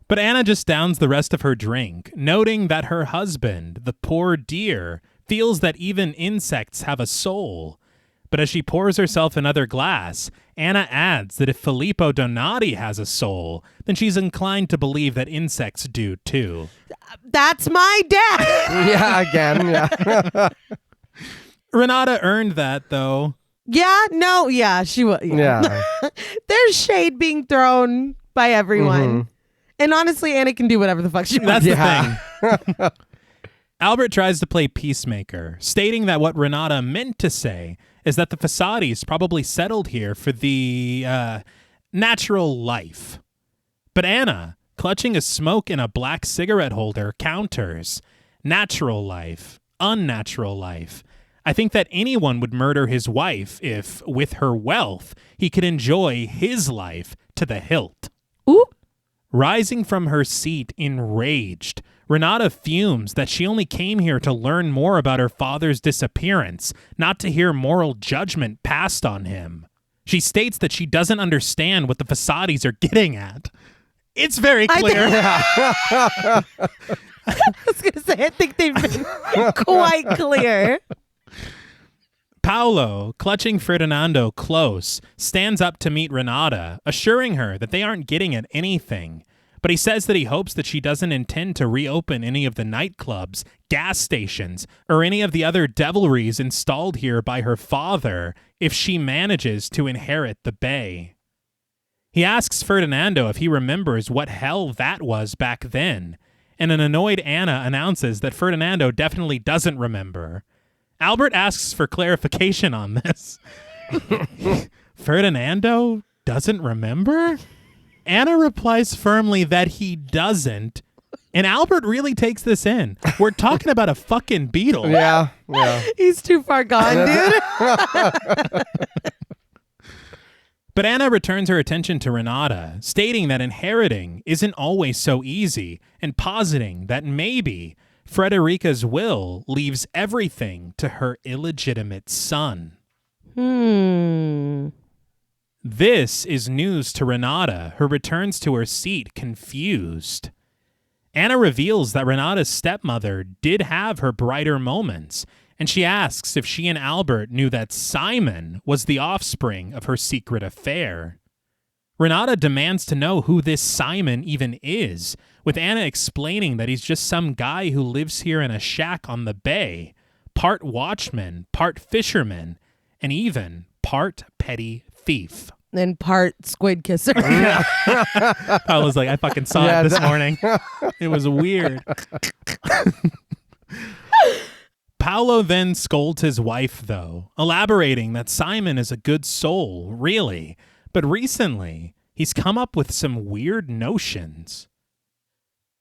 But Anna just downs the rest of her drink, noting that her husband, the poor dear, feels that even insects have a soul. But as she pours herself another glass, Anna adds that if Filippo Donati has a soul, then she's inclined to believe that insects do too. That's my dad. Yeah, again. Yeah. Renata earned that, though. Yeah, no, yeah, she was. Yeah. There's shade being thrown by everyone. And honestly, Anna can do whatever the fuck she wants. That's Yeah. the thing. Albert tries to play peacemaker, stating that what Renata meant to say is that the Fasadis probably settled here for the natural life. But Anna, clutching a smoke in a black cigarette holder, counters. Natural life, unnatural life. I think that anyone would murder his wife if, with her wealth, he could enjoy his life to the hilt. Ooh. Rising from her seat, enraged, Renata fumes that she only came here to learn more about her father's disappearance, not to hear moral judgment passed on him. She states that she doesn't understand what the Fasadis are getting at. It's very clear. I was going to say, I think they've been quite clear. Paolo, clutching Ferdinando close, stands up to meet Renata, assuring her that they aren't getting at anything. But he says that he hopes that she doesn't intend to reopen any of the nightclubs, gas stations, or any of the other devilries installed here by her father if she manages to inherit the bay. He asks Ferdinando if he remembers what hell that was back then, and an annoyed Anna announces that Ferdinando definitely doesn't remember. Albert asks for clarification on this. Ferdinando doesn't remember? Anna replies firmly that he doesn't, and Albert really takes this in. We're talking about a fucking beetle. Yeah. He's too far gone, dude. But Anna returns her attention to Renata, stating that inheriting isn't always so easy, and positing that maybe Frederica's will leaves everything to her illegitimate son. This is news to Renata, who returns to her seat confused. Anna reveals that Renata's stepmother did have her brighter moments, and she asks if she and Albert knew that Simon was the offspring of her secret affair. Renata demands to know who this Simon even is, with Anna explaining that he's just some guy who lives here in a shack on the bay, part watchman, part fisherman, and even part petty thief. And part squid kisser. I was like, I fucking saw it this morning. It was weird. Paolo then scolds his wife, though, elaborating that Simon is a good soul, really, but recently he's come up with some weird notions.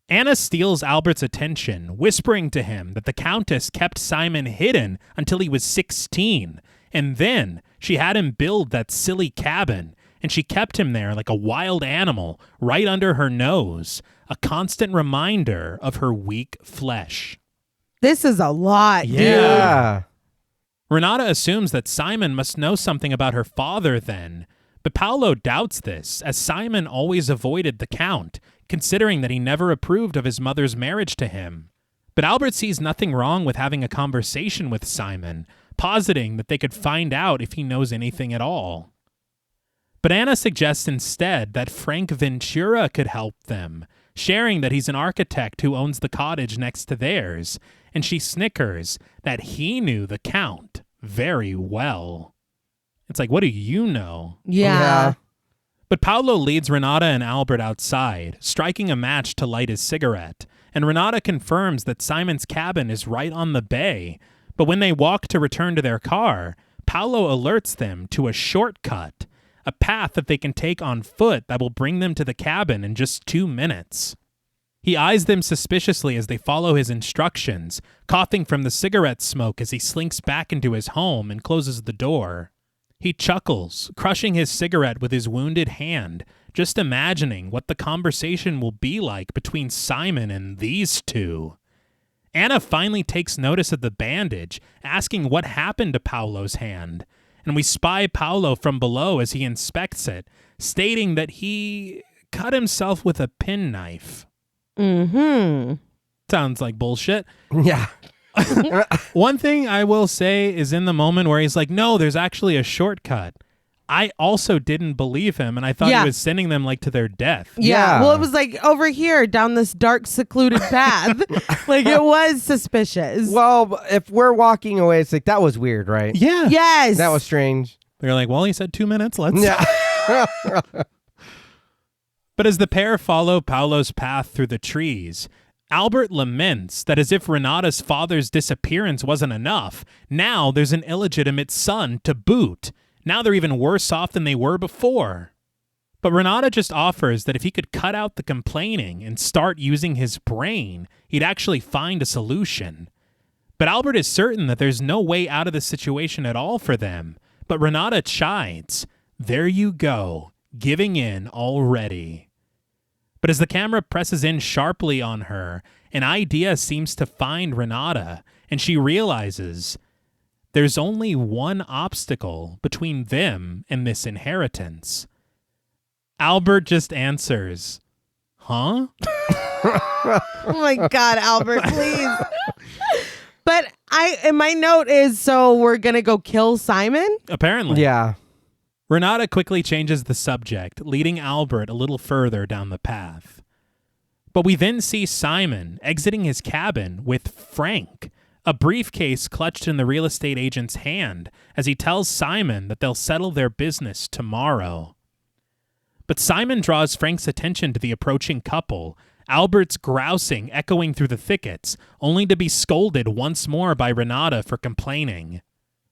Anna steals Albert's attention, whispering to him that the Countess kept Simon hidden until he was 16, and then she had him build that silly cabin, and she kept him there like a wild animal right under her nose, a constant reminder of her weak flesh. This is a lot, dude. Yeah. Renata assumes that Simon must know something about her father then, but Paolo doubts this, as Simon always avoided the Count, considering that he never approved of his mother's marriage to him. But Albert sees nothing wrong with having a conversation with Simon, positing that they could find out if he knows anything at all. But Anna suggests instead that Frank Ventura could help them, sharing that he's an architect who owns the cottage next to theirs, and she snickers that he knew the Count very well. It's like, what do you know? Yeah. But Paolo leads Renata and Albert outside, striking a match to light his cigarette, and Renata confirms that Simon's cabin is right on the bay, but when they walk to return to their car, Paolo alerts them to a shortcut, a path that they can take on foot that will bring them to the cabin in just 2 minutes. He eyes them suspiciously as they follow his instructions, coughing from the cigarette smoke as he slinks back into his home and closes the door. He chuckles, crushing his cigarette with his wounded hand, just imagining what the conversation will be like between Simon and these two. Anna finally takes notice of the bandage, asking what happened to Paolo's hand, and we spy Paolo from below as he inspects it, stating that he cut himself with a penknife. Sounds like bullshit. Yeah. One thing I will say is in the moment where he's like, no, there's actually a shortcut. I also didn't believe him, and I thought he was sending them like to their death. Yeah. Well, it was like over here down this dark, secluded path. Like it was suspicious. Well, if we're walking away, it's like, that was weird, right? Yeah. Yes. That was strange. They're like, well, he said 2 minutes. Let's. Yeah. But as the pair follow Paolo's path through the trees, Albert laments that as if Renata's father's disappearance wasn't enough, now there's an illegitimate son to boot. Now they're even worse off than they were before. But Renata just offers that if he could cut out the complaining and start using his brain, he'd actually find a solution. But Albert is certain that there's no way out of the situation at all for them. But Renata chides, there you go, giving in already. But as the camera presses in sharply on her, an idea seems to find Renata, and she realizes there's only one obstacle between them and this inheritance. Albert just answers, huh? Oh my God, Albert, please. But my note is, so we're going to go kill Simon? Apparently. Yeah. Renata quickly changes the subject, leading Albert a little further down the path. But we then see Simon exiting his cabin with Frank, a briefcase clutched in the real estate agent's hand, as he tells Simon that they'll settle their business tomorrow. But Simon draws Frank's attention to the approaching couple, Albert's grousing echoing through the thickets, only to be scolded once more by Renata for complaining.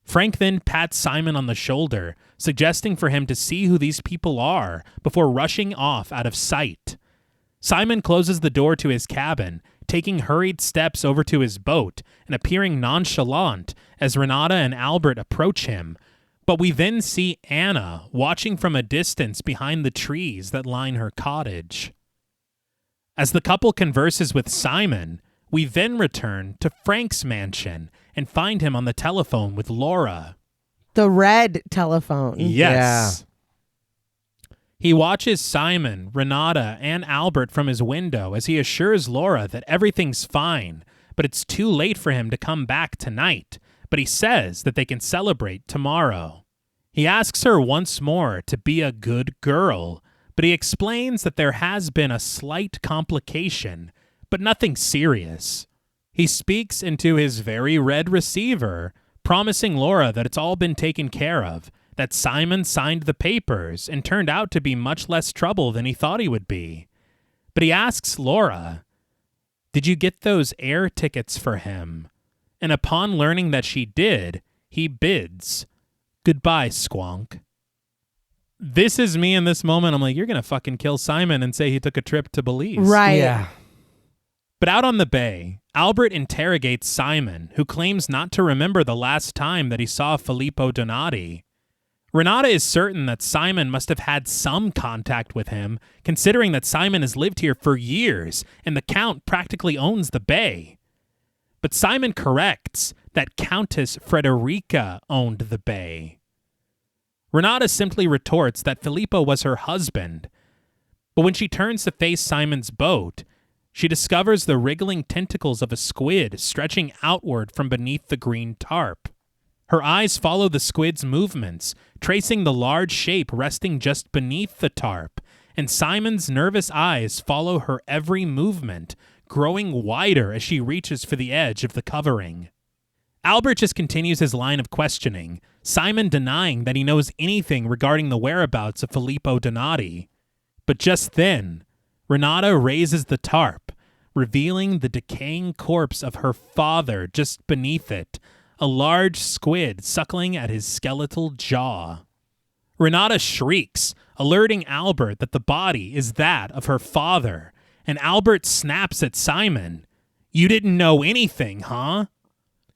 Frank then pats Simon on the shoulder, suggesting for him to see who these people are before rushing off out of sight. Simon closes the door to his cabin, taking hurried steps over to his boat and appearing nonchalant as Renata and Albert approach him. But we then see Anna watching from a distance behind the trees that line her cottage. As the couple converses with Simon, we then return to Frank's mansion and find him on the telephone with Laura. The red telephone. Yes. Yeah. He watches Simon, Renata, and Albert from his window as he assures Laura that everything's fine, but it's too late for him to come back tonight. But he says that they can celebrate tomorrow. He asks her once more to be a good girl, but he explains that there has been a slight complication, but nothing serious. He speaks into his very red receiver, promising Laura that it's all been taken care of, that Simon signed the papers and turned out to be much less trouble than he thought he would be. But he asks Laura, "Did you get those air tickets for him?" And upon learning that she did, he bids, "Goodbye, Squonk." This is me in this moment. I'm like, you're going to fucking kill Simon and say he took a trip to Belize. Right. Yeah. But out on the bay, Albert interrogates Simon, who claims not to remember the last time that he saw Filippo Donati. Renata is certain that Simon must have had some contact with him, considering that Simon has lived here for years and the Count practically owns the bay. But Simon corrects that Countess Frederica owned the bay. Renata simply retorts that Filippo was her husband. But when she turns to face Simon's boat, she discovers the wriggling tentacles of a squid stretching outward from beneath the green tarp. Her eyes follow the squid's movements, tracing the large shape resting just beneath the tarp, and Simon's nervous eyes follow her every movement, growing wider as she reaches for the edge of the covering. Albert just continues his line of questioning, Simon denying that he knows anything regarding the whereabouts of Filippo Donati. But just then, Renata raises the tarp, revealing the decaying corpse of her father just beneath it, a large squid suckling at his skeletal jaw. Renata shrieks, alerting Albert that the body is that of her father, and Albert snaps at Simon. "You didn't know anything, huh?"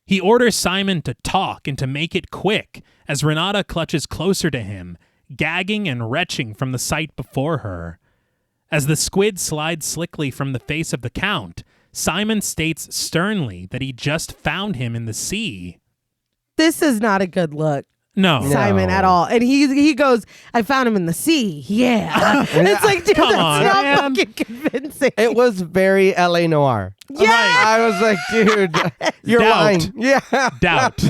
He orders Simon to talk and to make it quick, as Renata clutches closer to him, gagging and retching from the sight before her. As the squid slides slickly from the face of the Count, Simon states sternly that he just found him in the sea. This is not a good look. No. Simon at all. And he goes, "I found him in the sea." Yeah. It's like, dude, Come that's on, not man. fucking convincing. It was very LA Noir. Yeah. I was like, dude, you're Doubt. lying. Yeah. Doubt.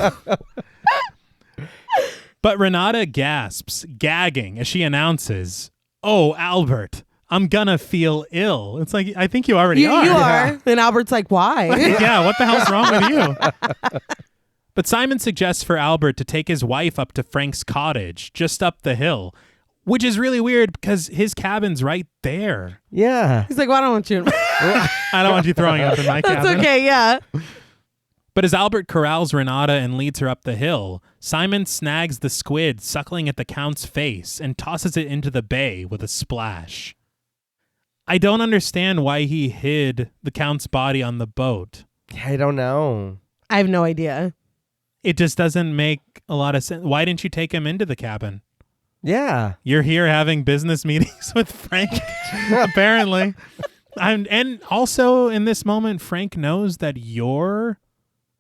But Renata gasps, gagging, as she announces, "Oh, Albert, I'm gonna feel ill." It's like, I think you already You are. are. And Albert's like, "Why?" Yeah, what the hell's wrong with you? But Simon suggests for Albert to take his wife up to Frank's cottage, just up the hill, which is really weird because his cabin's right there. Yeah. He's like, "Well, I don't want you." I don't want you throwing up in my cabin. That's okay, yeah. But as Albert corrals Renata and leads her up the hill, Simon snags the squid suckling at the Count's face and tosses it into the bay with a splash. I don't understand why he hid the Count's body on the boat. I don't know. I have no idea. It just doesn't make a lot of sense. Why didn't you take him into the cabin? Yeah. You're here having business meetings with Frank, apparently. And also in this moment, Frank knows that you're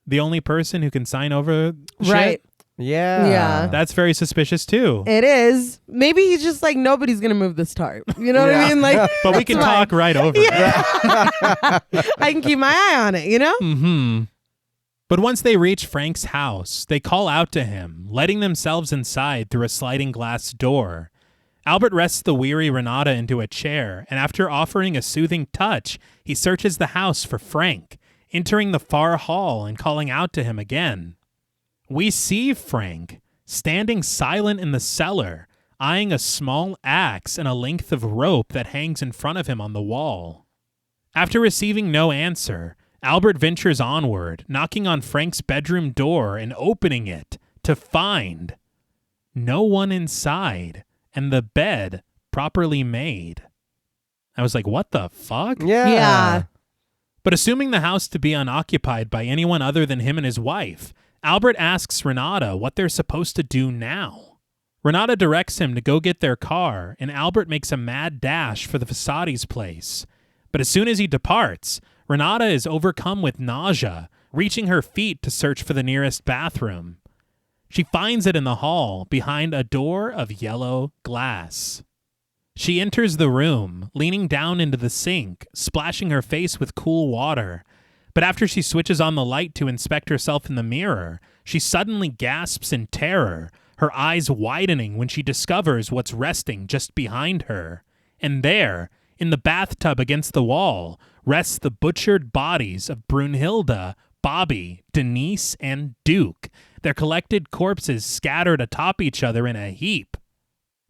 the only person who can sign over shit? Right. Yeah. Yeah. That's very suspicious too. It is. Maybe he's just like, nobody's going to move this tarp. You know what I mean? Like, But we can that's talk right over it. I can keep my eye on it, you know? Mm-hmm. But once they reach Frank's house, they call out to him, letting themselves inside through a sliding glass door. Albert rests the weary Renata into a chair, and after offering a soothing touch, he searches the house for Frank, entering the far hall and calling out to him again. We see Frank, standing silent in the cellar, eyeing a small axe and a length of rope that hangs in front of him on the wall. After receiving no answer, Albert ventures onward, knocking on Frank's bedroom door and opening it to find no one inside and the bed properly made. I was like, what the fuck? Yeah. But assuming the house to be unoccupied by anyone other than him and his wife, Albert asks Renata what they're supposed to do now. Renata directs him to go get their car, and Albert makes a mad dash for the Fasadi's place. But as soon as he departs, Renata is overcome with nausea, reaching her feet to search for the nearest bathroom. She finds it in the hall, behind a door of yellow glass. She enters the room, leaning down into the sink, splashing her face with cool water. But after she switches on the light to inspect herself in the mirror, she suddenly gasps in terror, her eyes widening when she discovers what's resting just behind her. And there, in the bathtub against the wall, rests the butchered bodies of Brunhilde, Bobby, Denise, and Duke, their collected corpses scattered atop each other in a heap.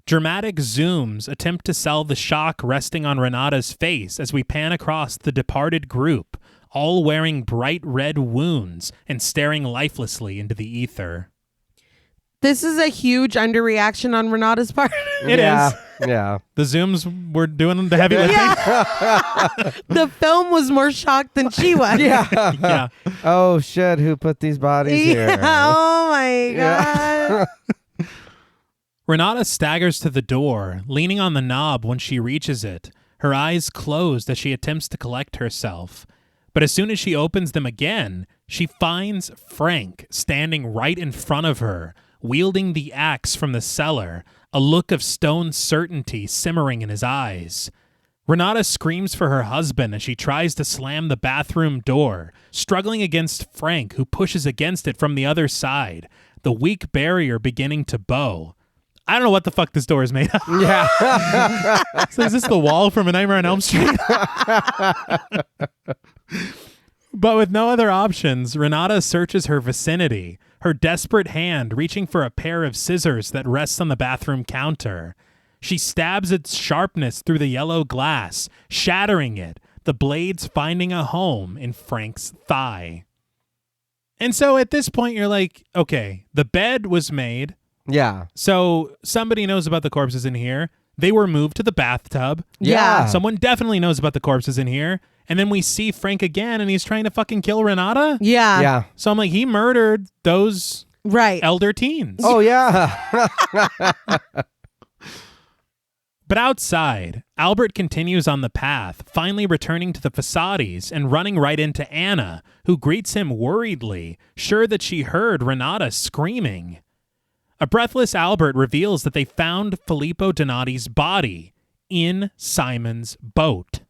Dramatic zooms attempt to sell the shock resting on Renata's face as we pan across the departed group, all wearing bright red wounds and staring lifelessly into the ether. This is a huge underreaction on Renata's part. It is. Yeah. The zooms were doing the heavy lifting. Yeah. The film was more shocked than she was. Yeah. Yeah. Oh, shit. Who put these bodies here? Oh, my God. Renata staggers to the door, leaning on the knob when she reaches it, her eyes closed as she attempts to collect herself. But as soon as she opens them again, she finds Frank standing right in front of her, wielding the axe from the cellar, a look of stone certainty simmering in his eyes. Renata screams for her husband as she tries to slam the bathroom door, struggling against Frank, who pushes against it from the other side, the weak barrier beginning to bow. I don't know what the fuck this door is made of. Yeah. So is this the wall from A Nightmare on Elm Street? But with no other options, Renata searches her vicinity, her desperate hand reaching for a pair of scissors that rests on the bathroom counter. She stabs its sharpness through the yellow glass, shattering it, the blades finding a home in Frank's thigh. And so at this point, you're like, okay, the bed was made. Yeah. So somebody knows about the corpses in here. They were moved to the bathtub. Yeah. Someone definitely knows about the corpses in here. And then we see Frank again, and he's trying to fucking kill Renata. Yeah. Yeah. So I'm like, he murdered those Right. elder teens. Oh, yeah. But outside, Albert continues on the path, finally returning to the Fasadi's and running right into Anna, who greets him worriedly, sure that she heard Renata screaming. A breathless Albert reveals that they found Filippo Donati's body in Simon's boat.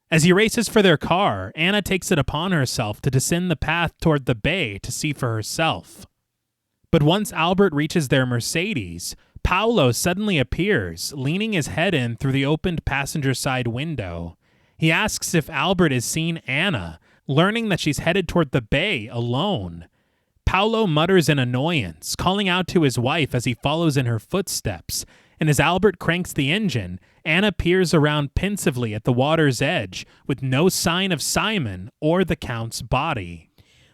As he races for their car, Anna takes it upon herself to descend the path toward the bay to see for herself. But once Albert reaches their Mercedes, Paolo suddenly appears, leaning his head in through the opened passenger side window. He asks if Albert has seen Anna, learning that she's headed toward the bay alone. Paolo mutters in annoyance, calling out to his wife as he follows in her footsteps, and as Albert cranks the engine, Anna peers around pensively at the water's edge, with no sign of Simon or the Count's body.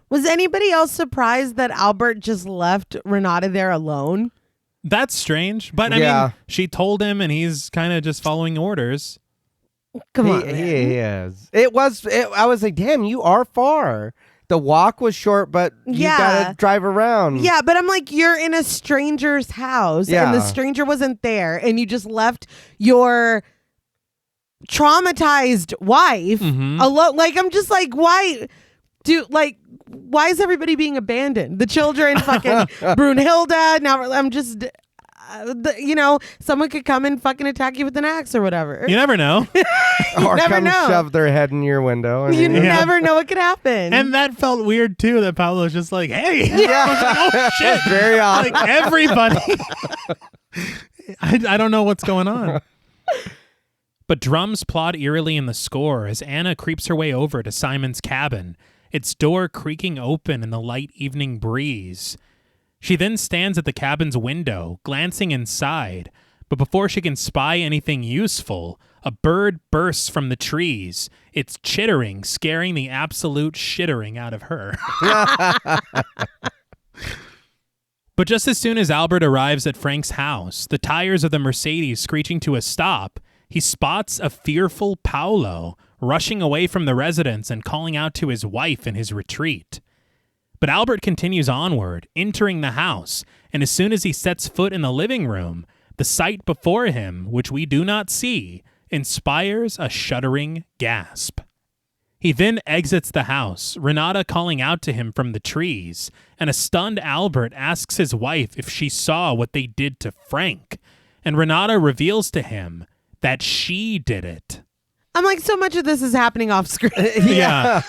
Was anybody else surprised that Albert just left Renata there alone? That's strange, but I mean, she told him and he's kind of just following orders. Come on, He is. I was like, damn, you are far. The walk was short, but you gotta drive around. Yeah, but I'm like, you're in a stranger's house and the stranger wasn't there and you just left your traumatized wife alone. Like, I'm just like, why? Dude, like, why is everybody being abandoned? The children, fucking Brunhilde. Now I'm just, someone could come and fucking attack you with an axe or whatever. You never know. Or never come know. shove their head in your window. You never know what could happen. And that felt weird too, that Paolo's just like, hey. Yeah. Oh, shit. Very odd. Like everybody. I don't know what's going on. But drums plod eerily in the score as Anna creeps her way over to Simon's cabin, its door creaking open in the light evening breeze. She then stands at the cabin's window, glancing inside, but before she can spy anything useful, a bird bursts from the trees, its chittering scaring the absolute shittering out of her. But just as soon as Albert arrives at Frank's house, the tires of the Mercedes screeching to a stop, he spots a fearful Paolo rushing away from the residence and calling out to his wife in his retreat. But Albert continues onward, entering the house, and as soon as he sets foot in the living room, the sight before him, which we do not see, inspires a shuddering gasp. He then exits the house, Renata calling out to him from the trees, and a stunned Albert asks his wife if she saw what they did to Frank, and Renata reveals to him that she did it. I'm like, so much of this is happening off screen. Yeah.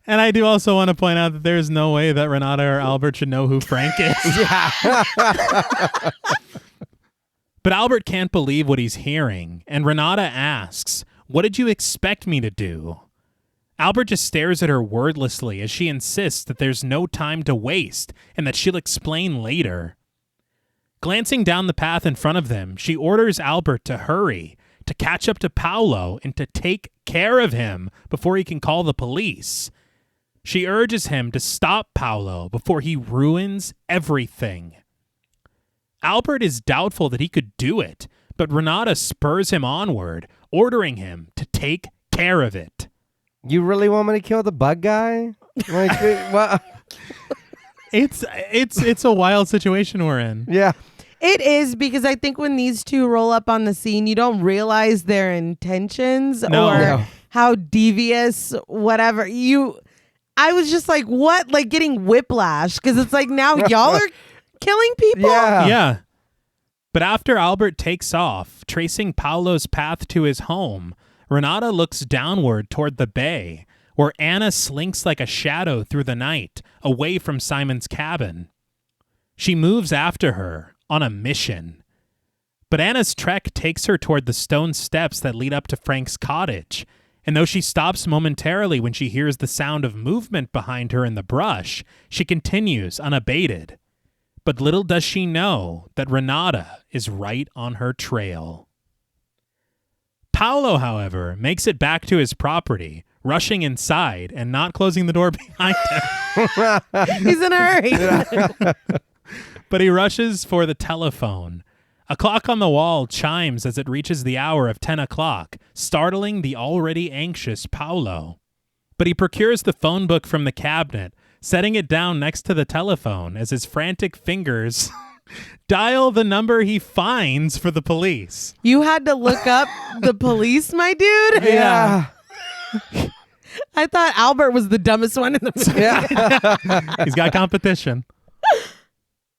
And I do also want to point out that there's no way that Renata or Albert should know who Frank is. Yeah. But Albert can't believe what he's hearing, and Renata asks, "What did you expect me to do?" Albert just stares at her wordlessly as she insists that there's no time to waste and that she'll explain later. Glancing down the path in front of them, she orders Albert to hurry, to catch up to Paolo, and to take care of him before he can call the police. She urges him to stop Paolo before he ruins everything. Albert is doubtful that he could do it, but Renata spurs him onward, ordering him to take care of it. You really want me to kill the bug guy? Like, what? It's a wild situation we're in. Yeah. It is, because I think when these two roll up on the scene, you don't realize their intentions or how devious, whatever. I was just like, what? Like getting whiplash, because it's like, now y'all are killing people? Yeah. But after Albert takes off, tracing Paolo's path to his home, Renata looks downward toward the bay, where Anna slinks like a shadow through the night, away from Simon's cabin. She moves after her, on a mission. But Anna's trek takes her toward the stone steps that lead up to Frank's cottage, and though she stops momentarily when she hears the sound of movement behind her in the brush, she continues unabated. But little does she know that Renata is right on her trail. Paolo, however, makes it back to his property, rushing inside and not closing the door behind him. He's in a hurry. But he rushes for the telephone. A clock on the wall chimes as it reaches the hour of 10 o'clock, startling the already anxious Paolo. But he procures the phone book from the cabinet, setting it down next to the telephone as his frantic fingers dial the number he finds for the police. You had to look up the police, my dude? Yeah. I thought Albert was the dumbest one in the movie. Yeah. He's got competition.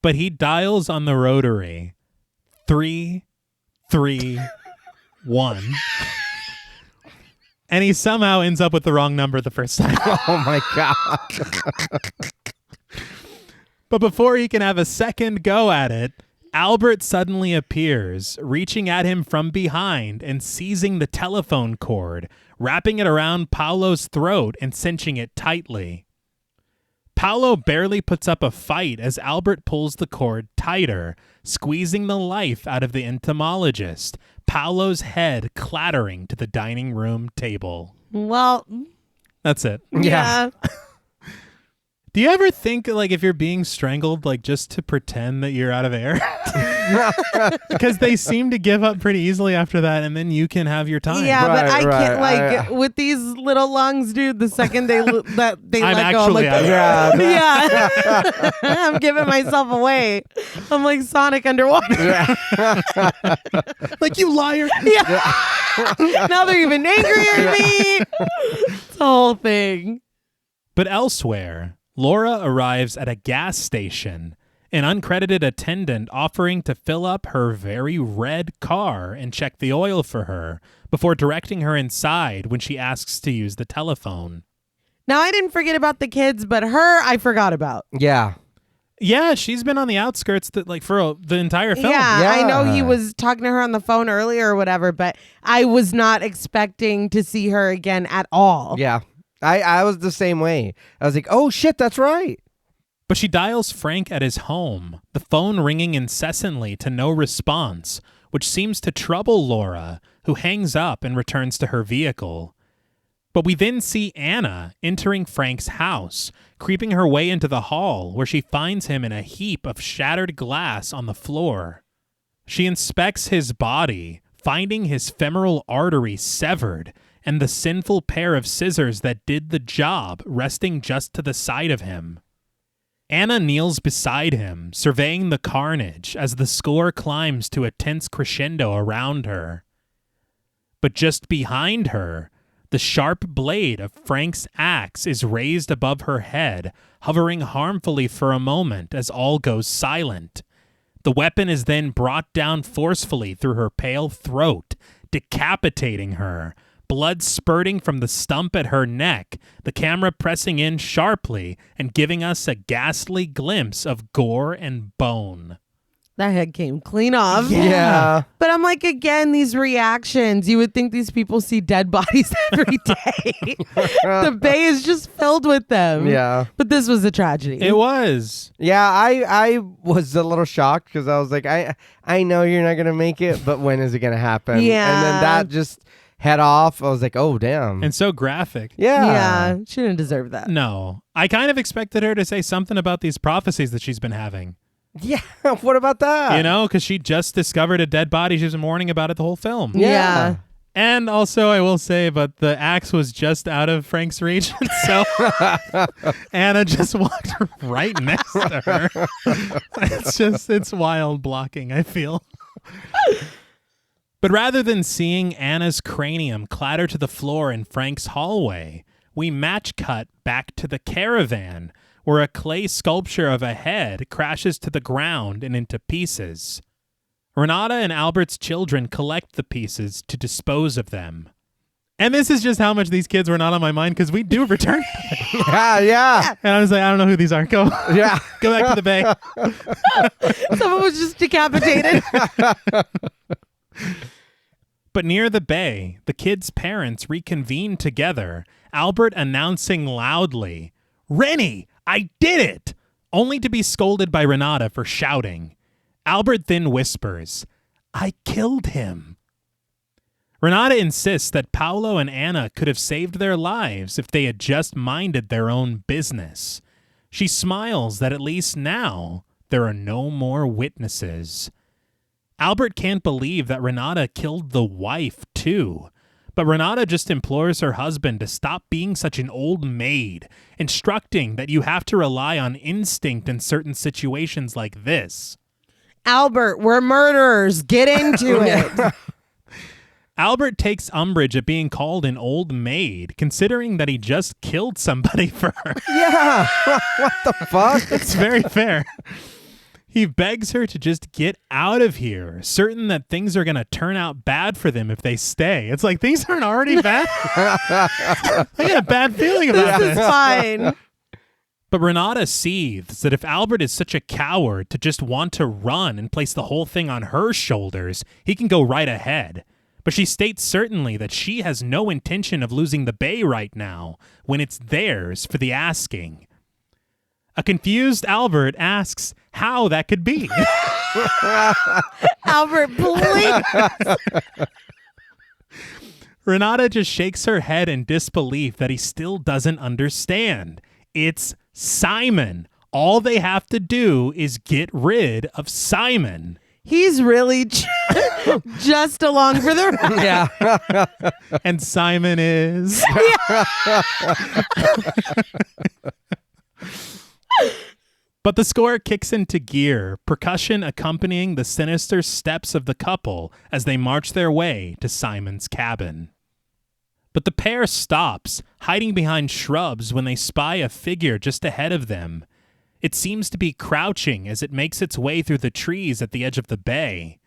But he dials on the rotary 331. And he somehow ends up with the wrong number the first time. Oh my God. But before he can have a second go at it, Albert suddenly appears, reaching at him from behind and seizing the telephone cord, wrapping it around Paolo's throat and cinching it tightly. Paolo barely puts up a fight as Albert pulls the cord tighter, squeezing the life out of the entomologist, Paolo's head clattering to the dining room table. Well, That's it. yeah. Do you ever think, like, if you're being strangled, like, just to pretend that you're out of air? Because they seem to give up pretty easily after that, and then you can have your time. Yeah, but I Right, can't, like, with these little lungs, dude, the second they let go, I'm actually like, out of air. yeah. I'm giving myself away. I'm like Sonic underwater. Like, you liar. Yeah. Now they're even angrier at me. It's the whole thing. But elsewhere, Laura arrives at a gas station, an uncredited attendant offering to fill up her very red car and check the oil for her before directing her inside when she asks to use the telephone. Now, I didn't forget about the kids, but her I forgot about. Yeah. Yeah, she's been on the outskirts for the entire film. Yeah, I know he was talking to her on the phone earlier or whatever, but I was not expecting to see her again at all. Yeah. I was the same way. I was like, oh, shit, that's right. But she dials Frank at his home, the phone ringing incessantly to no response, which seems to trouble Laura, who hangs up and returns to her vehicle. But we then see Anna entering Frank's house, creeping her way into the hall where she finds him in a heap of shattered glass on the floor. She inspects his body, finding his femoral artery severed and the sinful pair of scissors that did the job resting just to the side of him. Anna kneels beside him, surveying the carnage as the score climbs to a tense crescendo around her. But just behind her, the sharp blade of Frank's axe is raised above her head, hovering harmfully for a moment as all goes silent. The weapon is then brought down forcefully through her pale throat, decapitating her, blood spurting from the stump at her neck, the camera pressing in sharply and giving us a ghastly glimpse of gore and bone. That head came clean off. Yeah. But I'm like, again, these reactions, you would think these people see dead bodies every day. The bay is just filled with them. Yeah. But this was a tragedy. It was. Yeah, I was a little shocked because I was like, I know you're not going to make it, but when is it going to happen? Yeah. And then that just head off. I was like, oh, damn. And so graphic. Yeah. She didn't deserve that. No. I kind of expected her to say something about these prophecies that she's been having. Yeah. What about that? You know, because she just discovered a dead body. She's been mourning about it the whole film. Yeah. And also, I will say, but the axe was just out of Frank's reach. So Anna just walked right next to her. It's wild blocking, I feel. But rather than seeing Anna's cranium clatter to the floor in Frank's hallway, we match cut back to the caravan, where a clay sculpture of a head crashes to the ground and into pieces. Renata and Albert's children collect the pieces to dispose of them. And this is just how much these kids were not on my mind, because we do return. Yeah. And I was like, I don't know who these are. Go back to the bay. Someone was just decapitated. But near the bay, the kids' parents reconvene together, Albert announcing loudly, "Reneé, I did it!" only to be scolded by Renata for shouting. Albert then whispers, "I killed him." Renata insists that Paolo and Anna could have saved their lives if they had just minded their own business. She smiles that at least now there are no more witnesses. Albert can't believe that Renata killed the wife, too. But Renata just implores her husband to stop being such an old maid, instructing that you have to rely on instinct in certain situations like this. Albert, we're murderers. Get into it. Albert takes umbrage at being called an old maid, considering that he just killed somebody for her. Yeah. What the fuck? It's very fair. He begs her to just get out of here, certain that things are going to turn out bad for them if they stay. It's like, things aren't already bad. I got a bad feeling about this. This is fine. But Renata seethes that if Albert is such a coward to just want to run and place the whole thing on her shoulders, he can go right ahead. But she states certainly that she has no intention of losing the bay right now, when it's theirs for the asking. A confused Albert asks how that could be. Albert, please. Renata just shakes her head in disbelief that he still doesn't understand. It's Simon. All they have to do is get rid of Simon. He's really just along for the ride. Yeah. And Simon is... But the score kicks into gear, percussion accompanying the sinister steps of the couple as they march their way to Simon's cabin. But the pair stops, hiding behind shrubs when they spy a figure just ahead of them. It seems to be crouching as it makes its way through the trees at the edge of the bay.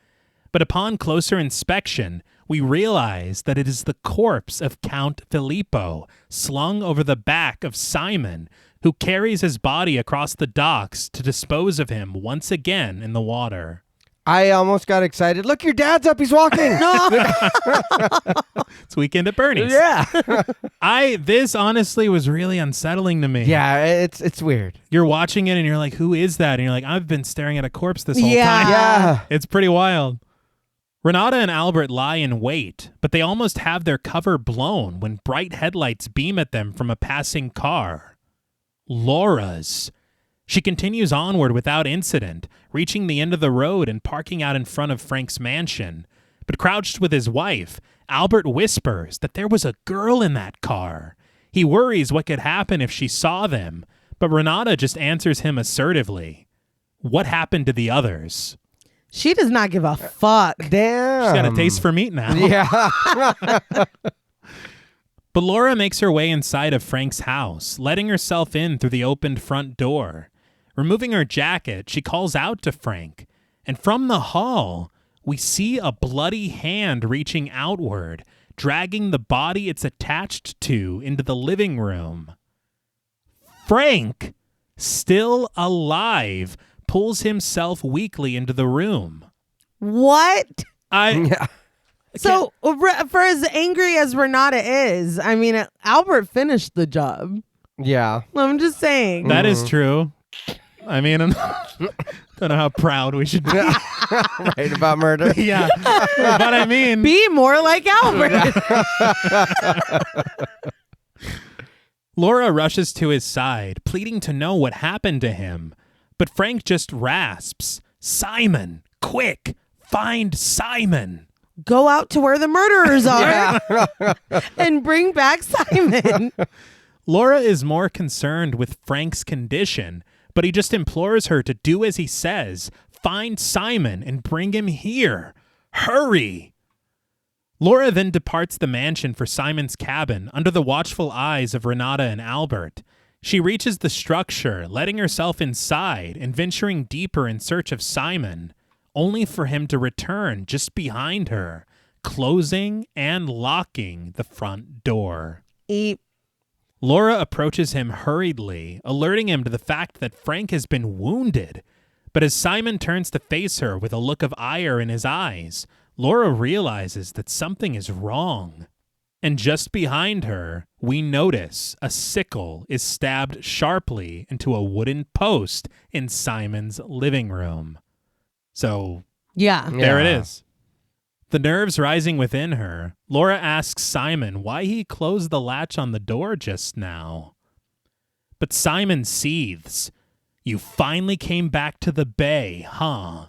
But upon closer inspection, we realize that it is the corpse of Count Filippo, slung over the back of Simon, who carries his body across the docks to dispose of him once again in the water. I almost got excited. Look, your dad's up. He's walking. It's Weekend at Bernie's. Yeah. This honestly was really unsettling to me. Yeah, it's weird. You're watching it and you're like, who is that? And you're like, I've been staring at a corpse this whole time. Yeah. It's pretty wild. Renata and Albert lie in wait, but they almost have their cover blown when bright headlights beam at them from a passing car. Laura's. She continues onward without incident, reaching the end of the road and parking out in front of Frank's mansion. But crouched with his wife, Albert whispers that there was a girl in that car. He worries what could happen if she saw them, but Renata just answers him assertively. What happened to the others? She does not give a fuck. Damn. She's got a taste for meat now. Yeah. But Laura makes her way inside of Frank's house, letting herself in through the opened front door. Removing her jacket, she calls out to Frank, and from the hall, we see a bloody hand reaching outward, dragging the body it's attached to into the living room. Frank, still alive, pulls himself weakly into the room. What? Yeah. So, for as angry as Renata is, I mean, Albert finished the job. Yeah. I'm just saying. That is true. I mean, I don't know how proud we should be. Right, about murder. Yeah. But I mean... Be more like Albert. Laura rushes to his side, pleading to know what happened to him. But Frank just rasps, "Simon, quick, find Simon." Go out to where the murderers are and bring back Simon. Laura is more concerned with Frank's condition, but he just implores her to do as he says, find Simon and bring him here. Hurry! Laura then departs the mansion for Simon's cabin under the watchful eyes of Renata and Albert. She reaches the structure, letting herself inside and venturing deeper in search of Simon, only for him to return just behind her, closing and locking the front door. Eep. Laura approaches him hurriedly, alerting him to the fact that Frank has been wounded. But as Simon turns to face her with a look of ire in his eyes, Laura realizes that something is wrong. And just behind her, we notice a sickle is stabbed sharply into a wooden post in Simon's living room. So, Yeah. there it is. The nerves rising within her, Laura asks Simon why he closed the latch on the door just now. But Simon seethes. You finally came back to the bay, huh?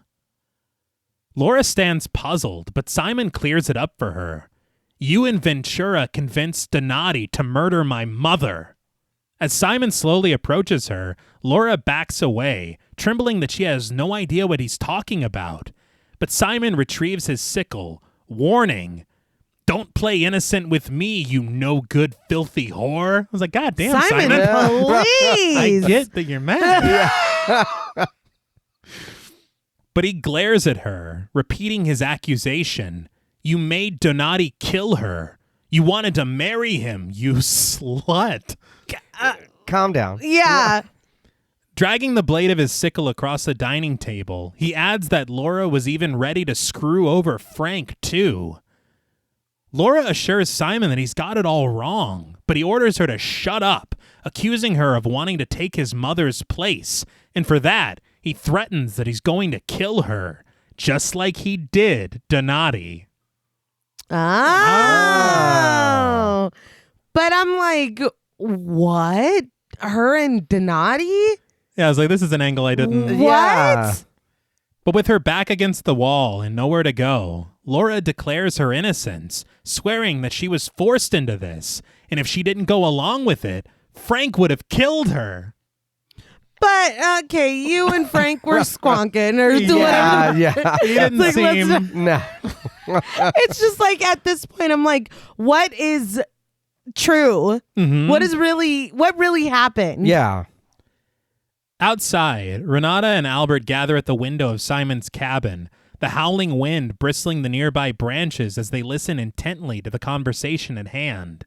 Laura stands puzzled, but Simon clears it up for her. You and Ventura convinced Donati to murder my mother. As Simon slowly approaches her, Laura backs away, trembling that she has no idea what he's talking about. But Simon retrieves his sickle, warning, "Don't play innocent with me, you no-good, filthy whore." I was like, God damn, Simon. Please. I get that you're mad. But he glares at her, repeating his accusation. You made Donati kill her. You wanted to marry him, you slut. Calm down. Yeah. Dragging the blade of his sickle across the dining table, he adds that Laura was even ready to screw over Frank, too. Laura assures Simon that he's got it all wrong, but he orders her to shut up, accusing her of wanting to take his mother's place, and for that, he threatens that he's going to kill her, just like he did Donati. Oh. But I'm like, what? Her and Donati? Yeah, I was like, this is an angle I didn't... What? Yeah. But with her back against the wall and nowhere to go, Laura declares her innocence, swearing that she was forced into this, and if she didn't go along with it, Frank would have killed her. But, okay, you and Frank were squonking or do Yeah, whatever. yeah. He didn't Like, let's seem... No. It's just like at this point, I'm like, what is true? Mhm. What really happened? Yeah. Outside, Renata and Albert gather at the window of Simon's cabin, the howling wind bristling the nearby branches as they listen intently to the conversation at hand.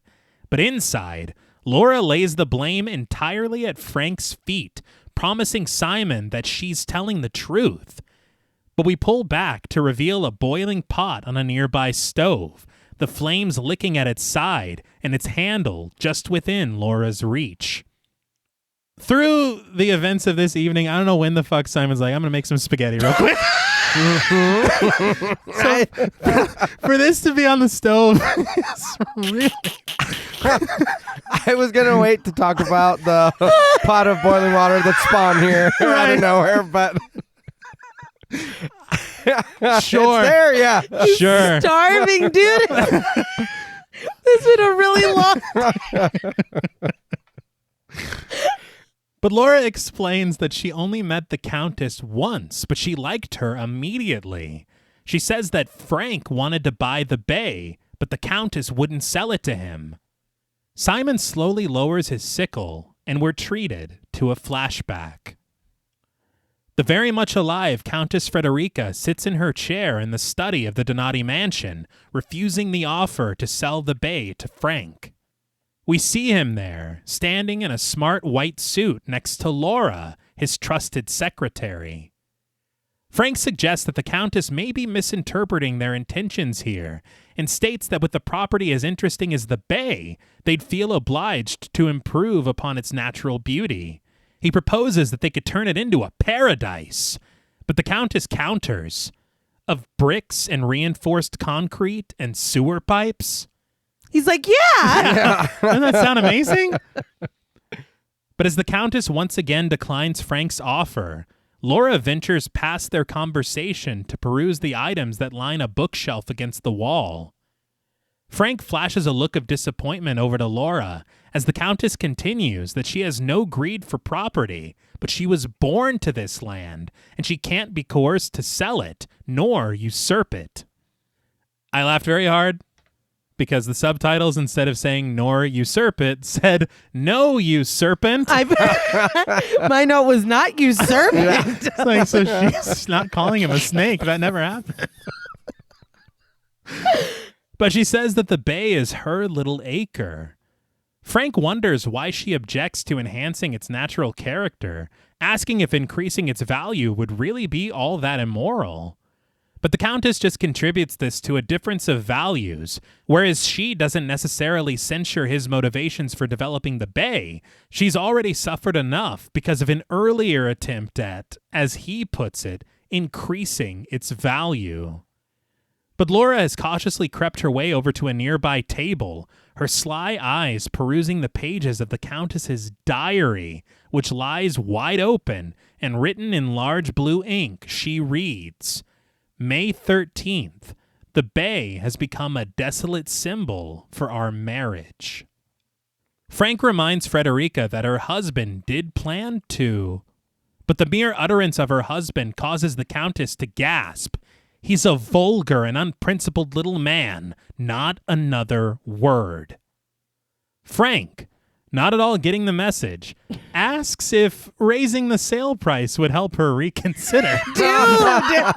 But inside, Laura lays the blame entirely at Frank's feet, promising Simon that she's telling the truth. But we pull back to reveal a boiling pot on a nearby stove, the flames licking at its side and its handle just within Laura's reach. Through the events of this evening, I don't know when the fuck Simon's like, I'm going to make some spaghetti real quick. So, for this to be on the stove is really... I was going to wait to talk about the pot of boiling water that spawned here out of nowhere, but... Sure. It's there, yeah. Sure. Starving, dude. This has been a really long... But Laura explains that she only met the Countess once, but she liked her immediately. She says that Frank wanted to buy the bay, but the Countess wouldn't sell it to him. Simon slowly lowers his sickle, and we're treated to a flashback. The very much alive Countess Frederica sits in her chair in the study of the Donati mansion, refusing the offer to sell the bay to Frank. We see him there, standing in a smart white suit next to Laura, his trusted secretary. Frank suggests that the Countess may be misinterpreting their intentions here, and states that with the property as interesting as the bay, they'd feel obliged to improve upon its natural beauty. He proposes that they could turn it into a paradise, but the Countess counters. Of bricks and reinforced concrete and sewer pipes? He's like, yeah. Doesn't that sound amazing? But as the Countess once again declines Frank's offer, Laura ventures past their conversation to peruse the items that line a bookshelf against the wall. Frank flashes a look of disappointment over to Laura as the Countess continues that she has no greed for property, but she was born to this land, and she can't be coerced to sell it, nor usurp it. I laughed very hard, because the subtitles, instead of saying nor usurp it, said no usurpant. My note was not usurpant. It's like, so she's not calling him a snake. That never happened. But she says that the bay is her little acre. Frank wonders why she objects to enhancing its natural character, asking if increasing its value would really be all that immoral. But the Countess just contributes this to a difference of values, whereas she doesn't necessarily censure his motivations for developing the bay. She's already suffered enough because of an earlier attempt at, as he puts it, increasing its value. But Laura has cautiously crept her way over to a nearby table, her sly eyes perusing the pages of the Countess's diary, which lies wide open, and written in large blue ink, she reads, May 13th, the bay has become a desolate symbol for our marriage. Frank reminds Frederica that her husband did plan to, but the mere utterance of her husband causes the Countess to gasp. He's a vulgar and unprincipled little man, not another word. Frank, not at all getting the message, asks if raising the sale price would help her reconsider. Dude.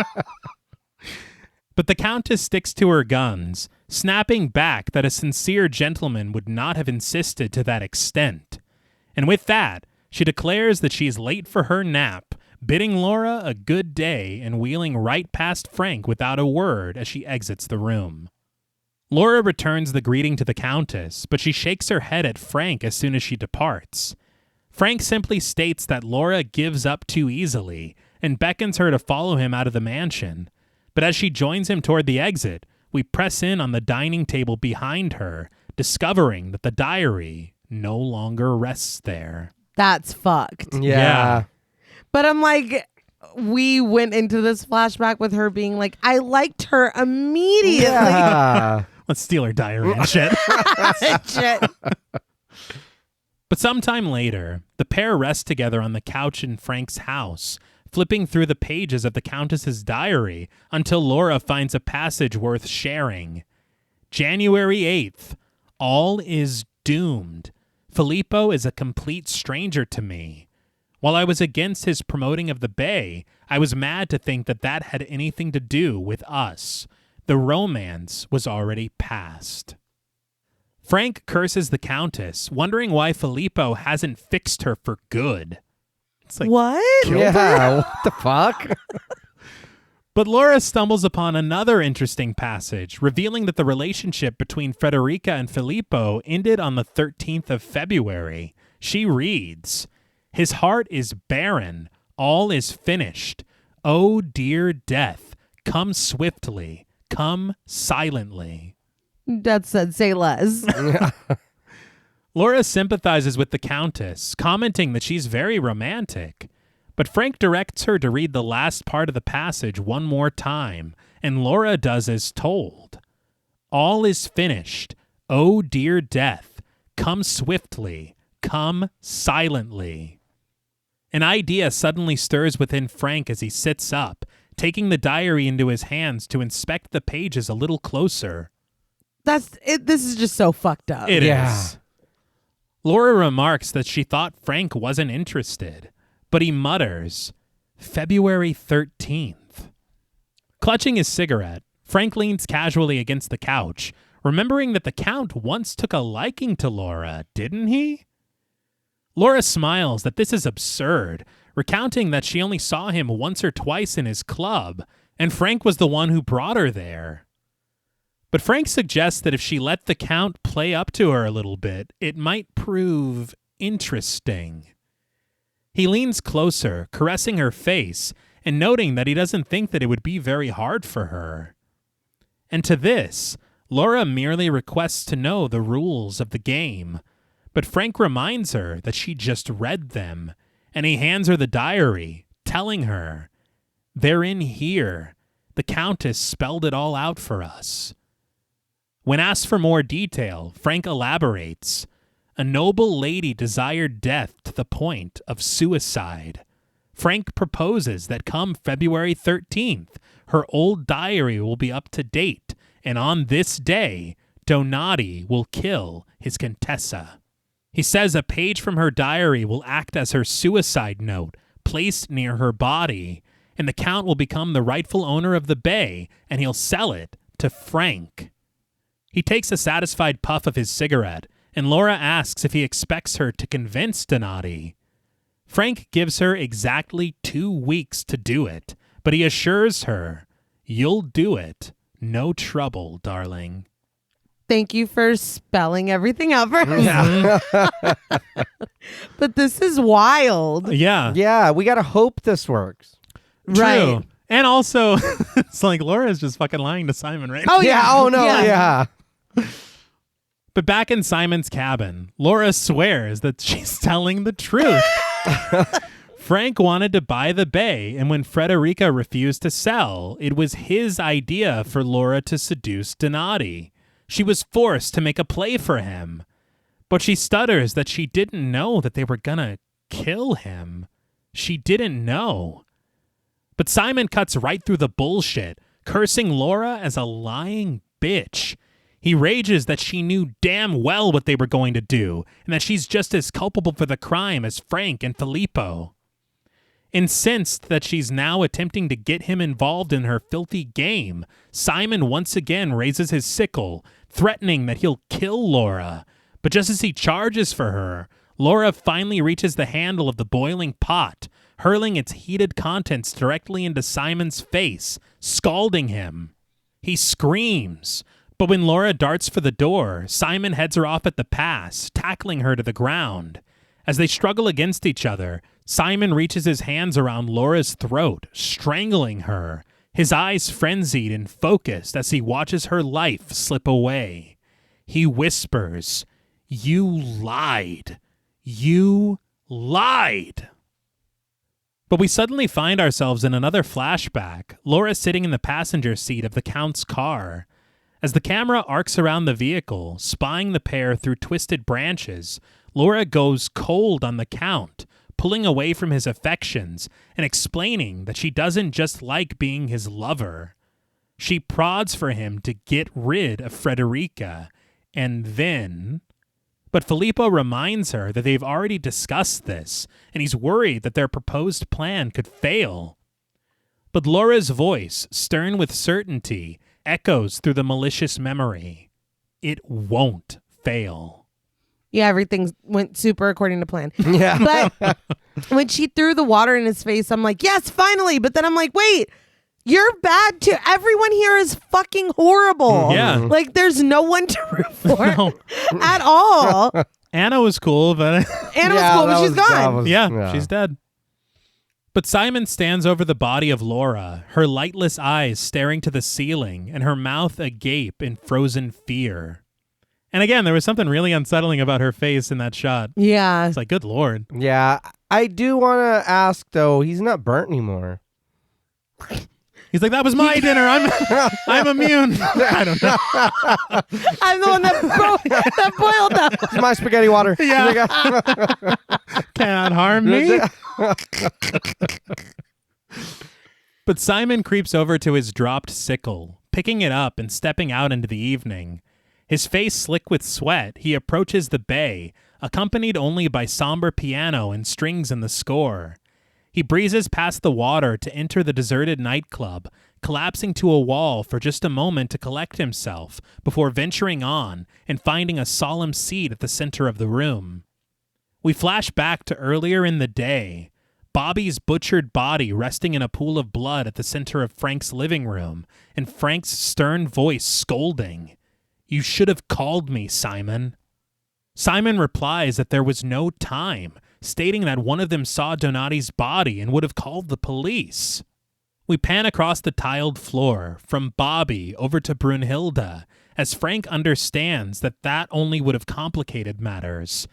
But the Countess sticks to her guns, snapping back that a sincere gentleman would not have insisted to that extent. And with that, she declares that she's late for her nap, bidding Laura a good day and wheeling right past Frank without a word as she exits the room. Laura returns the greeting to the Countess, but she shakes her head at Frank as soon as she departs. Frank simply states that Laura gives up too easily and beckons her to follow him out of the mansion. But as she joins him toward the exit, we press in on the dining table behind her, discovering that the diary no longer rests there. That's fucked. Yeah. But I'm like, we went into this flashback with her being like, I liked her immediately. Yeah. Let's steal her diary and shit. Shit. But sometime later, the pair rest together on the couch in Frank's house, flipping through the pages of the Countess's diary until Laura finds a passage worth sharing. January 8th. All is doomed. Filippo is a complete stranger to me. While I was against his promoting of the Bay, I was mad to think that that had anything to do with us. The romance was already past. Frank curses the Countess, wondering why Filippo hasn't fixed her for good. It's like, What? Yeah, what the fuck? But Laura stumbles upon another interesting passage, revealing that the relationship between Frederica and Filippo ended on the 13th of February. She reads, "His heart is barren, all is finished. Oh dear death, come swiftly, come silently." That said, say less. Laura sympathizes with the Countess, commenting that she's very romantic. But Frank directs her to read the last part of the passage one more time, and Laura does as told. "All is finished. Oh dear death, come swiftly, come silently." An idea suddenly stirs within Frank as he sits up, taking the diary into his hands to inspect the pages a little closer. That's it. This is just so fucked up. It Yeah. is. Laura remarks that she thought Frank wasn't interested, but he mutters, "February 13th. Clutching his cigarette, Frank leans casually against the couch, remembering that the Count once took a liking to Laura, didn't he? Laura smiles that this is absurd, recounting that she only saw him once or twice in his club, and Frank was the one who brought her there. But Frank suggests that if she let the Count play up to her a little bit, it might prove interesting. He leans closer, caressing her face, and noting that he doesn't think that it would be very hard for her. And to this, Laura merely requests to know the rules of the game, but Frank reminds her that she just read them, and he hands her the diary, telling her, "They're in here. The Countess spelled it all out for us." When asked for more detail, Frank elaborates, "A noble lady desired death to the point of suicide. Frank proposes that come February 13th, her old diary will be up to date, and on this day, Donati will kill his Contessa. He says a page from her diary will act as her suicide note, placed near her body, and the Count will become the rightful owner of the bay, and he'll sell it to Frank." He takes a satisfied puff of his cigarette, and Laura asks if he expects her to convince Donati. Frank gives her exactly 2 weeks to do it, but he assures her, "You'll do it. No trouble, darling." Thank you for spelling everything out for us. But this is wild. Yeah. Yeah, we gotta hope this works. True. Right. And also, it's like Laura's just fucking lying to Simon right now. Oh, yeah. Oh no, Yeah. yeah. But back in Simon's cabin, Laura swears that she's telling the truth. Frank wanted to buy the bay, and when Frederica refused to sell, it was his idea for Laura to seduce Donati. She was forced to make a play for him. But she stutters that she didn't know that they were gonna kill him. She didn't know. But Simon cuts right through the bullshit, cursing Laura as a lying bitch. He rages that she knew damn well what they were going to do, and that she's just as culpable for the crime as Frank and Filippo. Incensed that she's now attempting to get him involved in her filthy game, Simon once again raises his sickle, threatening that he'll kill Laura. But just as he charges for her, Laura finally reaches the handle of the boiling pot, hurling its heated contents directly into Simon's face, scalding him. He screams, but when Laura darts for the door, Simon heads her off at the pass, tackling her to the ground. As they struggle against each other, Simon reaches his hands around Laura's throat, strangling her, his eyes frenzied and focused as he watches her life slip away. He whispers, "You lied. You lied." But we suddenly find ourselves in another flashback, Laura sitting in the passenger seat of the Count's car. As the camera arcs around the vehicle, spying the pair through twisted branches, Laura goes cold on the Count, pulling away from his affections and explaining that she doesn't just like being his lover. She prods for him to get rid of Frederica, and then But Filippo reminds her that they've already discussed this, and he's worried that their proposed plan could fail. But Laura's voice, stern with certainty, echoes through the malicious memory. It won't fail. Yeah, everything went super according to plan. Yeah. But when she threw the water in his face, I'm like, yes, finally. But then I'm like, wait, you're bad too. Everyone here is fucking horrible. Yeah. Like, there's no one to root for No. at all. Anna was cool, but Anna was cool, but she's gone. yeah, she's dead. But Simon stands over the body of Laura, her lightless eyes staring to the ceiling and her mouth agape in frozen fear. And again, there was something really unsettling about her face in that shot. Yeah. It's like, good Lord. Yeah. I do want to ask, though, he's not burnt anymore. He's like, that was my dinner. I'm immune. I don't know. I'm the one that boiled them. It's my spaghetti water. Yeah. Cannot harm me. But Simon creeps over to his dropped sickle, picking it up and stepping out into the evening. His face slick with sweat, he approaches the bay, accompanied only by somber piano and strings in the score. He breezes past the water to enter the deserted nightclub, collapsing to a wall for just a moment to collect himself before venturing on and finding a solemn seat at the center of the room. We flash back to earlier in the day, Bobby's butchered body resting in a pool of blood at the center of Frank's living room, and Frank's stern voice scolding, "You should have called me, Simon." Simon replies that there was no time, stating that one of them saw Donati's body and would have called the police. We pan across the tiled floor, from Bobby over to Brunhilde, as Frank understands that only would have complicated matters.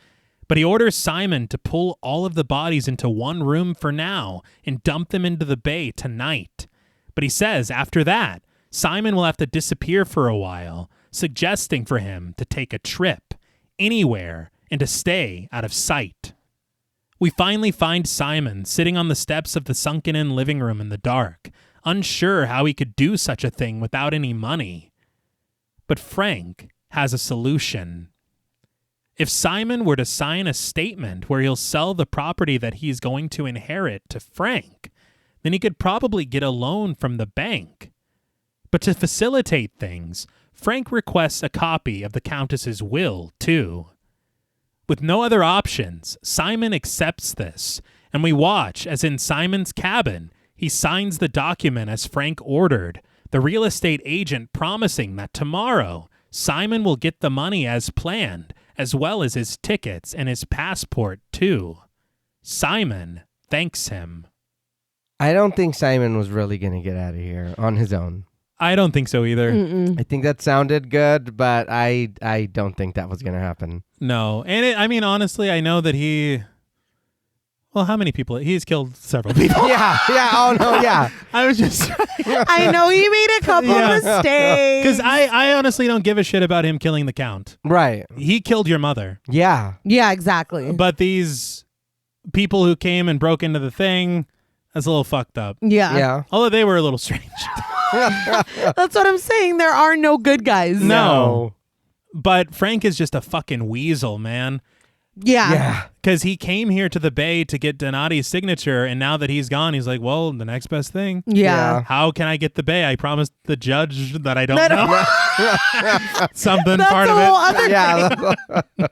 But he orders Simon to pull all of the bodies into one room for now and dump them into the bay tonight. But he says after that, Simon will have to disappear for a while, suggesting for him to take a trip, anywhere, and to stay out of sight. We finally find Simon sitting on the steps of the sunken-in living room in the dark, unsure how he could do such a thing without any money. But Frank has a solution. If Simon were to sign a statement where he'll sell the property that he's going to inherit to Frank, then he could probably get a loan from the bank. But to facilitate things, Frank requests a copy of the Countess's will, too. With no other options, Simon accepts this, and we watch as in Simon's cabin, he signs the document as Frank ordered, the real estate agent promising that tomorrow, Simon will get the money as planned, as well as his tickets and his passport, too. Simon thanks him. I don't think Simon was really going to get out of here on his own. I don't think so either. Mm-mm. I think that sounded good, but I don't think that was going to happen. No. And honestly, I know that well, how many people? He's killed several people. Yeah. Oh, no, yeah. I was just... I know he made a couple mistakes. Because I honestly don't give a shit about him killing the Count. Right. He killed your mother. Yeah. Yeah, exactly. But these people who came and broke into the thing, that's a little fucked up. Yeah. Although they were a little strange. That's what I'm saying. There are no good guys. No. But Frank is just a fucking weasel, man. Yeah. Because he came here to the bay to get Donati's signature, and now that he's gone, he's like, well, the next best thing. Yeah. How can I get the bay? I promised the judge that I don't know. Something That's part a of whole it. other thing.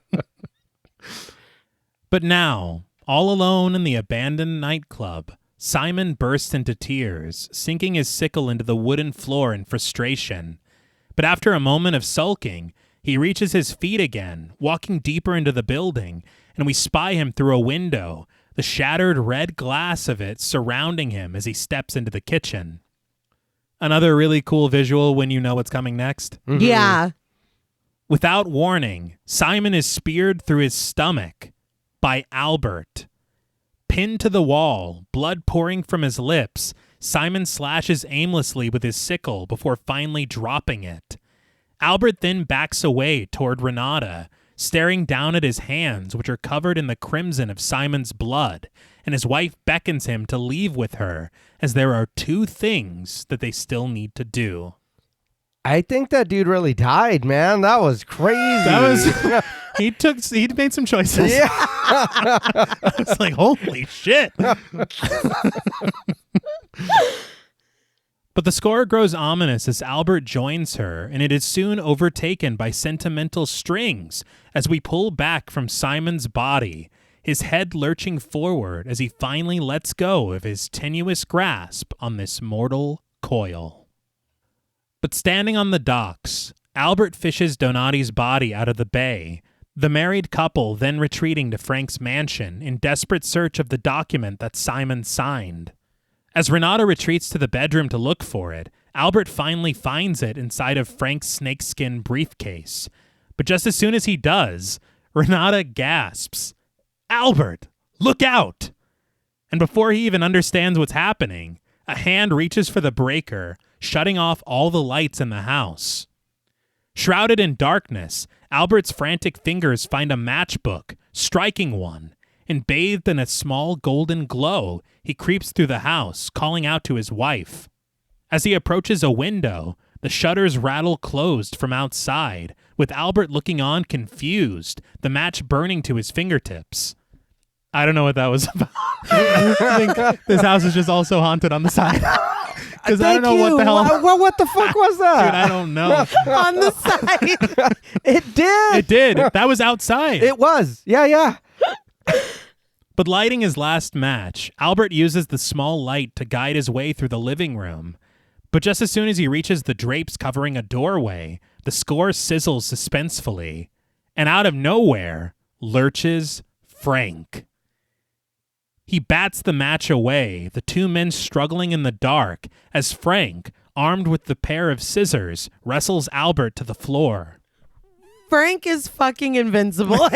But now, all alone in the abandoned nightclub, Simon bursts into tears, sinking his sickle into the wooden floor in frustration. But after a moment of sulking, he reaches his feet again, walking deeper into the building, and we spy him through a window, the shattered red glass of it surrounding him as he steps into the kitchen. Another really cool visual when you know what's coming next. Mm-hmm. Yeah. Without warning, Simon is speared through his stomach by Albert. Pinned to the wall, blood pouring from his lips, Simon slashes aimlessly with his sickle before finally dropping it. Albert then backs away toward Renata, staring down at his hands, which are covered in the crimson of Simon's blood, and his wife beckons him to leave with her, as there are two things that they still need to do. I think that dude really died, man. That was crazy. He made some choices. Yeah. I was like, holy shit. But the score grows ominous as Albert joins her, and it is soon overtaken by sentimental strings as we pull back from Simon's body, his head lurching forward as he finally lets go of his tenuous grasp on this mortal coil. But standing on the docks, Albert fishes Donati's body out of the bay, the married couple then retreating to Frank's mansion in desperate search of the document that Simon signed. As Renata retreats to the bedroom to look for it, Albert finally finds it inside of Frank's snakeskin briefcase. But just as soon as he does, Renata gasps, "Albert, look out!" And before he even understands what's happening, a hand reaches for the breaker, shutting off all the lights in the house. Shrouded in darkness, Albert's frantic fingers find a matchbook, striking one, and bathed in a small golden glow, he creeps through the house, calling out to his wife. As he approaches a window, the shutters rattle closed from outside, with Albert looking on confused, the match burning to his fingertips. I don't know what that was about. I think this house is just also haunted on the side. Because I don't know what the hell. What the fuck was that? Dude, I don't know. On the side. It did. It did. That was outside. It was. Yeah. But lighting his last match, Albert uses the small light to guide his way through the living room. But just as soon as he reaches the drapes covering a doorway, the score sizzles suspensefully. And out of nowhere, lurches Frank. He bats the match away, the two men struggling in the dark, as Frank, armed with the pair of scissors, wrestles Albert to the floor. Frank is fucking invincible.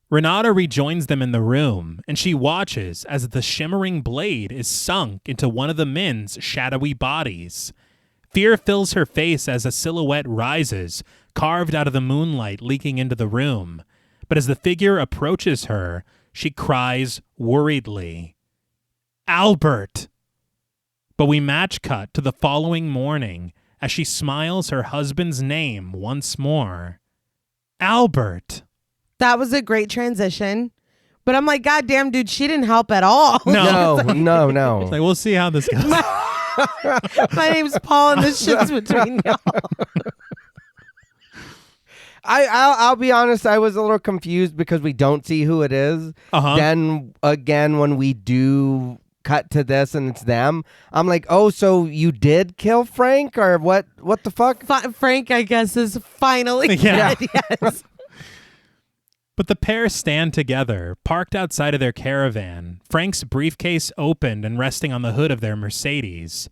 Renata rejoins them in the room, and she watches as the shimmering blade is sunk into one of the men's shadowy bodies. Fear fills her face as a silhouette rises, carved out of the moonlight leaking into the room. But as the figure approaches her, she cries worriedly, "Albert!" But we match cut to the following morning as she smiles her husband's name once more. Albert! That was a great transition. But I'm like, God damn, dude, she didn't help at all. No. It's like, we'll see how this goes. My name's Paul and this shit's between y'all. I'll be honest, I was a little confused because we don't see who it is. Uh-huh. Then again, when we do cut to this and it's them, I'm like, oh, so you did kill Frank or what? What the fuck? Frank, I guess, is finally Yeah. dead. Yes. But the pair stand together, parked outside of their caravan, Frank's briefcase opened and resting on the hood of their Mercedes.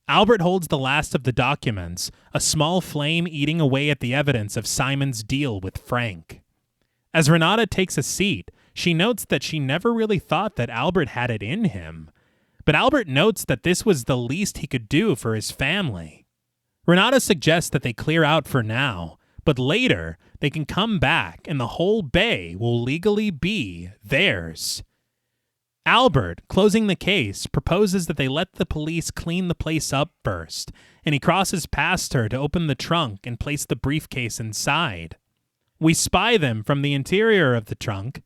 Albert holds the last of the documents, a small flame eating away at the evidence of Simon's deal with Frank. As Renata takes a seat, she notes that she never really thought that Albert had it in him. But Albert notes that this was the least he could do for his family. Renata suggests that they clear out for now, but later they can come back and the whole bay will legally be theirs. Albert, closing the case, proposes that they let the police clean the place up first, and he crosses past her to open the trunk and place the briefcase inside. We spy them from the interior of the trunk.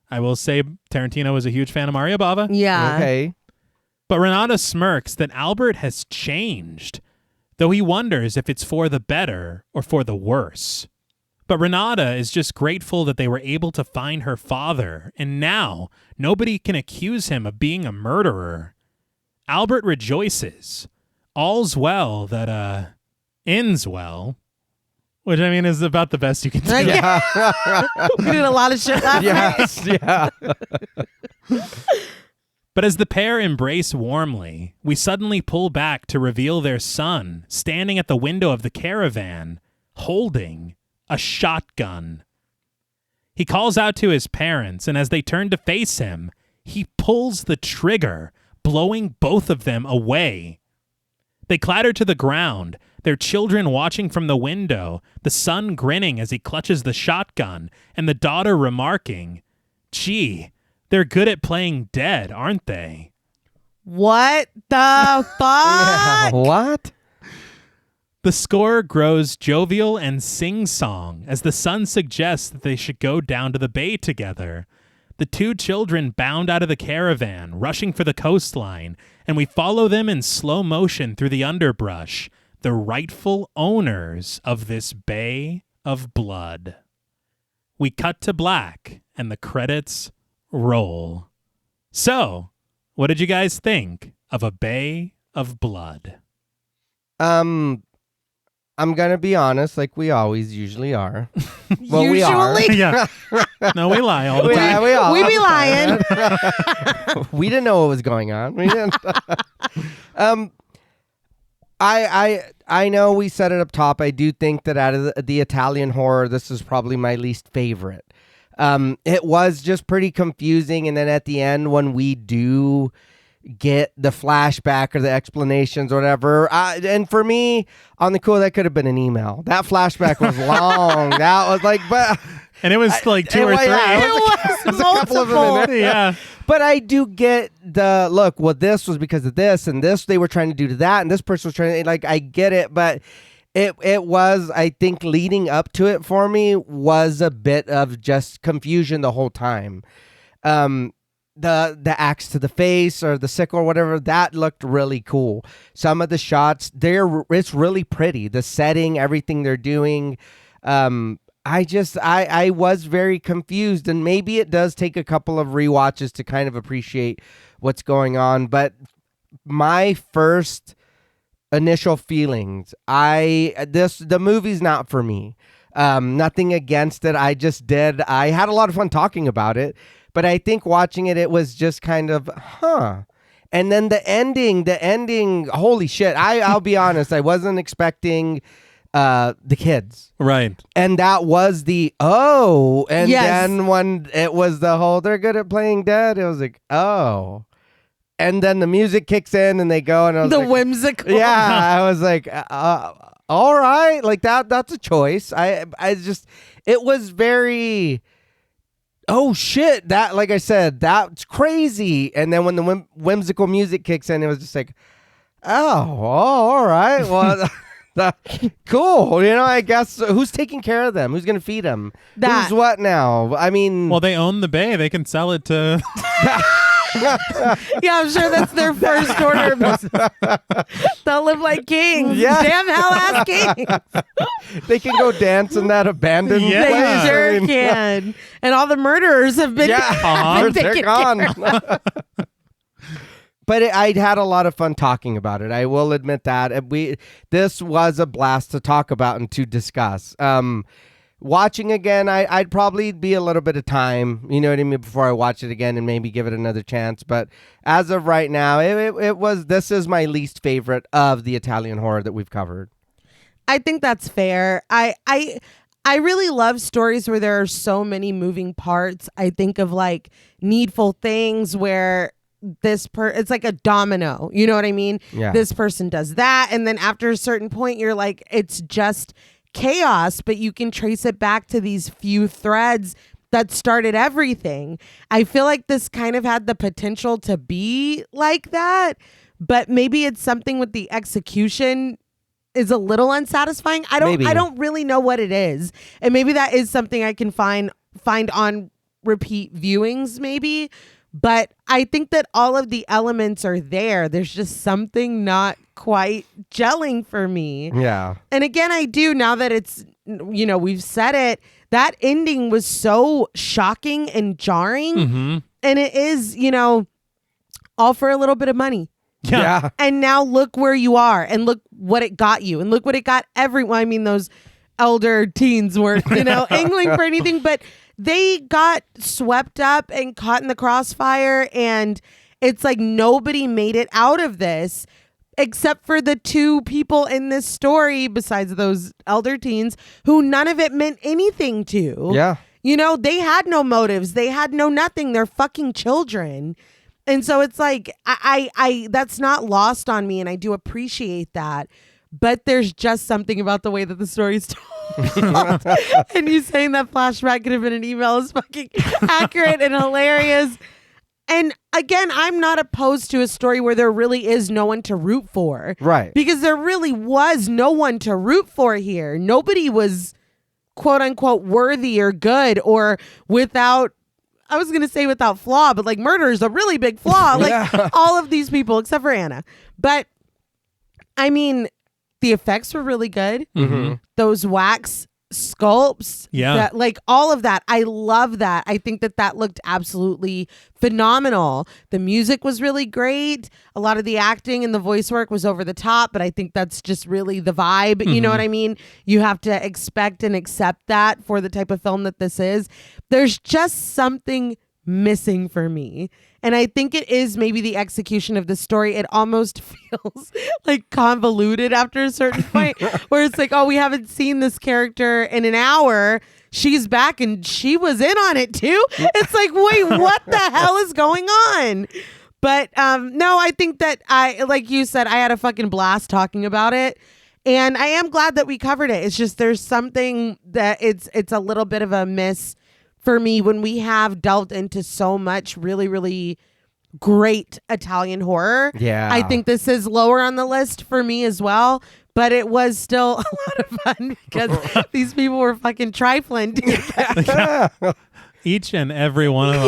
I will say Tarantino was a huge fan of Mario Bava. Yeah. Okay. But Renata smirks that Albert has changed, though he wonders if it's for the better or for the worse. But Renata is just grateful that they were able to find her father, and now nobody can accuse him of being a murderer. Albert rejoices. All's well that, ends well. Which, I mean, is about the best you can do. Yeah. We did a lot of shit last night. Yeah. But as the pair embrace warmly, we suddenly pull back to reveal their son standing at the window of the caravan, holding a shotgun. He calls out to his parents, and as they turn to face him, he pulls the trigger, blowing both of them away. They clatter to the ground, their children watching from the window, the son grinning as he clutches the shotgun, and the daughter remarking, "Gee, they're good at playing dead, aren't they?" What the fuck? What? The score grows jovial and sing-song as the son suggests that they should go down to the bay together. The two children bound out of the caravan, rushing for the coastline, and we follow them in slow motion through the underbrush, the rightful owners of this bay of blood. We cut to black, and the credits roll. So, what did you guys think of A Bay of Blood? I'm going to be honest, like we always usually are. Well, Usually? we are. Yeah. No, we lie all the time. We be lying. We didn't know what was going on. We didn't. I know we set it up top. I do think that out of the Italian horror, this is probably my least favorite. It was just pretty confusing, and then at the end, when we do get the flashback or the explanations or whatever, and for me, on the cool, that could have been an email. That flashback was long. That was like, but And it was like two or three. It was a couple of them in there. Yeah. But I do get the look. Well, this was because of this, and this they were trying to do to that, and this person was trying to, like, I get it, but it was, I think, leading up to it for me was a bit of just confusion the whole time. The axe to the face or the sickle or whatever, that looked really cool. Some of the shots, it's really pretty. The setting, everything they're doing. I was very confused, and maybe it does take a couple of rewatches to kind of appreciate what's going on. But my first initial feelings, the movie's not for me. Nothing against it. I had a lot of fun talking about it, but I think watching it, it was just kind of, And then the ending, holy shit. I'll be honest, I wasn't expecting the kids. Right. And that was and Yes. then when it was the whole, they're good at playing dead, it was like, oh. And then the music kicks in and they go, and I was The like, whimsical. yeah, I was like, all right, like that's a choice. It was very, oh shit, that, like I said, that's crazy. And then when the whimsical music kicks in, it was just like, oh, all right, well, cool. You know, I guess who's taking care of them? Who's going to feed them? Who's what now? I mean, Well, they own the bay. They can sell it to... Yeah, I'm sure that's their first order of business. They'll live like kings. Yeah. Damn hell-ass kings. they can go dance in that abandoned Yeah. They place. sure I mean, can. And all the murderers have been, yeah, been they're taken gone. But I'd had a lot of fun talking about it. I will admit that. This was a blast to talk about and to discuss. Watching again, I'd probably be a little bit of time, you know what I mean, before I watch it again and maybe give it another chance. But as of right now, this is my least favorite of the Italian horror that we've covered. I think that's fair. I really love stories where there are so many moving parts. I think of like Needful Things where it's like a domino, you know what I mean? Yeah. This person does that, and then after a certain point you're like, it's just chaos, but you can trace it back to these few threads that started everything. I feel like this kind of had the potential to be like that, but maybe it's something with the execution is a little unsatisfying. I don't really know what it is, and maybe that is something I can find on repeat viewings maybe. But I think that all of the elements are there. There's just something not quite gelling for me. Yeah. And again, I do, now that it's, you know, we've said it, that ending was so shocking and jarring. Mm-hmm. And it is, you know, all for a little bit of money. Yeah. And now look where you are, and look what it got you, and look what it got everyone. I mean, those elder teens weren't, you know, angling for anything, but they got swept up and caught in the crossfire, and it's like nobody made it out of this except for the two people in this story, besides those elder teens, who none of it meant anything to. Yeah. You know, they had no motives. They had no nothing. They're fucking children. And so it's like, I that's not lost on me, and I do appreciate that. But there's just something about the way that the story's told. And you saying that flashback could have been an email is fucking accurate and hilarious. And again, I'm not opposed to a story where there really is no one to root for. Right. Because there really was no one to root for here. Nobody was quote unquote worthy or good or without, I was going to say without flaw, but like murder is a really big flaw. Like all of these people except for Anna. But I mean, the effects were really good. Mm-hmm. Those wax sculpts, like all of that, I love that. I think that looked absolutely phenomenal. The music was really great. A lot of the acting and the voice work was over the top, but I think that's just really the vibe. You know what I mean? You have to expect and accept that for the type of film that this is. There's just something missing for me. And I think it is maybe the execution of the story. It almost feels like convoluted after a certain point where it's like, oh, we haven't seen this character in an hour. She's back and she was in on it too. It's like, wait, what the hell is going on? But no, I think that like you said, I had a fucking blast talking about it. And I am glad that we covered it. It's just there's something that it's a little bit of a miss for me when we have delved into so much really, really great Italian horror. Yeah. I think this is lower on the list for me as well, but it was still a lot of fun because these people were fucking trifling. Each and every one of them.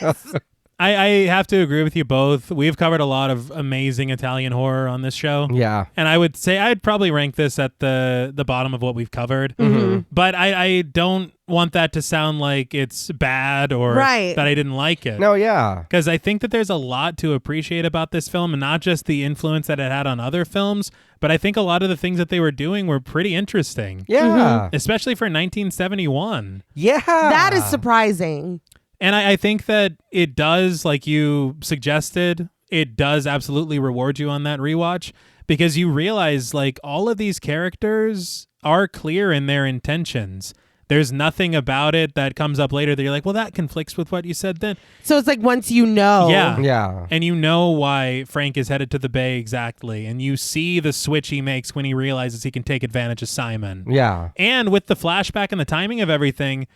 Yes. I have to agree with you both. We've covered a lot of amazing Italian horror on this show. Yeah. And I would say I'd probably rank this at the bottom of what we've covered. Mm-hmm. But I don't want that to sound like it's bad or that I didn't like it. No, yeah. Because I think that there's a lot to appreciate about this film, and not just the influence that it had on other films, but I think a lot of the things that they were doing were pretty interesting. Yeah. Especially for 1971. Yeah. That is surprising. And I think that it does, like you suggested, it does absolutely reward you on that rewatch because you realize like all of these characters are clear in their intentions. There's nothing about it that comes up later that you're like, well, that conflicts with what you said then. So it's like once you know. Yeah. Yeah. And you know why Frank is headed to the Bay exactly. And you see the switch he makes when he realizes he can take advantage of Simon. Yeah. And with the flashback and the timing of everything,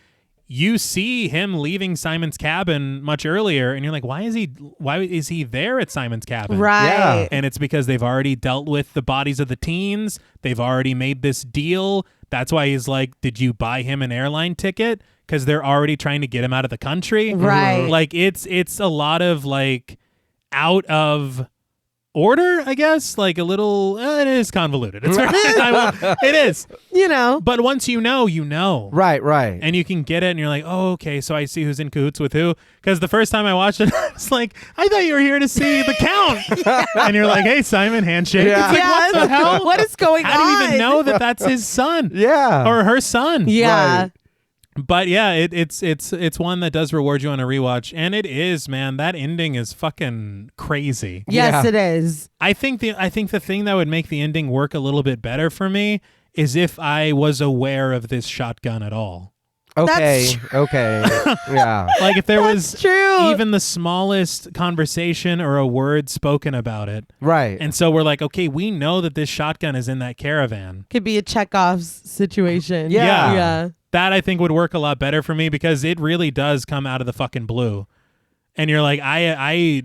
you see him leaving Simon's cabin much earlier, and you're like, why is he there at Simon's cabin? Right. Yeah. And it's because they've already dealt with the bodies of the teens. They've already made this deal. That's why he's like, did you buy him an airline ticket? Because they're already trying to get him out of the country. Right. Like it's a lot of like out of order, I guess, like a little, it is convoluted. It's it is. You know. But once you know, you know. Right, right. And you can get it, and you're like, oh, okay, so I see who's in cahoots with who. Because the first time I watched it, I was like, I thought you were here to see the Count. And you're like, hey, Simon, handshake. Yeah. It's like, what the hell? What is going on? How do you even know that that's his son? Yeah. Or her son? Yeah. Right. But yeah, it's one that does reward you on a rewatch, and it is, man. That ending is fucking crazy. Yes, Yeah. it is. I think the thing that would make the ending work a little bit better for me is if I was aware of this shotgun at all. Okay. That's Okay. Yeah. Like if there was true. even the smallest conversation or a word spoken about it. Right. And so we're like, okay, we know that this chotgun is in that caravan. Could be a Chekhov's situation. Yeah. Yeah. That I think would work a lot better for me because it really does come out of the fucking blue. And you're like, I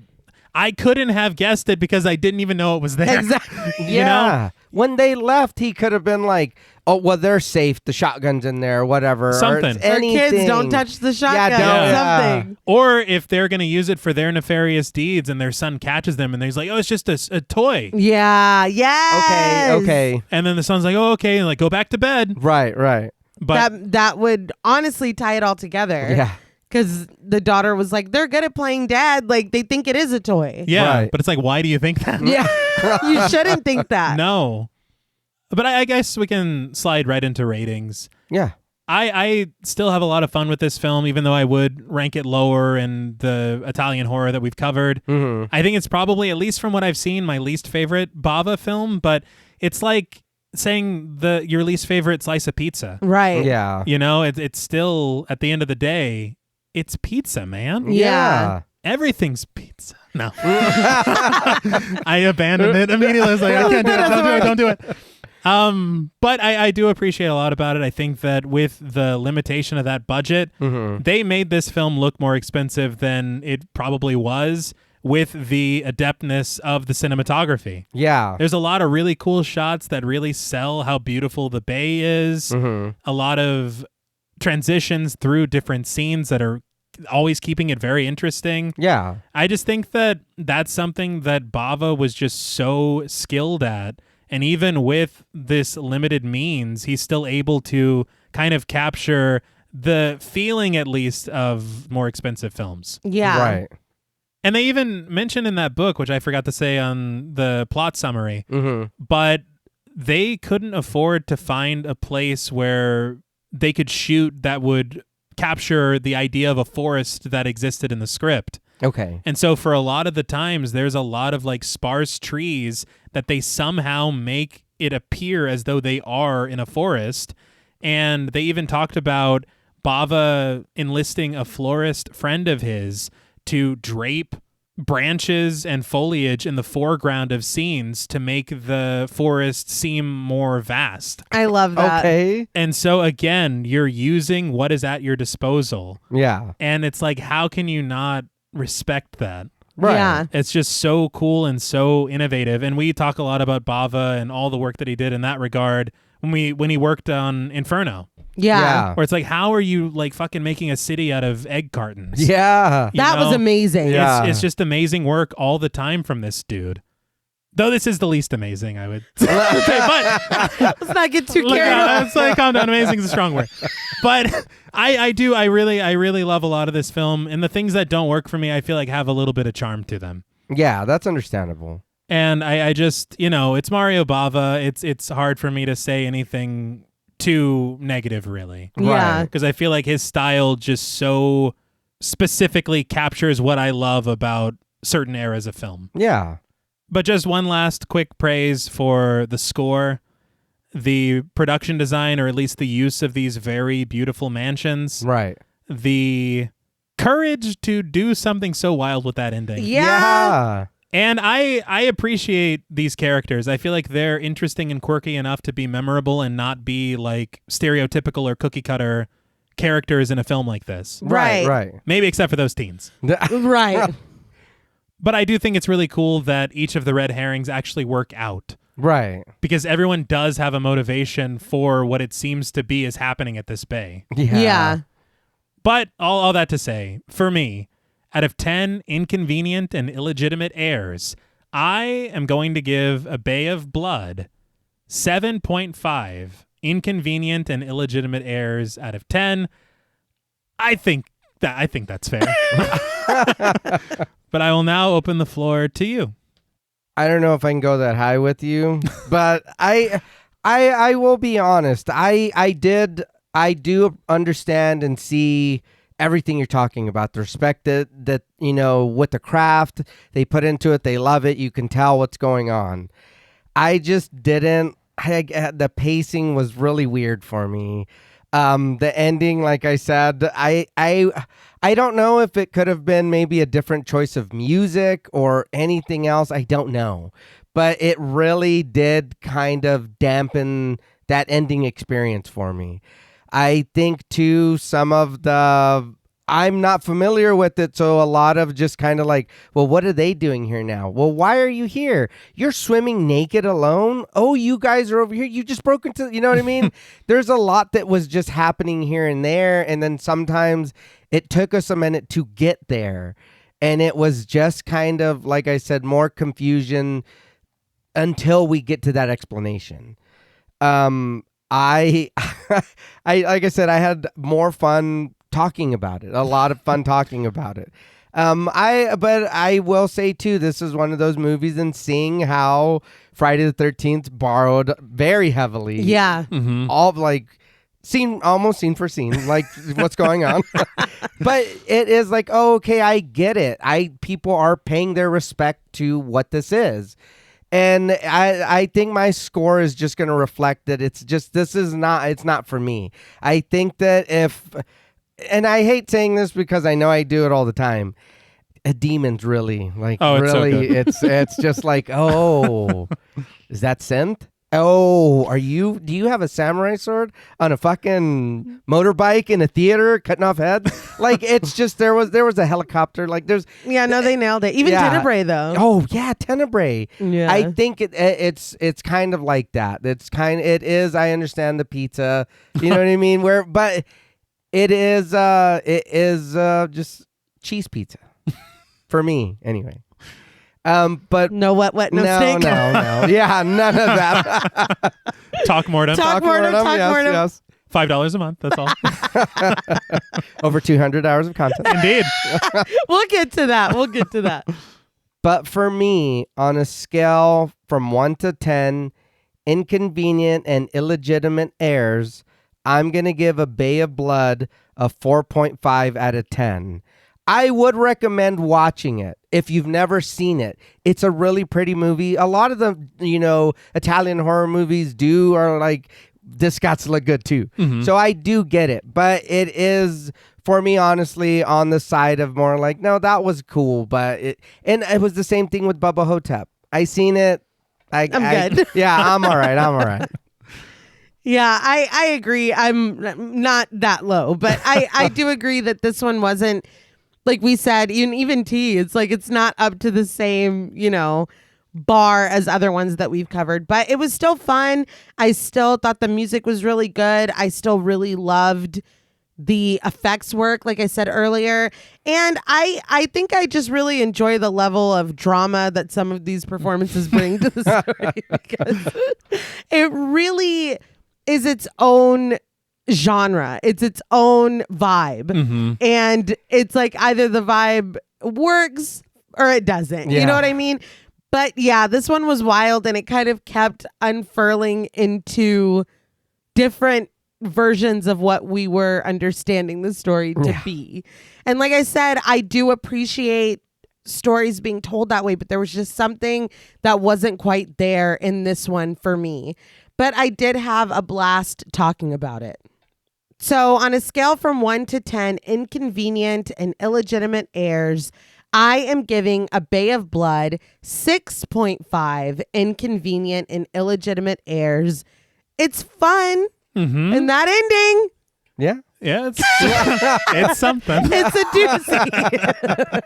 couldn't have guessed it because I didn't even know it was there. Exactly. You know? When they left, he could have been like, oh, well, they're safe. The shotgun's in there, whatever. Something. Or Or kids, don't touch the shotgun. Something. Or if they're going to use it for their nefarious deeds and their son catches them and he's like, oh, it's just a toy. Yeah. Yes. Okay. And then the son's like, oh, okay. And like, go back to bed. Right, right. But that would honestly tie it all together. Yeah. Because the daughter was like, they're good at playing dad. Like, they think it is a toy. yeah, Right. but it's like, why do you think that? Yeah. You shouldn't think that. No. But I guess we can slide right into ratings. Yeah. I still have a lot of fun with this film, even though I would rank it lower in the Italian horror that we've covered. Mm-hmm. I think it's probably, at least from what I've seen, my least favorite Bava film, but it's like saying your least favorite slice of pizza. Right. Yeah. You know, it's still, at the end of the day, it's pizza, man. Yeah. Everything's pizza. No. I abandoned it immediately. I was like, I can't do it. Don't do it. But I do appreciate a lot about it. I think that with the limitation of that budget, they made this film look more expensive than it probably was with the adeptness of the cinematography. Yeah. There's a lot of really cool shots that really sell how beautiful the bay is. A lot of transitions through different scenes that are always keeping it very interesting. Yeah. I just think that that's something that Bava was just so skilled at. And even with this limited means, he's still able to kind of capture the feeling, at least, of more expensive films. Yeah. Right. And they even mentioned in that book, which I forgot to say on the plot summary, but they couldn't afford to find a place where they could shoot that would capture the idea of a forest that existed in the script. Okay. And so for a lot of the times, there's a lot of like sparse trees that they somehow make it appear as though they are in a forest. And they even talked about Bava enlisting a florist friend of his to drape branches and foliage in the foreground of scenes to make the forest seem more vast. I love that. Okay. And so again, you're using what is at your disposal. Yeah. And it's like, how can you not respect that? Right. Yeah. It's just so cool and so innovative. And we talk a lot about Bava and all the work that he did in that regard when he worked on Inferno. Yeah. Where it's like, how are you like fucking making a city out of egg cartons? Yeah. You That was know? amazing. Yeah. It's just amazing work all the time from this dude. Though this is the least amazing, I would say. But Let's not get too look, carried away. it's like, calm down. Amazing is a strong word. But I really love a lot of this film. And the things that don't work for me, I feel like have a little bit of charm to them. Yeah, that's understandable. And I just, it's Mario Bava. It's hard for me to say anything too negative, really. Yeah. Because I feel like his style just so specifically captures what I love about certain eras of film. Yeah. But just one last quick praise for the score, the production design, or at least the use of these very beautiful mansions, Right. the courage to do something so wild with that ending. Yeah. And I appreciate these characters. I feel like they're interesting and quirky enough to be memorable and not be like stereotypical or cookie cutter characters in a film like this. Right. Right. Maybe except for those teens. Right. But I do think it's really cool that each of the red herrings actually work out. Right. Because everyone does have a motivation for what it seems to be is happening at this bay. Yeah. But all that to say, for me, out of 10 inconvenient and illegitimate heirs, I am going to give A Bay of Blood 7.5 inconvenient and illegitimate heirs out of 10. I think that's fair. But I will now open the floor to you. I don't know if I can go that high with you, but I will be honest. I do understand and see everything you're talking about, the respect that with the craft they put into it, they love it. You can tell what's going on. I just didn't. The pacing was really weird for me. The ending, like I said, I don't know if it could have been maybe a different choice of music or anything else. I don't know, but it really did kind of dampen that ending experience for me. I think too, I'm not familiar with it, so a lot of just kind of like, well, what are they doing here now? Well, why are you here? You're swimming naked alone? Oh, you guys are over here. You just broke into, you know what I mean? There's a lot that was just happening here and there, and then sometimes it took us a minute to get there, and it was just kind of, like I said, more confusion until we get to that explanation. I like I said, I had more fun talking about it. A lot of fun talking about it. But I will say too, this is one of those movies, and seeing how Friday the 13th borrowed very heavily. Yeah. All like almost scene for scene, like what's going on. But it is like, oh, okay, I get it. People are paying their respect to what this is. And I think my score is just going to reflect that it's not for me. I think that and I hate saying this because I know I do it all the time, demons really, like, oh, it's really, so good. it's just like, oh, is that synth? Oh, do you have a samurai sword on a fucking motorbike in a theater cutting off heads? Like, it's just, there was a helicopter. Like, there's. Yeah, no, they nailed it. Even Tenebrae, though. Oh, yeah, Tenebrae. Yeah. I think it's kind of like that. It is, I understand the pizza. You know what I mean? But it is just cheese pizza. For me, anyway. But no wet, no steak. No. Yeah, none of that. Talk Mortem. Talk Mortem. Yes. $5 a month. That's all. Over 200 hours of content. Indeed. We'll get to that. But for me, on a scale from 1 to 10, inconvenient and illegitimate heirs, I'm going to give A Bay of Blood a 4.5 out of 10. I would recommend watching it if you've never seen it. It's a really pretty movie. A lot of the, Italian horror movies are like, this got to look good too. Mm-hmm. So I do get it. But it is, for me, honestly, on the side of more like, no, that was cool. And it was the same thing with Bubba Hotep. I seen it. I'm good. Yeah, I'm all right. Yeah, I agree. I'm not that low, but I do agree that this one wasn't, like we said, even T, it's like it's not up to the same, bar as other ones that we've covered. But it was still fun. I still thought the music was really good. I still really loved the effects work, like I said earlier. And I think I just really enjoy the level of drama that some of these performances bring to the story because it really is its own genre. It's its own vibe. Mm-hmm. And it's like either the vibe works or it doesn't. Yeah. You know what I mean? But yeah, this one was wild and it kind of kept unfurling into different versions of what we were understanding the story to be. And like I said, I do appreciate stories being told that way, but there was just something that wasn't quite there in this one for me. But I did have a blast talking about it. So on a scale from 1 to 10, inconvenient and illegitimate heirs, I am giving A Bay of Blood 6.5 inconvenient and illegitimate heirs. It's fun. Mm-hmm. And that ending. Yeah. Yeah, it's something. It's a doozy.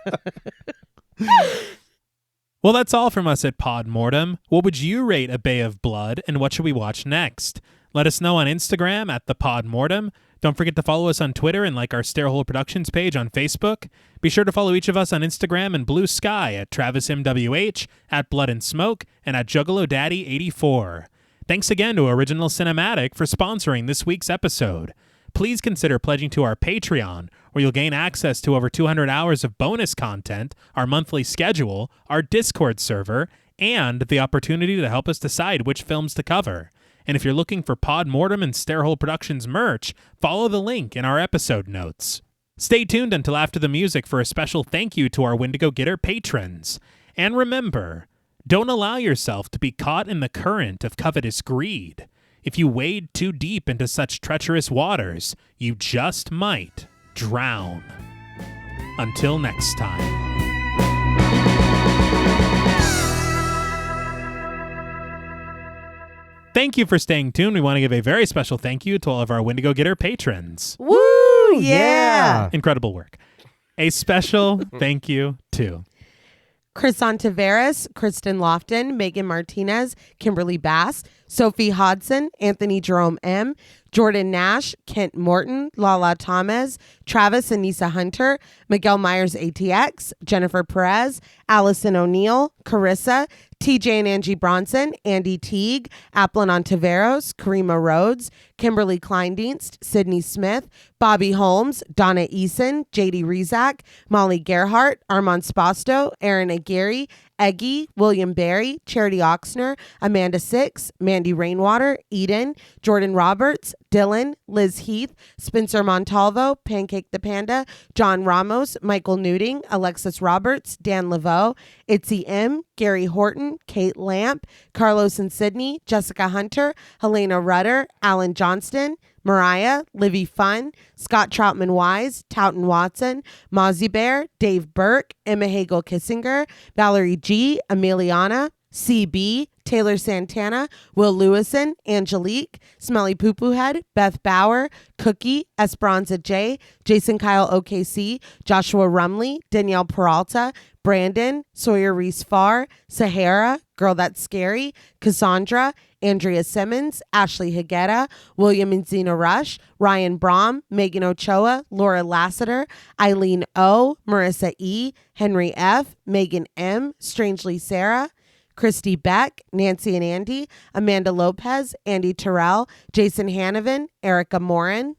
Well, that's all from us at Pod Mortem. What would you rate A Bay of Blood, and what should we watch next? Let us know on Instagram at the Pod Mortem. Don't forget to follow us on Twitter and like our Stairhole Productions page on Facebook. Be sure to follow each of us on Instagram and Blue Sky at TravisMWH, at Blood and Smoke, and at JuggaloDaddy84. Thanks again to Original Cinematic for sponsoring this week's episode. Please consider pledging to our Patreon, where you'll gain access to over 200 hours of bonus content, our monthly schedule, our Discord server, and the opportunity to help us decide which films to cover. And if you're looking for Pod Mortem and Stairhole Productions merch, follow the link in our episode notes. Stay tuned until after the music for a special thank you to our Wendigo Getter patrons. And remember, don't allow yourself to be caught in the current of covetous greed. If you wade too deep into such treacherous waters, you just might drown. Until next time. Thank you for staying tuned. We want to give a very special thank you to all of our Wendigo Getter patrons. Woo! Yeah! Incredible work. A special thank you to Chris Ontiveros, Kristen Lofton, Megan Martinez, Kimberly Bass, Sophie Hodson, Anthony Jerome M., Jordan Nash, Kent Morton, Lala Thomas, Travis and Nisa Hunter, Miguel Myers ATX, Jennifer Perez, Allison O'Neill, Carissa, TJ and Angie Bronson, Andy Teague, Applin Ontiveros, Karima Rhodes, Kimberly Kleindienst, Sydney Smith, Bobby Holmes, Donna Eason, JD Rezak, Molly Gerhart, Armand Spasto, Aaron Aguirre, Eggy, William Barry, Charity Oxner, Amanda Six, Mandy Rainwater, Eden, Jordan Roberts, Dylan, Liz Heath, Spencer Montalvo, Pancake the Panda, John Ramos, Michael Newting, Alexis Roberts, Dan Laveau, Itzy M, Gary Horton, Kate Lamp, Carlos and Sydney, Jessica Hunter, Helena Rudder, Alan Johnston, Mariah, Livy Fun, Scott Troutman Wise, Towton Watson, Mozzie Bear, Dave Burke, Emma Hagel Kissinger, Valerie G, Emiliana, CB, Taylor Santana, Will Lewison, Angelique, Smelly Poo Poo Head, Beth Bauer, Cookie, Esperanza J, Jason Kyle OKC, Joshua Rumley, Danielle Peralta, Brandon, Sawyer Reese Farr, Sahara, Girl That's Scary, Cassandra, Andrea Simmons, Ashley Higuera, William and Xena Rush, Ryan Brom, Megan Ochoa, Laura Lassiter, Eileen O, Marissa E, Henry F, Megan M, Strangely Sarah, Christy Beck, Nancy and Andy, Amanda Lopez, Andy Terrell, Jason Hanovan, Erica Morin,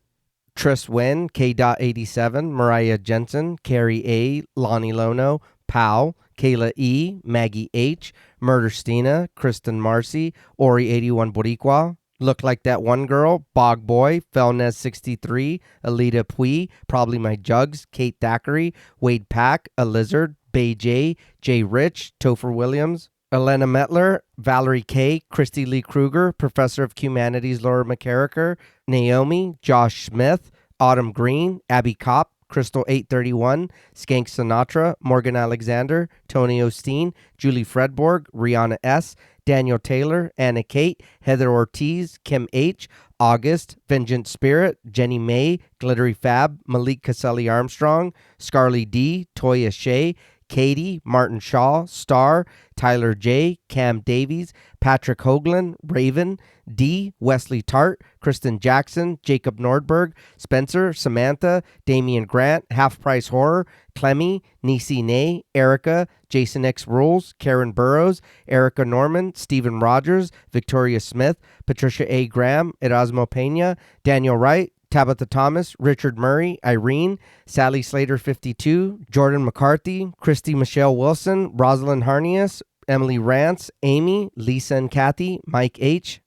Tris Wynn, K.87, Mariah Jensen, Carrie A, Lonnie Lono, Pow, Kayla E, Maggie H, Murder Stina, Kristen Marcy, Ori 81 Boricua, Look Like That One Girl, Bog Boy, Felnez 63, Alita Pui, Probably My Jugs, Kate Thackeray, Wade Pack, A Lizard, Bay J, Jay Rich, Topher Williams, Elena Metler, Valerie K, Christy Lee Kruger, Professor of Humanities Laura McCarricker, Naomi, Josh Smith, Autumn Green, Abby Kopp, Crystal 831, Skank Sinatra, Morgan Alexander, Tony Osteen, Julie Fredborg, Rihanna S, Daniel Taylor, Anna Kate, Heather Ortiz, Kim H, August, Vengeance Spirit, Jenny May, Glittery Fab, Malik Caselli Armstrong, Scarly D, Toya Shea, Katie, Martin Shaw, Star, Tyler J, Cam Davies, Patrick Hoagland, Raven, D, Wesley Tart, Kristen Jackson, Jacob Nordberg, Spencer, Samantha, Damian Grant, Half Price Horror, Clemmy, Nisi Nay, Erica, Jason X Rules, Karen Burrows, Erica Norman, Stephen Rogers, Victoria Smith, Patricia A. Graham, Erasmo Pena, Daniel Wright, Tabitha Thomas, Richard Murray, Irene, Sally Slater 52, Jordan McCarthy, Christy Michelle Wilson, Rosalind Harnias, Emily Rance, Amy, Lisa and Kathy, Mike H,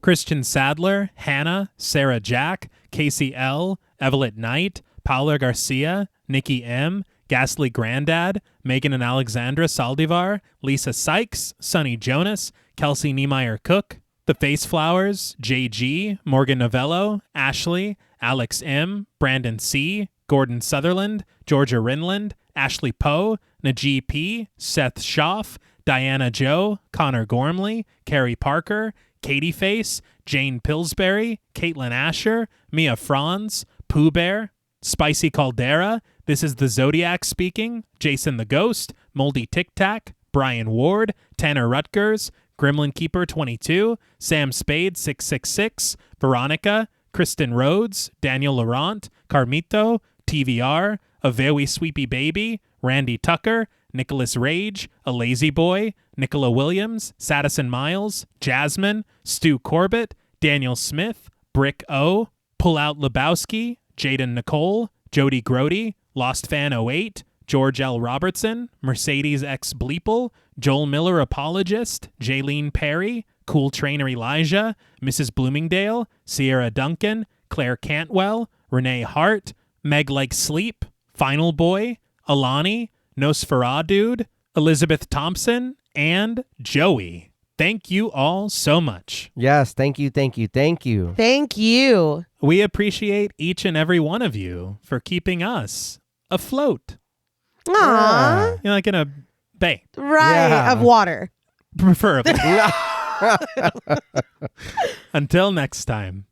Christian Sadler, Hannah, Sarah Jack, Casey L, Evelyn Knight, Paula Garcia, Nikki M, Ghastly Grandad, Megan and Alexandra Saldivar, Lisa Sykes, Sonny Jonas, Kelsey Niemeyer Cook, The Face Flowers, JG, Morgan Novello, Ashley, Alex M, Brandon C, Gordon Sutherland, Georgia Rinland, Ashley Poe, Najee P, Seth Schaff, Diana Joe, Connor Gormley, Carrie Parker, Katie Face, Jane Pillsbury, Caitlin Asher, Mia Franz, Pooh Bear, Spicy Caldera, This is the Zodiac Speaking, Jason the Ghost, Moldy Tic Tac, Brian Ward, Tanner Rutgers, Gremlin Keeper 22, Sam Spade 666, Veronica, Kristen Rhodes, Daniel Laurent, Carmito, TVR, A Very Sweepy Baby, Randy Tucker, Nicholas Rage, A Lazy Boy, Nicola Williams, Sadison Miles, Jasmine, Stu Corbett, Daniel Smith, Brick O, Pull Out Lebowski, Jaden Nicole, Jody Grody, Lost Fan 08, George L. Robertson, Mercedes X Bleeple, Joel Miller Apologist, Jaylene Perry, Cool Trainer Elijah, Mrs. Bloomingdale, Sierra Duncan, Claire Cantwell, Renee Hart, Meg Like Sleep, Final Boy, Alani, Nosferatu, Elizabeth Thompson, and Joey. Thank you all so much. Yes, thank you, thank you, thank you. Thank you. We appreciate each and every one of you for keeping us afloat. Aww. You know, like in a bay, Right. Yeah. Of water. preferably. Until next time.